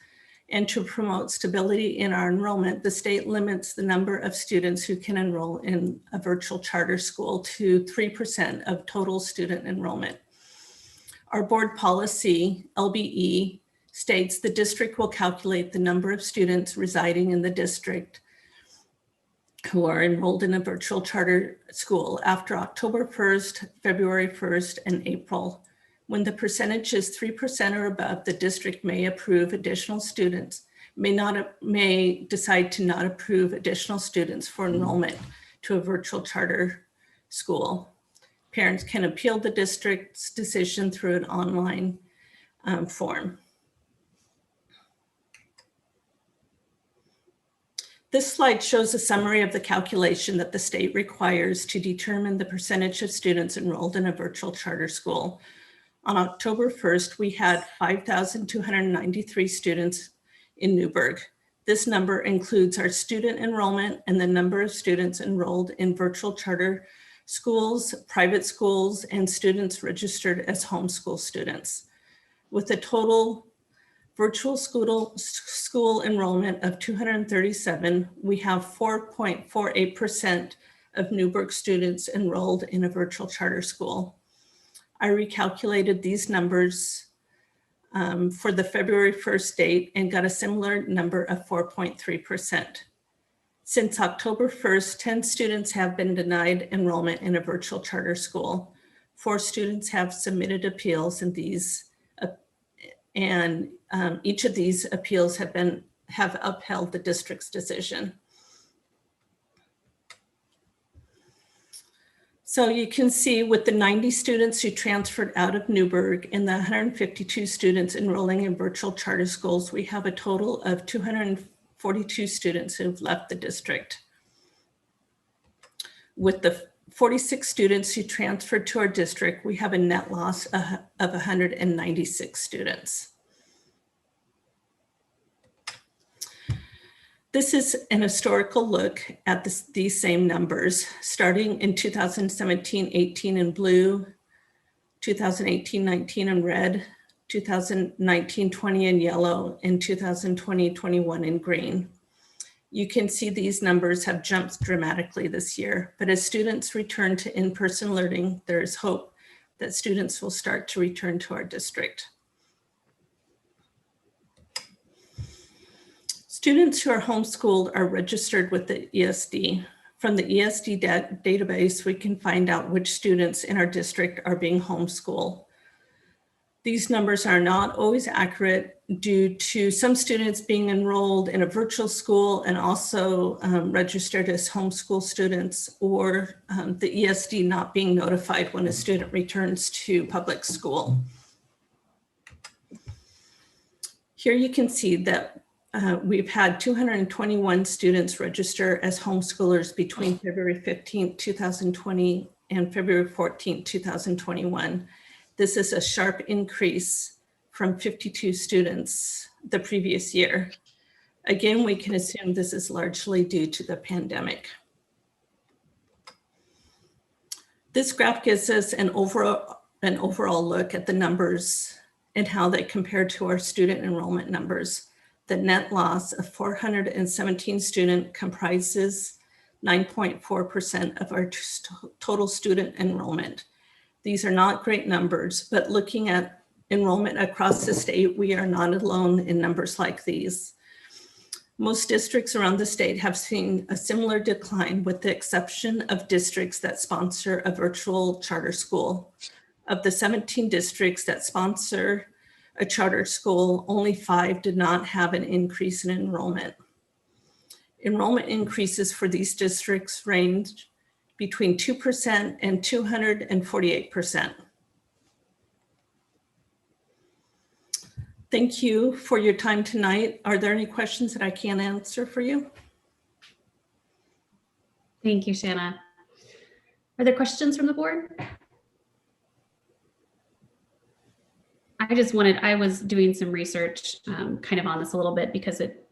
Speaker 12: and to promote stability in our enrollment, the state limits the number of students who can enroll in a virtual charter school to 3% of total student enrollment. Our board policy, LBE, states the district will calculate the number of students residing in the district who are enrolled in a virtual charter school after October 1st, February 1st, and April. When the percentage is 3% or above, the district may approve additional students, may decide to not approve additional students for enrollment to a virtual charter school. Parents can appeal the district's decision through an online form. This slide shows a summary of the calculation that the state requires to determine the percentage of students enrolled in a virtual charter school. On October 1st, we had 5,293 students in Newburgh. This number includes our student enrollment and the number of students enrolled in virtual charter schools, private schools, and students registered as homeschool students. With a total virtual school enrollment of 237, we have 4.48% of Newburgh students enrolled in a virtual charter school. I recalculated these numbers for the February 1st date and got a similar number of 4.3%. Since October 1st, 10 students have been denied enrollment in a virtual charter school. 4 students have submitted appeals, and each of these appeals have upheld the district's decision. So you can see with the 90 students who transferred out of Newburgh and the 152 students enrolling in virtual charter schools, we have a total of 242 students who've left the district. With the 46 students who transferred to our district, we have a net loss of 196 students. This is an historical look at these same numbers, starting in 2017-18 in blue, 2018-19 in red, 2019-20 in yellow, and 2020-21 in green. You can see these numbers have jumped dramatically this year, but as students return to in-person learning, there is hope that students will start to return to our district. Students who are homeschooled are registered with the ESD. From the ESD database, we can find out which students in our district are being homeschooled. These numbers are not always accurate due to some students being enrolled in a virtual school and also registered as homeschool students, or the ESD not being notified when a student returns to public school. Here you can see that we've had 221 students register as homeschoolers between February 15th, 2020 and February 14th, 2021. This is a sharp increase from 52 students the previous year. Again, we can assume this is largely due to the pandemic. This graph gives us an overall look at the numbers and how they compare to our student enrollment numbers. The net loss of 417 students comprises 9.4% of our total student enrollment. These are not great numbers, but looking at enrollment across the state, we are not alone in numbers like these. Most districts around the state have seen a similar decline with the exception of districts that sponsor a virtual charter school. Of the 17 districts that sponsor a charter school, only 5 did not have an increase in enrollment. Enrollment increases for these districts range between 2% and 248%. Thank you for your time tonight. Are there any questions that I can answer for you?
Speaker 1: Thank you, Shanna. Are there questions from the board? I was doing some research kind of on this a little bit because it,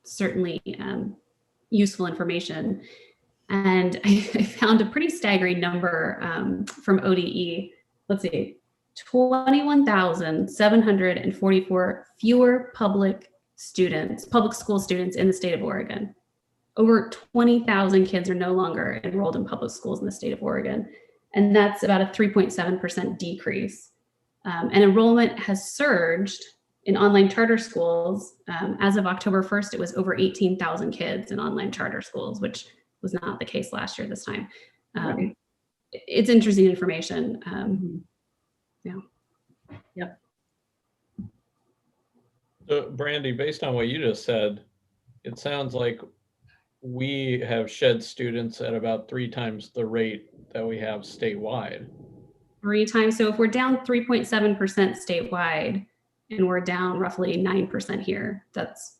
Speaker 1: certainly useful information. And I found a pretty staggering number from ODE. Let's see, 21,744 fewer public school students in the state of Oregon. Over 20,000 kids are no longer enrolled in public schools in the state of Oregon. And that's about a 3.7% decrease. And enrollment has surged in online charter schools. As of October 1st, it was over 18,000 kids in online charter schools, which was not the case last year this time.
Speaker 12: Right.
Speaker 1: It's interesting information. Yeah.
Speaker 12: Yep.
Speaker 10: So Brandy, based on what you just said, it sounds like we have shed students at about 3 times the rate that we have statewide.
Speaker 1: 3 times. So if we're down 3.7% statewide and we're down roughly 9% here, that's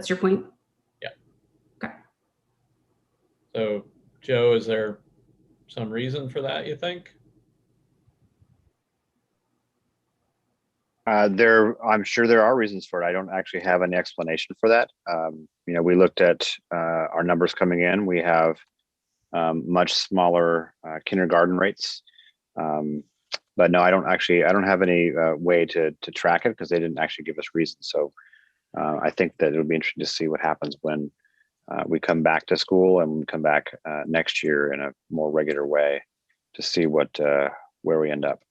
Speaker 1: your point?
Speaker 10: Yeah.
Speaker 1: Okay.
Speaker 10: So Joe, is there some reason for that, you think?
Speaker 2: I'm sure there are reasons for it. I don't actually have any explanation for that. We looked at our numbers coming in. We have much smaller kindergarten rates. But no, I don't have any way to track it because they didn't actually give us reasons. So I think that it'll be interesting to see what happens when we come back to school and come back next year in a more regular way to see where we end up.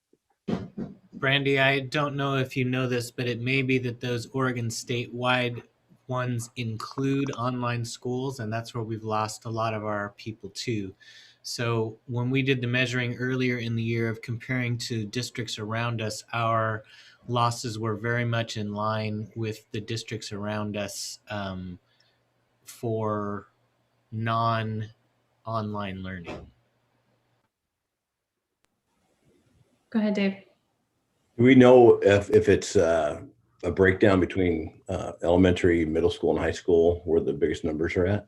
Speaker 13: Brandy, I don't know if you know this, but it may be that those Oregon statewide ones include online schools, and that's where we've lost a lot of our people too. So when we did the measuring earlier in the year of comparing to districts around us, our losses were very much in line with the districts around us for non-online learning.
Speaker 1: Go ahead, Dave.
Speaker 5: Do we know if it's a breakdown between elementary, middle school, and high school where the biggest numbers are at?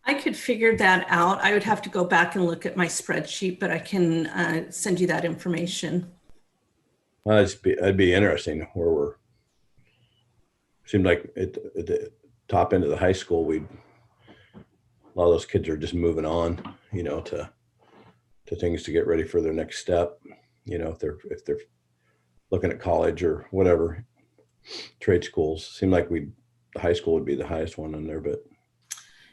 Speaker 12: I could figure that out. I would have to go back and look at my spreadsheet, but I can send you that information.
Speaker 5: It'd be interesting where we're. Seemed like at the top end of the high school, a lot of those kids are just moving on, to things to get ready for their next step. If they're looking at college or whatever, trade schools. Seem like the high school would be the highest one in there, but.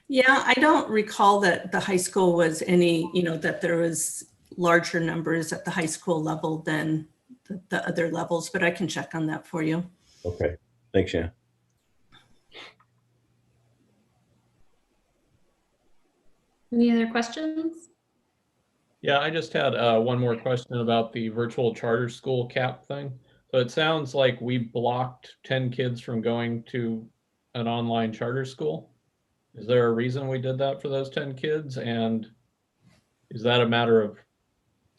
Speaker 12: Yeah, I don't recall that the high school was that there was larger numbers at the high school level than the other levels, but I can check on that for you.
Speaker 5: Okay, thanks, Shannon.
Speaker 1: Any other questions?
Speaker 10: Yeah, I just had one more question about the virtual charter school cap thing. So it sounds like we blocked 10 kids from going to an online charter school. Is there a reason we did that for those 10 kids? And is that a matter of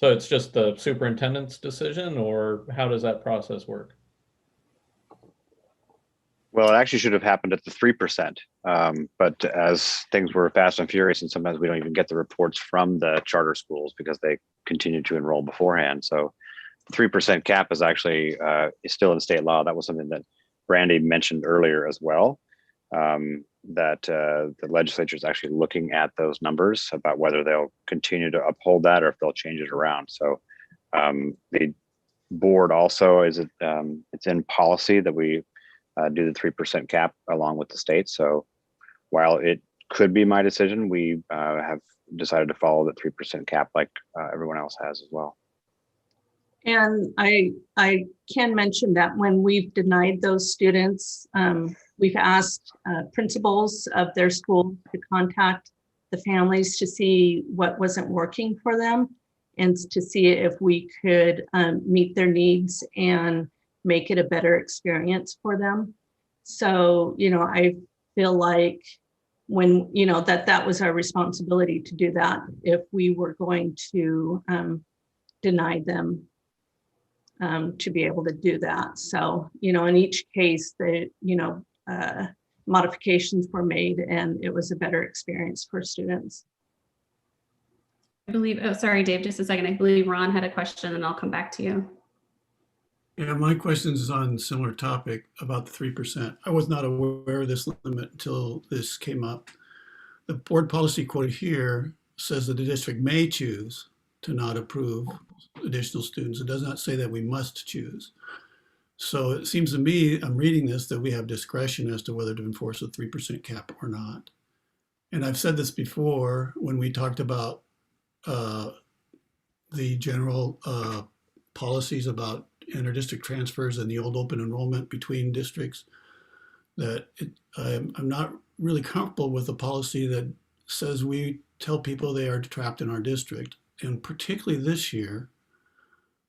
Speaker 10: So it's just the superintendent's decision, or how does that process work?
Speaker 2: Well, it actually should have happened at the 3%. But as things were fast and furious, and sometimes we don't even get the reports from the charter schools because they continue to enroll beforehand. So 3% cap is actually is still in state law. That was something that Brandy mentioned earlier as well, that the legislature is actually looking at those numbers about whether they'll continue to uphold that or if they'll change it around. So the board also is it's in policy that we do the 3% cap along with the state. So while it could be my decision, we have decided to follow the 3% cap like everyone else has as well.
Speaker 12: And I can mention that when we've denied those students, we've asked principals of their school to contact the families to see what wasn't working for them and to see if we could meet their needs and make it a better experience for them. So, I feel like when, that was our responsibility to do that if we were going to deny them to be able to do that. So, in each case, modifications were made and it was a better experience for students.
Speaker 1: I believe, oh, sorry, Dave, just a second. I believe Ron had a question and I'll come back to you.
Speaker 6: Yeah, my question is on a similar topic about the 3%. I was not aware of this limit until this came up. The board policy quoted here says that the district may choose to not approve additional students. It does not say that we must choose. So it seems to me, I'm reading this, that we have discretion as to whether to enforce a 3% cap or not. And I've said this before when we talked about the general policies about inter-district transfers and the old open enrollment between districts, that I'm not really comfortable with a policy that says we tell people they are trapped in our district. And particularly this year,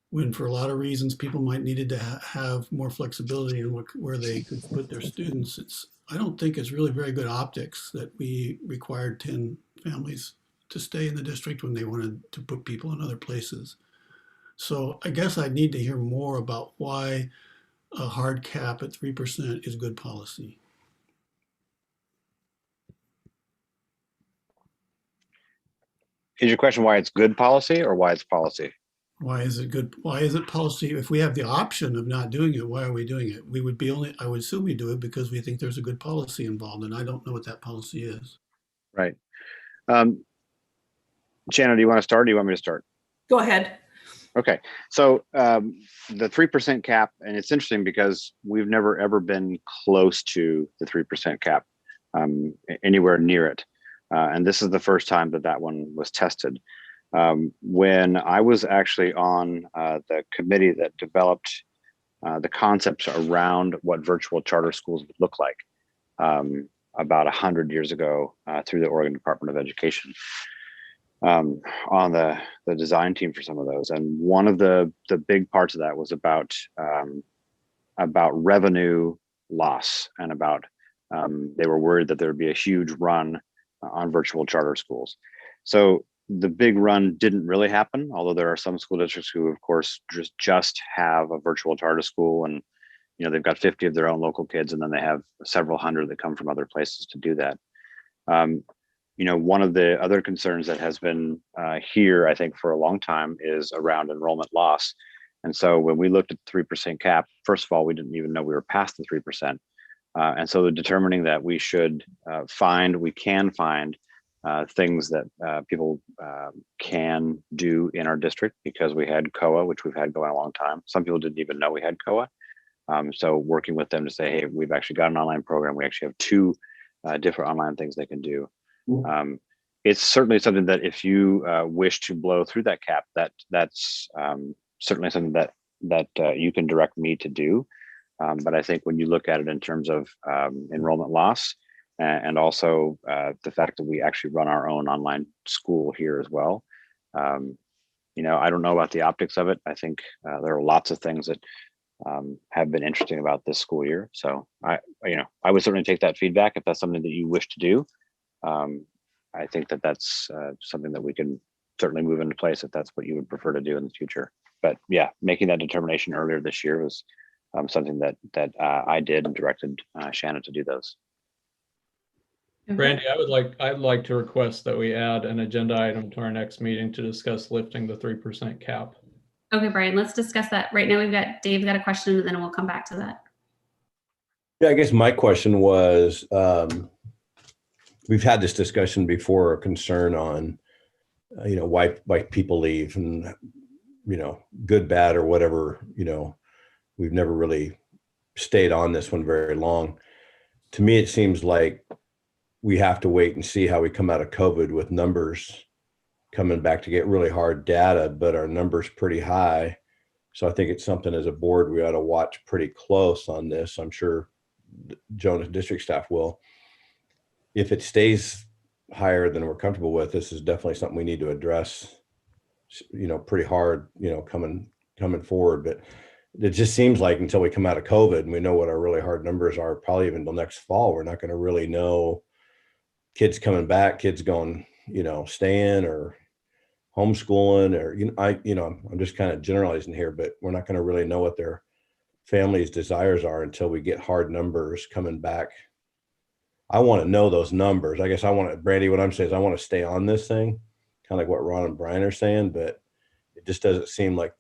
Speaker 6: when for a lot of reasons people might needed to have more flexibility in where they could put their students, I don't think it's really very good optics that we required 10 families to stay in the district when they wanted to put people in other places. So I guess I need to hear more about why a hard cap at 3% is good policy.
Speaker 2: Is your question why it's good policy or why it's policy?
Speaker 6: Why is it good? Why is it policy? If we have the option of not doing it, why are we doing it? I would assume we do it because we think there's a good policy involved, and I don't know what that policy is.
Speaker 2: Right. Shannon, do you want to start or do you want me to start?
Speaker 12: Go ahead.
Speaker 2: Okay, so the 3% cap, and it's interesting because we've never ever been close to the 3% cap, anywhere near it. And this is the first time that one was tested. When I was actually on the committee that developed the concepts around what virtual charter schools would look like about 100 years ago through the Oregon Department of Education, on the design team for some of those. And one of the big parts of that was about revenue loss and about they were worried that there would be a huge run on virtual charter schools. So the big run didn't really happen, although there are some school districts who, of course, just have a virtual charter school, and they've got 50 of their own local kids, and then they have several hundred that come from other places to do that. One of the other concerns that has been here, I think, for a long time is around enrollment loss. And so when we looked at the 3% cap, first of all, we didn't even know we were past the 3%. And so determining that we should we can find things that people can do in our district because we had COA, which we've had going a long time. Some people didn't even know we had COA. So working with them to say, hey, we've actually got an online program. We actually have 2 different online things they can do. It's certainly something that if you wish to blow through that cap, that's certainly something that you can direct me to do. But I think when you look at it in terms of enrollment loss and also the fact that we actually run our own online school here as well, I don't know about the optics of it. I think there are lots of things that have been interesting about this school year. So I would certainly take that feedback if that's something that you wish to do. I think that's something that we can certainly move into place if that's what you would prefer to do in the future. But yeah, making that determination earlier this year was something that I did and directed Shanna to do those.
Speaker 10: Brandy, I'd like to request that we add an agenda item to our next meeting to discuss lifting the 3% cap.
Speaker 1: Okay, Brian, let's discuss that. Right now, Dave's got a question, and then we'll come back to that.
Speaker 5: Yeah, I guess my question was, we've had this discussion before, a concern on, why people leave, and, good, bad, or whatever, we've never really stayed on this one very long. To me, it seems like we have to wait and see how we come out of COVID with numbers coming back to get really hard data, but our numbers pretty high. So I think it's something as a board we ought to watch pretty close on this. I'm sure Jonas district staff will. If it stays higher than we're comfortable with, this is definitely something we need to address, pretty hard, coming forward. But it just seems like until we come out of COVID and we know what our really hard numbers are, probably even till next fall, we're not going to really know kids coming back, kids going, staying or homeschooling, or, I'm just kind of generalizing here, but we're not going to really know what their families' desires are until we get hard numbers coming back. I want to know those numbers. I guess Brandy, what I'm saying is I want to stay on this thing, kind of like what Ron and Brian are saying, but it just doesn't seem like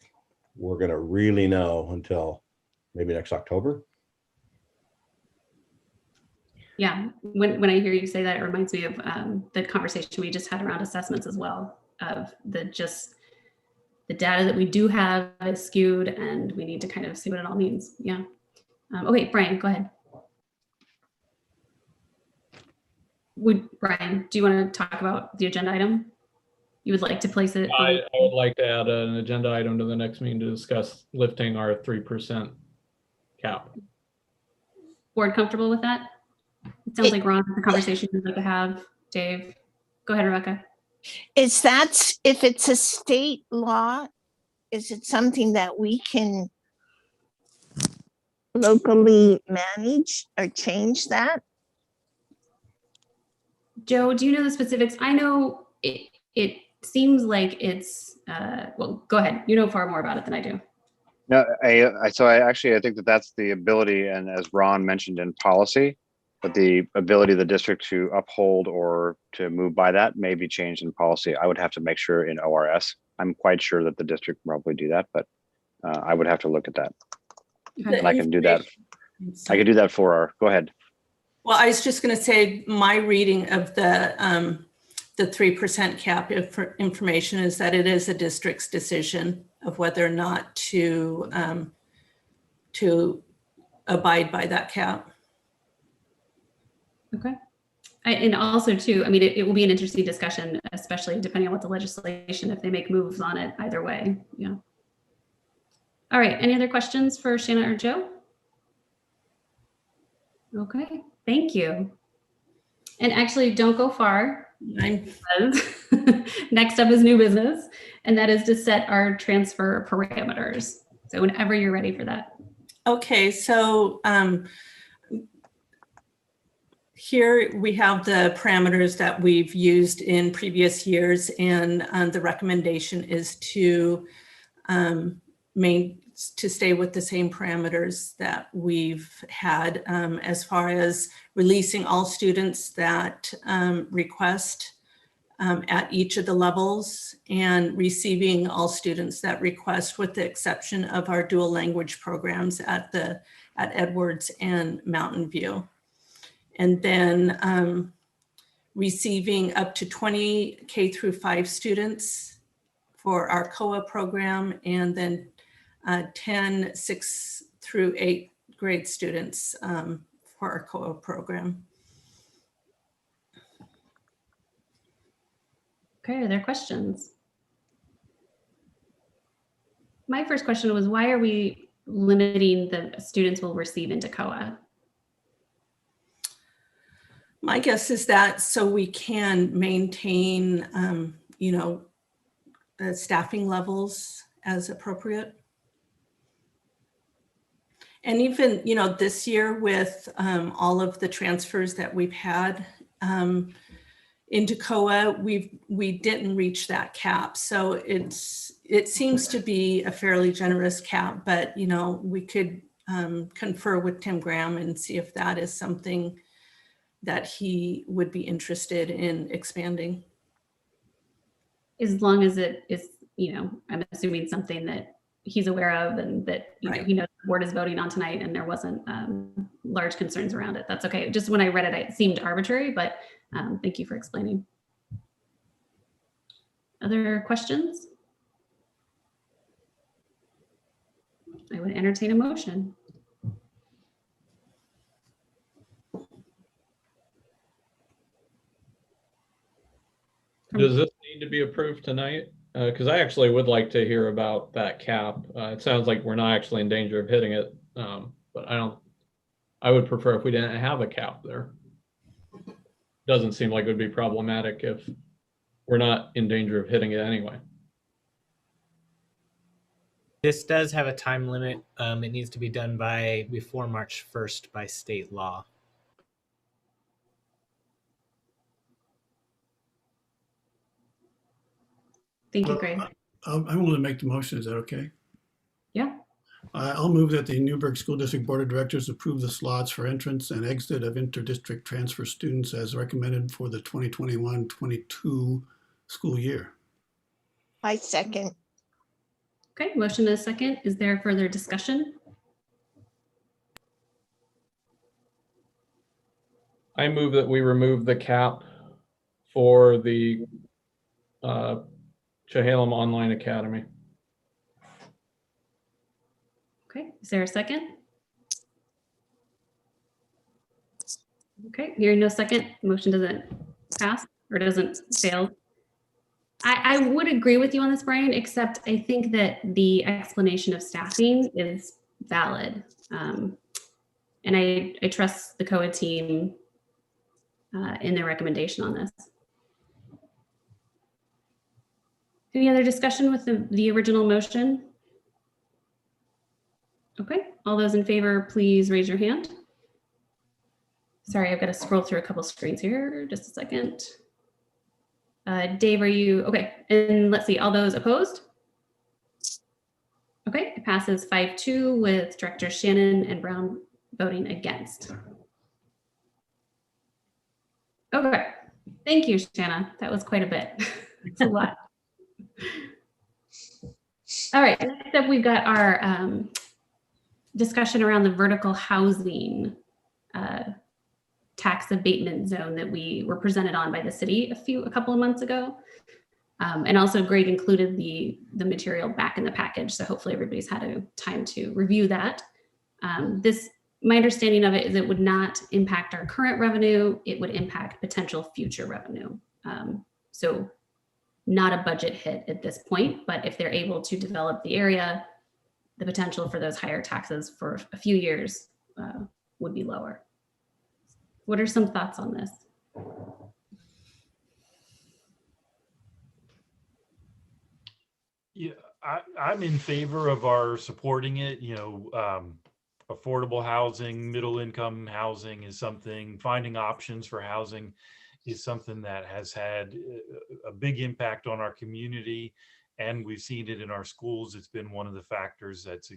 Speaker 5: we're going to really know until maybe next October.
Speaker 1: Yeah, when I hear you say that, it reminds me of the conversation we just had around assessments as well, of the data that we do have is skewed, and we need to kind of see what it all means. Yeah. Okay, Brian, go ahead. Brian, do you want to talk about the agenda item? You would like to place it?
Speaker 10: I would like to add an agenda item to the next meeting to discuss lifting our 3% cap.
Speaker 1: Board comfortable with that? It sounds like Ron, the conversation you'd like to have. Dave, go ahead, Rebecca.
Speaker 4: If it's a state law, is it something that we can locally manage or change that?
Speaker 1: Joe, do you know the specifics? I know it seems like it's, well, go ahead. You know far more about it than I do.
Speaker 2: No, I think that's the ability, and as Ron mentioned in policy, but the ability of the district to uphold or to move by that may be changed in policy. I would have to make sure in ORS. I'm quite sure that the district can probably do that, but I would have to look at that. And I can do that. I can do that go ahead.
Speaker 12: Well, I was just going to say my reading of the 3% cap information is that it is a district's decision of whether or not to abide by that cap.
Speaker 1: Okay. And also too, I mean, it will be an interesting discussion, especially depending on what the legislation, if they make moves on it either way. Yeah. All right. Any other questions for Shanna or Joe? Okay. Thank you. And actually don't go far. Next up is new business, and that is to set our transfer parameters. So whenever you're ready for that.
Speaker 12: Okay. So, here we have the parameters that we've used in previous years, and the recommendation is to stay with the same parameters that we've had as far as releasing all students that request at each of the levels, and receiving all students that request, with the exception of our dual language programs at Edwards and Mountain View. And then receiving up to 20 K through 5 students for our COA program, and then 10 6 through 8 grade students for our COA program.
Speaker 1: Okay, are there questions? My first question was, why are we limiting the students we'll receive into COA?
Speaker 12: My guess is that so we can maintain, staffing levels as appropriate. And even, this year with all of the transfers that we've had, in Toccoa, we didn't reach that cap. So it seems to be a fairly generous cap, but you know, we could confer with Tim Graham and see if that is something that he would be interested in expanding.
Speaker 1: As long as it is, you know, I'm assuming something that he's aware of and that you know, he knows the board is voting on tonight and there wasn't large concerns around it. That's okay. Just when I read it, it seemed arbitrary, but thank you for explaining. Other questions? I would entertain a motion.
Speaker 10: Does this need to be approved tonight? Because I actually would like to hear about that cap. It sounds like we're not actually in danger of hitting it, but I would prefer if we didn't have a cap there. Doesn't seem like it would be problematic if we're not in danger of hitting it anyway.
Speaker 13: This does have a time limit. It needs to be done before March 1st by state law.
Speaker 1: Thank you, Greg.
Speaker 6: I'm willing to make the motion. Is that okay?
Speaker 1: Yeah.
Speaker 6: I'll move that the Newburgh School District Board of Directors approve the slots for entrance and exit of inter-district transfer students as recommended for the 2021-22 school year.
Speaker 4: I second.
Speaker 1: Okay, motion is second. Is there further discussion?
Speaker 10: I move that we remove the cap for the Chehalem Online Academy.
Speaker 1: Okay, is there a second? Okay, hearing no second, motion doesn't pass or doesn't fail. I would agree with you on this, Brian, except I think that the explanation of staffing is valid. And I trust the COA team in their recommendation on this. Any other discussion with the original motion? Okay, all those in favor, please raise your hand. Sorry, I've got to scroll through a couple screens here. Just a second. Dave, are you okay? And let's see, all those opposed? Okay, it passes 5-2 with Director Shannon and Brown voting against. Okay, thank you, Shanna. That was quite a bit. It's a lot. All right, next up we've got our discussion around the vertical housing tax abatement zone that we were presented on by the city a couple of months ago. And also Greg included the material back in the package. So hopefully everybody's had a time to review that. My understanding of it is it would not impact our current revenue. It would impact potential future revenue. So not a budget hit at this point, but if they're able to develop the area, the potential for those higher taxes for a few years would be lower. What are some thoughts on this?
Speaker 3: Yeah, I'm in favor of our supporting it. You know, affordable housing, middle income housing is something, finding options for housing is something that has had a big impact on our community. And we've seen it in our schools. It's been one of the factors that's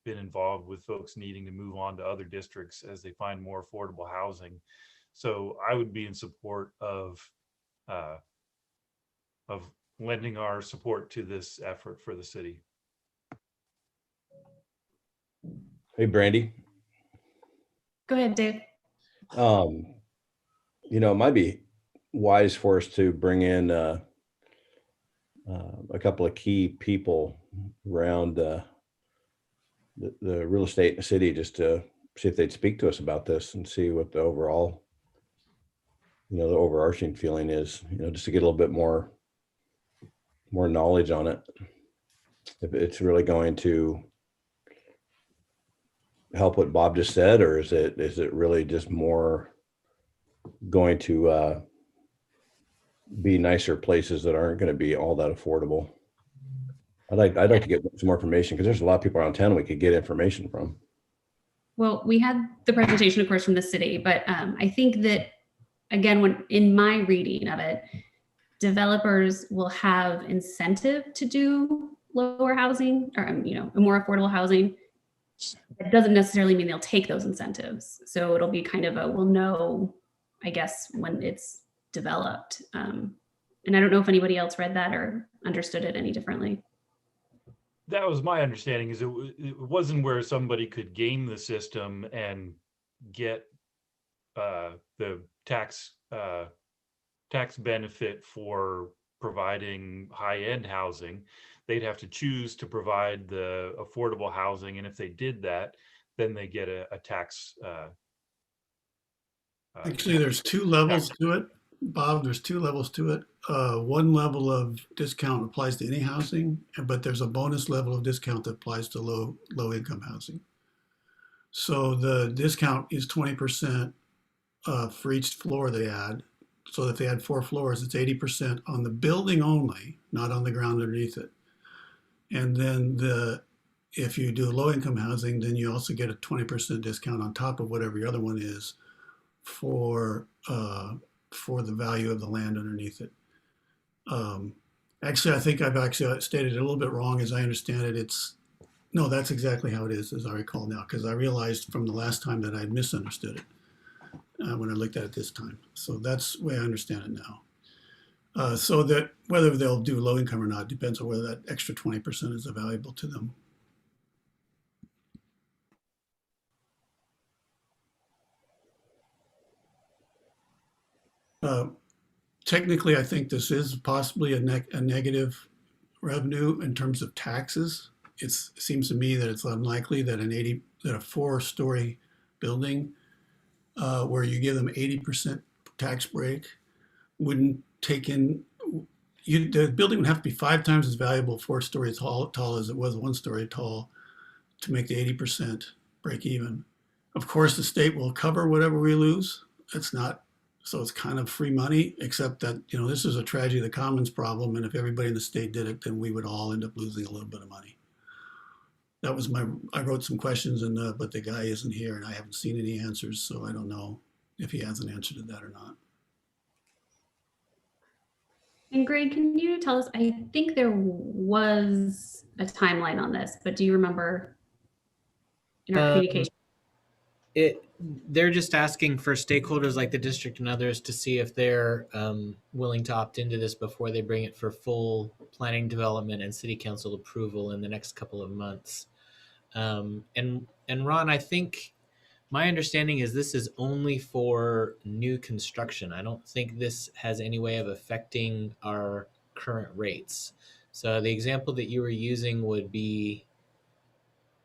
Speaker 3: been involved with folks needing to move on to other districts as they find more affordable housing. So I would be in support of lending our support to this effort for the city.
Speaker 5: Hey, Brandy.
Speaker 1: Go ahead, Dave.
Speaker 5: You know, it might be wise for us to bring in a couple of key people around the real estate in the city, just to see if they'd speak to us about this and see what the overall, you know, the overarching feeling is, you know, just to get a little bit more knowledge on it. If it's really going to help what Bob just said, or is it really just more going to be nicer places that aren't going to be all that affordable? I'd like to get some more information, because there's a lot of people around town we could get information from.
Speaker 1: Well, we had the presentation, of course, from the city, but I think that again, when in my reading of it, developers will have incentive to do lower housing or, more affordable housing. It doesn't necessarily mean they'll take those incentives. So it'll be kind of we'll know, I guess, when it's developed. And I don't know if anybody else read that or understood it any differently.
Speaker 3: That was my understanding, is it wasn't where somebody could game the system and get the tax benefit for providing high-end housing. They'd have to choose to provide the affordable housing, and if they did that, then they get a tax.
Speaker 6: Actually, there's two levels to it, Bob. There's two levels to it. One level of discount applies to any housing, but there's a bonus level of discount that applies to low income housing. So the discount is 20% for each floor they add. So if they had 4 floors, it's 80% on the building only, not on the ground underneath it. And then if you do low income housing, then you also get a 20% discount on top of whatever your other one is for the value of the land underneath it. Actually, I think I've actually stated it a little bit wrong. As I understand it, no, that's exactly how it is, as I recall now, because I realized from the last time that I had misunderstood it when I looked at it this time. So that's the way I understand it now. So that whether they'll do low income or not depends on whether that extra 20% is valuable to them. Technically, I think this is possibly a negative revenue in terms of taxes. It seems to me that it's unlikely that a 4-story building where you give them 80% tax break wouldn't take in. The building would have to be 5 times as valuable 4 stories tall as it was 1 story tall to make the 80% break even. Of course, the state will cover whatever we lose. So it's kind of free money, except that, this is a tragedy of the commons problem. And if everybody in the state did it, then we would all end up losing a little bit of money. That was I wrote some questions, but the guy isn't here and I haven't seen any answers. So I don't know if he has an answer to that or not.
Speaker 1: And Greg, can you tell us, I think there was a timeline on this, but do you remember in our communication?
Speaker 13: They're just asking for stakeholders like the district and others to see if they're willing to opt into this before they bring it for full planning development and city council approval in the next couple of months. And Ron, I think my understanding is this is only for new construction. I don't think this has any way of affecting our current rates. So the example that you were using would be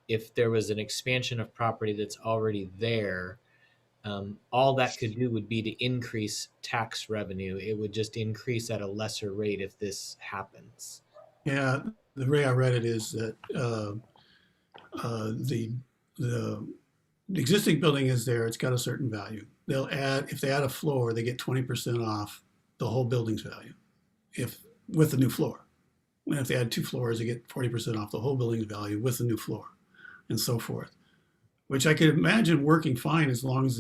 Speaker 13: if there was an expansion of property that's already there, all that could do would be to increase tax revenue. It would just increase at a lesser rate if this happens.
Speaker 6: Yeah, the way I read it is that the existing building is there. It's got a certain value. If they add a floor, they get 20% off the whole building's value with the new floor. And if they add 2 floors, they get 40% off the whole building's value with the new floor, and so forth, which I could imagine working fine as long as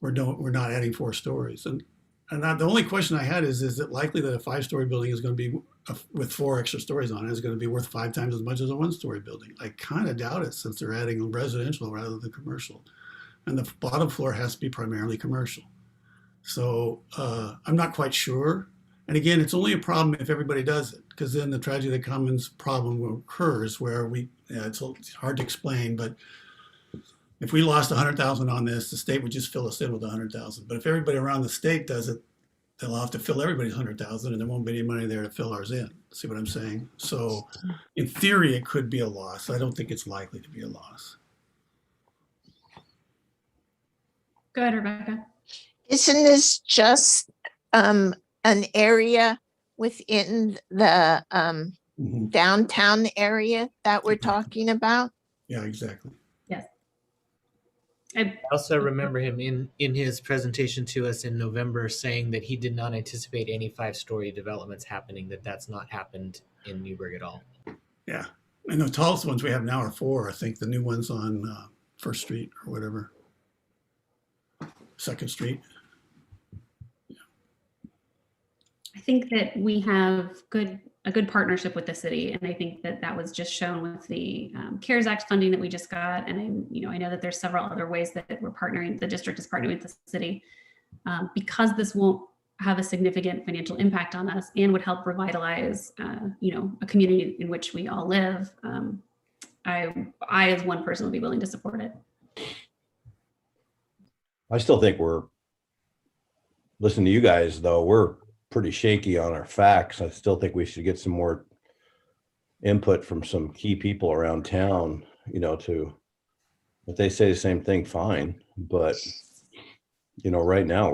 Speaker 6: we're not adding 4 stories. And the only question I had is it likely that a 5-story building is going to be with 4 extra stories on it is going to be worth 5 times as much as a 1-story building? I kind of doubt it, since they're adding residential rather than commercial, and the bottom floor has to be primarily commercial. So I'm not quite sure. And again, it's only a problem if everybody does it, because then the tragedy of the commons problem occurs where it's hard to explain, but if we lost 100,000 on this, the state would just fill us in with 100,000. But if everybody around the state does it, they'll have to fill everybody's 100,000, and there won't be any money there to fill ours in. See what I'm saying? So in theory, it could be a loss. I don't think it's likely to be a loss.
Speaker 1: Go ahead, Rebecca.
Speaker 4: Isn't this just an area within the downtown area that we're talking about?
Speaker 6: Yeah, exactly.
Speaker 1: Yes.
Speaker 13: I also remember him in his presentation to us in November saying that he did not anticipate any 5-story developments happening, that's not happened in Newburgh at all.
Speaker 6: Yeah. And the tallest ones we have now are 4. I think the new ones on First Street or whatever. 2nd Street.
Speaker 1: I think that we have a good partnership with the city, and I think that that was just shown with the CARES Act funding that we just got. And I know that there's several other ways that we're partnering. The district is partnering with the city because this won't have a significant financial impact on us and would help revitalize, a community in which we all live. I, as one person, would be willing to support it.
Speaker 5: I still think listening to you guys, though, we're pretty shaky on our facts. I still think we should get some more input from some key people around town, if they say the same thing, fine. But, right now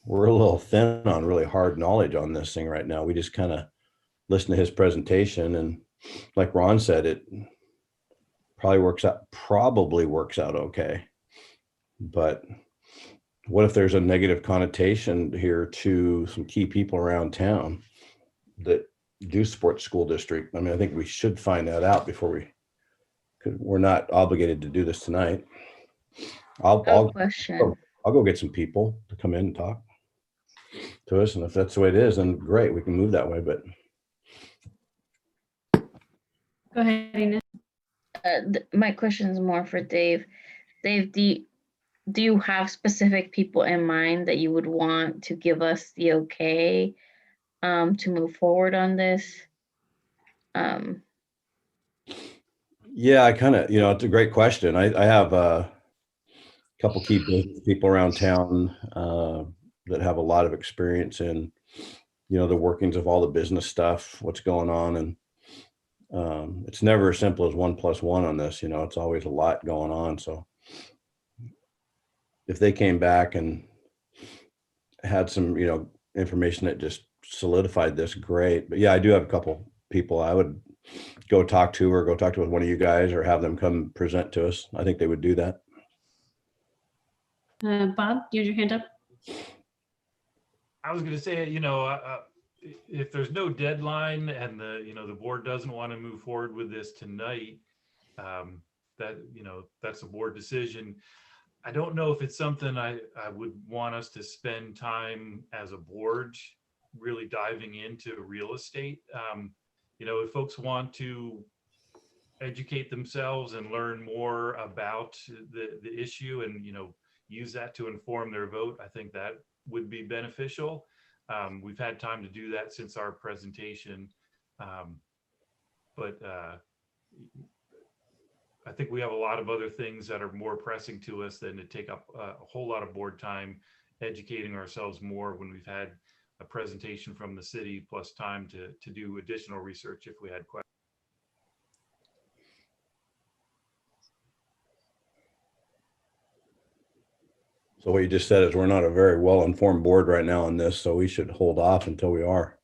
Speaker 5: we're a little thin on really hard knowledge on this thing right now. We just kind of listen to his presentation, and like Ron said, it probably works out okay. But what if there's a negative connotation here to some key people around town that do support the school district? I mean, I think we should find that out before we're not obligated to do this tonight. I'll go get some people to come in and talk to us. And if that's the way it is, then great, we can move that way. But
Speaker 1: go ahead, Ina.
Speaker 7: My question is more for Dave. Dave, do you have specific people in mind that you would want to give us the okay to move forward on this?
Speaker 5: Yeah, I kind of, it's a great question. I have a couple key business people around town that have a lot of experience in, the workings of all the business stuff, what's going on. And it's never as simple as 1 + 1 on this, it's always a lot going on. So if they came back and had some, information that just solidified this, great. But yeah, I do have a couple people I would go talk to with one of you guys, or have them come present to us. I think they would do that.
Speaker 1: Bob, you had your hand up.
Speaker 3: I was going to say, if there's no deadline and the board doesn't want to move forward with this tonight, that's a board decision. I don't know if it's something I would want us to spend time as a board really diving into real estate. If folks want to educate themselves and learn more about the issue and, use that to inform their vote, I think that would be beneficial. We've had time to do that since our presentation. But I think we have a lot of other things that are more pressing to us than to take up a whole lot of board time educating ourselves more when we've had a presentation from the city, plus time to do additional research if we had questions.
Speaker 5: So what you just said is we're not a very well-informed board right now on this, so we should hold off until we are.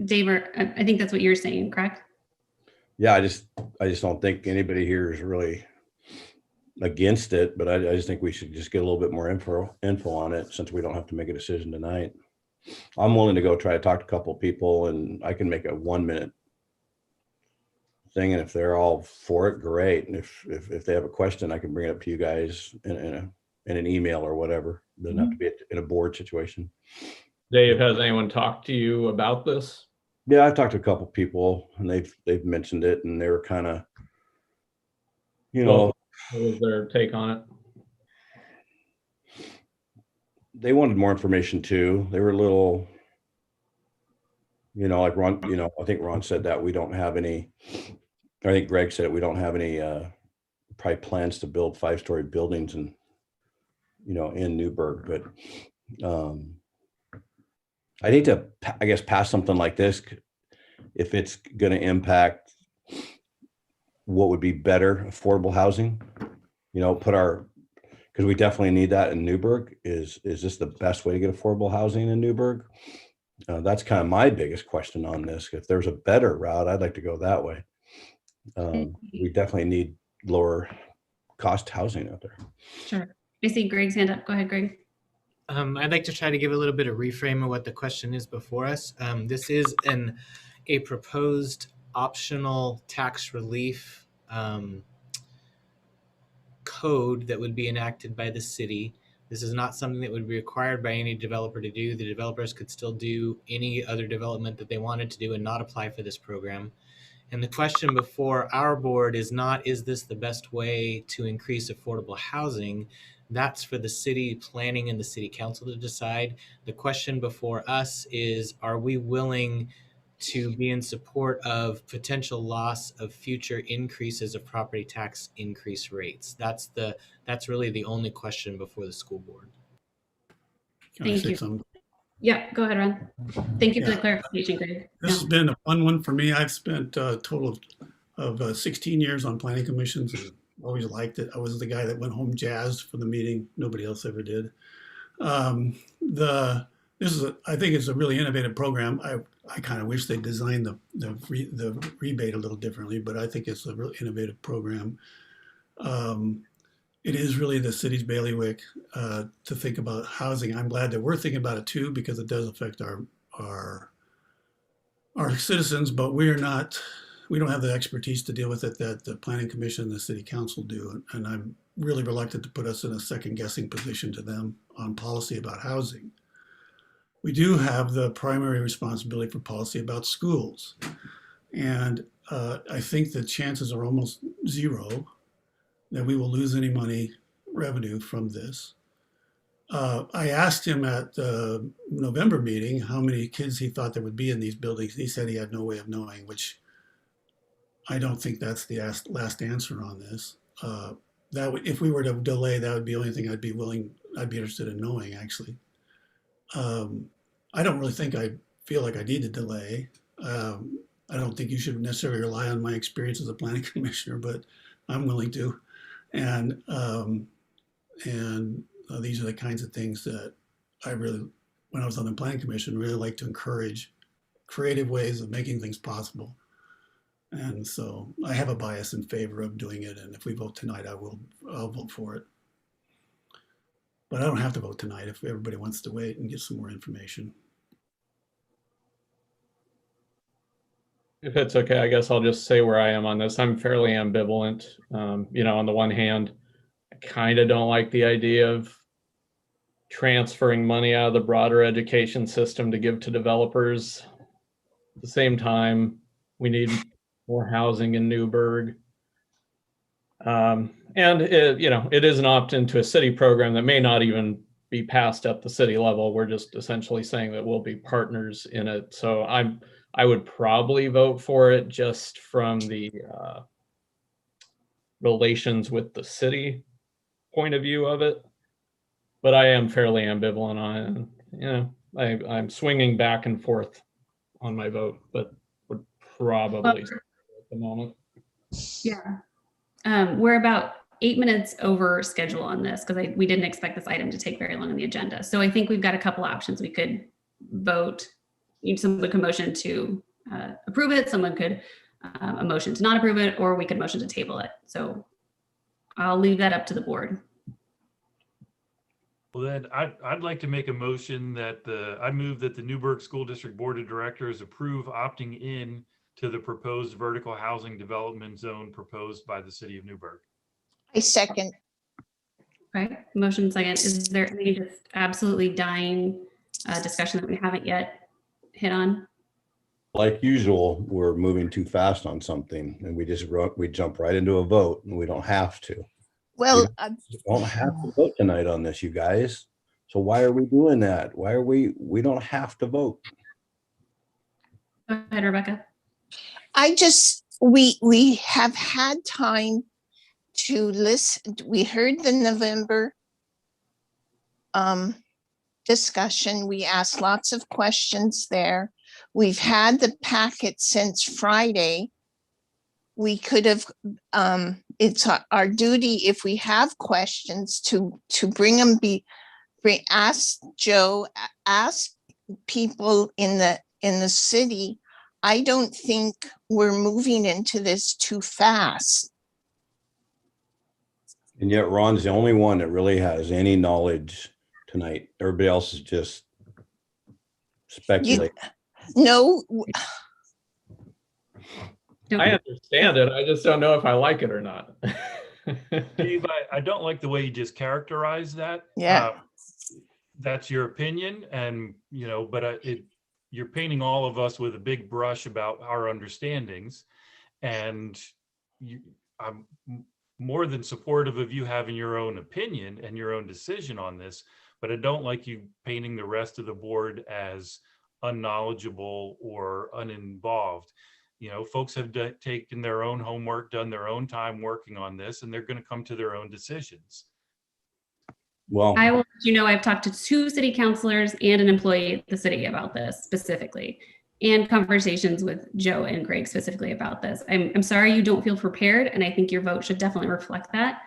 Speaker 1: Dave, I think that's what you're saying, correct?
Speaker 5: Yeah, I just don't think anybody here is really against it, but I just think we should just get a little bit more info on it, since we don't have to make a decision tonight. I'm willing to go try to talk to a couple of people, and I can make a 1-minute thing, and if they're all for it, great. And if they have a question, I can bring it up to you guys in an email or whatever. It doesn't have to be in a board situation.
Speaker 10: Dave, has anyone talked to you about this?
Speaker 5: Yeah, I've talked to a couple of people, and they've mentioned it, and they were kind of,
Speaker 10: what was their take on it?
Speaker 5: They wanted more information too. They were a little, like Ron, I think Ron said that we don't have any, I think Greg said it, we don't have any probably plans to build 5-story buildings in Newburgh. But I need to, I guess, pass something like this if it's going to impact what would be better affordable housing, because we definitely need that in Newburgh. Is this the best way to get affordable housing in Newburgh? That's kind of my biggest question on this. If there's a better route, I'd like to go that way. We definitely need lower cost housing out there.
Speaker 1: Sure. I see Greg's hand up. Go ahead, Greg.
Speaker 13: I'd like to try to give a little bit of reframe of what the question is before us. This is a proposed optional tax relief code that would be enacted by the city This is not something that would be required by any developer to do. The developers could still do any other development that they wanted to do and not apply for this program. And the question before our board is not, is this the best way to increase affordable housing? That's for the city planning and the city council to decide. The question before us is, are we willing to be in support of potential loss of future increases of property tax increase rates? That's really the only question before the school board.
Speaker 6: Can I
Speaker 1: Thank
Speaker 6: say
Speaker 1: you.
Speaker 6: something?
Speaker 1: Yeah, go ahead, Ron. Thank you for
Speaker 6: Yeah.
Speaker 1: the clarification, Greg.
Speaker 6: This has been a fun one for me. I've spent a total of 16 years on planning commissions and always liked it. I was the guy that went home jazzed for the meeting. Nobody else ever did. I think it's a really innovative program. I kind of wish they designed the rebate a little differently, but I think it's a really innovative program. It is really the city's bailiwick to think about housing. I'm glad that we're thinking about it too, because it does affect our citizens, but we don't have the expertise to deal with it that the planning commission and the city council do. And I'm really reluctant to put us in a second guessing position to them on policy about housing. We do have the primary responsibility for policy about schools. And I think the chances are almost zero that we will lose any revenue from this. I asked him at the November meeting how many kids he thought there would be in these buildings. He said he had no way of knowing, which I don't think that's the last answer on this. If we were to delay, that would be the only thing I'd be interested in knowing, actually. I don't really think I feel like I need to delay. I don't think you should necessarily rely on my experience as a planning commissioner, but I'm willing to. And these are the kinds of things that I really, when I was on the planning commission, really like to encourage creative ways of making things possible. And so I have a bias in favor of doing it. And if we vote tonight, I'll vote for it. But I don't have to vote tonight if everybody wants to wait and get some more information.
Speaker 10: If it's okay, I guess I'll just say where I am on this. I'm fairly ambivalent. On the one hand, I kind of don't like the idea of transferring money out of the broader education system to give to developers. At the same time, we need more housing in Newburgh. And it is an opt-in to a city program that may not even be passed at the city level. We're just essentially saying that we'll be partners in it. So I would probably vote for it just from the relations with the city point of view of it. But I am fairly ambivalent on it. I'm swinging back and forth on my vote, but would probably at the moment.
Speaker 1: Yeah. We're about 8 minutes over schedule on this because we didn't expect this item to take very long on the agenda. So I think we've got a couple options. We could vote. Someone could motion to approve it. Someone could a motion to not approve it, or we could motion to table it. So I'll leave that up to the board.
Speaker 3: Well, then I'd like to make a motion that I move that the Newburgh School District Board of Directors approve opting in to the proposed vertical housing development zone proposed by the city of Newburgh.
Speaker 4: I second.
Speaker 1: Okay, motion second. Is there any just absolutely dying discussion that we haven't yet hit on?
Speaker 5: Like usual, we're moving too fast on something and we jump right into a vote and we don't have to.
Speaker 4: Well,
Speaker 5: We don't have to vote tonight on this, you guys. So why are we doing that? We don't have to vote.
Speaker 1: Go ahead, Rebecca.
Speaker 4: We have had time to listen. We heard the November discussion. We asked lots of questions there. We've had the packet since Friday. We could have, it's our duty if we have questions to bring them, ask Joe, ask people in the city. I don't think we're moving into this too fast.
Speaker 5: And yet Ron's the only one that really has any knowledge tonight. Everybody else is just speculating.
Speaker 4: No.
Speaker 10: I understand it. I just don't know if I like it or not.
Speaker 3: Dave, I don't like the way you just characterize that.
Speaker 4: Yeah.
Speaker 3: That's your opinion, and but you're painting all of us with a big brush about our understandings, and I'm more than supportive of you having your own opinion and your own decision on this, but I don't like you painting the rest of the board as unknowledgeable or uninvolved. Folks have taken their own homework, done their own time working on this, and they're going to come to their own decisions.
Speaker 5: Well,
Speaker 1: I will let you know I've talked to 2 city councilors and an employee at the city about this specifically, and conversations with Joe and Greg specifically about this. I'm sorry you don't feel prepared, and I think your vote should definitely reflect that.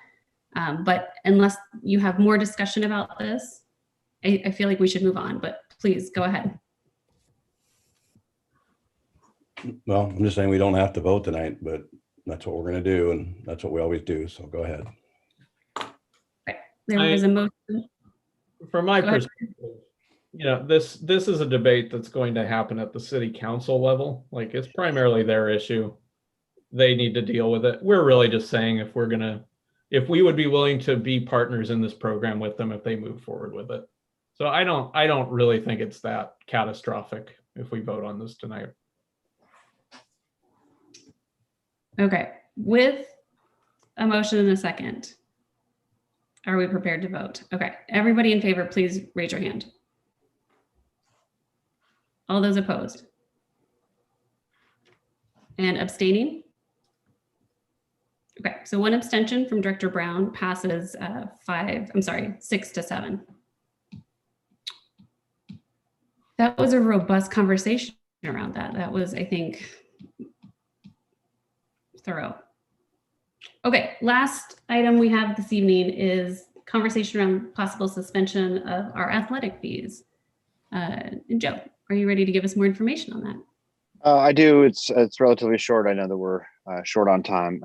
Speaker 1: But unless you have more discussion about this, I feel like we should move on, but please go ahead.
Speaker 5: well, I'm just saying we don't have to vote tonight, but that's what we're going to do, and that's what we always do. So go ahead.
Speaker 1: There was a motion.
Speaker 10: From my
Speaker 1: Go ahead.
Speaker 10: perspective, this is a debate that's going to happen at the city council level. Like, it's primarily their issue. They need to deal with it. We're really just saying if we would be willing to be partners in this program with them if they move forward with it. So I don't really think it's that catastrophic if we vote on this tonight.
Speaker 1: Okay, with a motion and a second, are we prepared to vote? Okay, everybody in favor, please raise your hand. All those opposed? And abstaining? Okay, so 1 abstention from Director Brown passes 6 to 7. That was a robust conversation around that. That was, I think, thorough. Okay, last item we have this evening is conversation around possible suspension of our athletic fees. Joe, are you ready to give us more information on that?
Speaker 2: I do. It's relatively short. I know that we're short on time.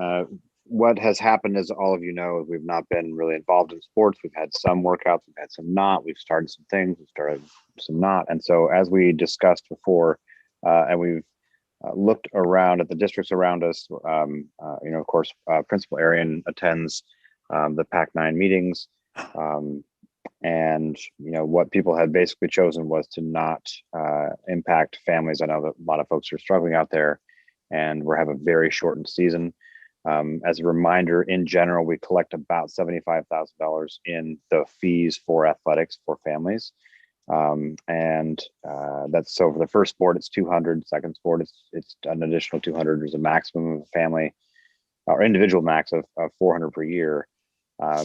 Speaker 2: What has happened, as all of you know, is we've not been really involved in sports. We've had some workouts, we've had some not. We've started some things, we've started some not. And so, as we discussed before, and we've looked around at the districts around us, of course, Principal Arian attends the PAC-9 meetings. And what people had basically chosen was to not impact families. I know that a lot of folks are struggling out there, and we have a very shortened season. As a reminder, in general, we collect about $75,000 in the fees for athletics for families. And that's so for the first sport, it's 200. Second sport, it's an additional 200. There's a maximum of a family or individual max of 400 per year.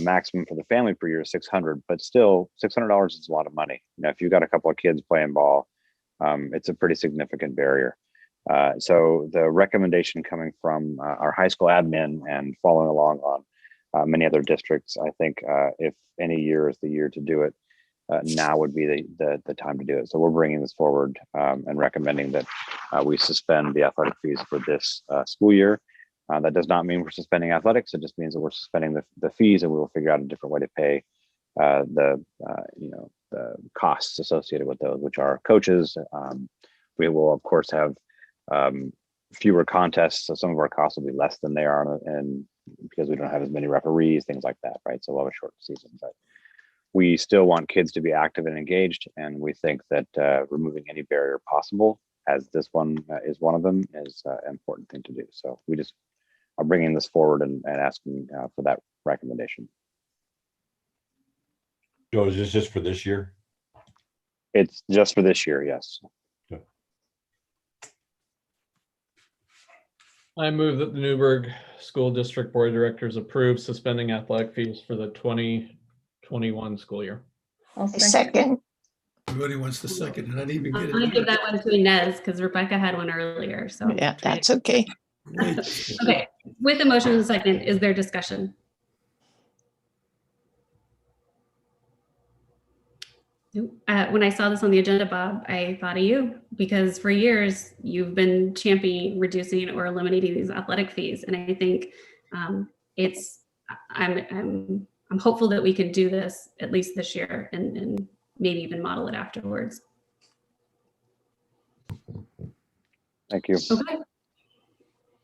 Speaker 2: Maximum for the family per year is 600, but still $600 is a lot of money. If you've got a couple of kids playing ball, it's a pretty significant barrier. So the recommendation coming from our high school admin and following along on many other districts, I think if any year is the year to do it, now would be the time to do it. So we're bringing this forward and recommending that we suspend the athletic fees for this school year. That does not mean we're suspending athletics. It just means that we're suspending the fees, and we will figure out a different way to pay the costs associated with those, which are coaches. We will, of course, have fewer contests, so some of our costs will be less than they are, and because we don't have as many referees, things like that, right? So we'll have a short season, but we still want kids to be active and engaged, and we think that removing any barrier possible, as this one is one of them, is an important thing to do. So we just are bringing this forward and asking for that recommendation.
Speaker 5: Joe, is this just for this year?
Speaker 2: It's just for this year, yes.
Speaker 10: I move that the Newburgh School District Board of Directors approve suspending athletic fees for the 2021 school year.
Speaker 7: I'll
Speaker 4: A second.
Speaker 6: Everybody wants the second, and I didn't even
Speaker 1: I'm
Speaker 6: get
Speaker 1: going to give
Speaker 6: it.
Speaker 1: that one to Inez because Rebecca had one earlier. So
Speaker 4: Yeah, that's okay.
Speaker 1: okay. With the motion and a second, is there discussion? When I saw this on the agenda, Bob, I thought of you because for years you've been championing reducing or eliminating these athletic fees, and I think I'm hopeful that we can do this at least this year and maybe even model it afterwards.
Speaker 2: Thank you.
Speaker 1: Okay.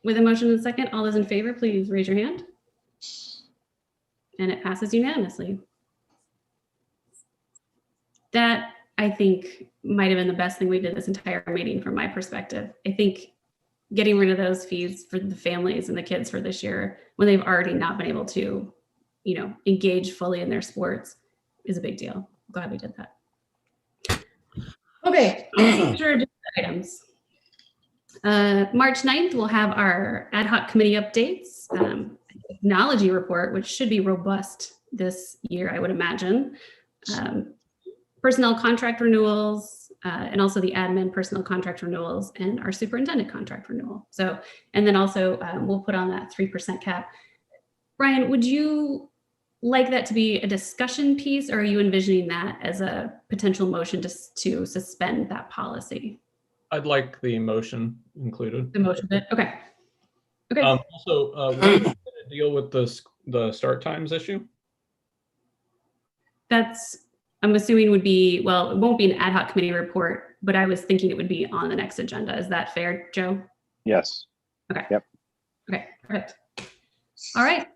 Speaker 1: With a motion and a second, all those in favor, please raise your hand. and it passes unanimously. That, I think, might have been the best thing we did this entire meeting from my perspective. I think getting rid of those fees for the families and the kids for this year, when they've already not been able to, engage fully in their sports, is a big deal. I'm glad we did that. Okay, future agenda items. March 9th, we'll have our ad hoc committee updates, technology report, which should be robust this year, I would imagine. Personnel contract renewals, and also the admin personnel contract renewals and our superintendent contract renewal. So, and then also we'll put on that 3% cap. Brian, would you like that to be a discussion piece, or are you envisioning that as a potential motion to suspend that policy?
Speaker 10: I'd like the motion included.
Speaker 1: The motion bit, okay. Okay.
Speaker 10: Also, when are you going to deal with the start times issue?
Speaker 1: That's, I'm assuming would be, well, it won't be an ad hoc committee report, but I was thinking it would be on the next agenda. Is that fair, Joe?
Speaker 2: Yes.
Speaker 1: Okay.
Speaker 2: Yep.
Speaker 1: Okay, perfect. All right.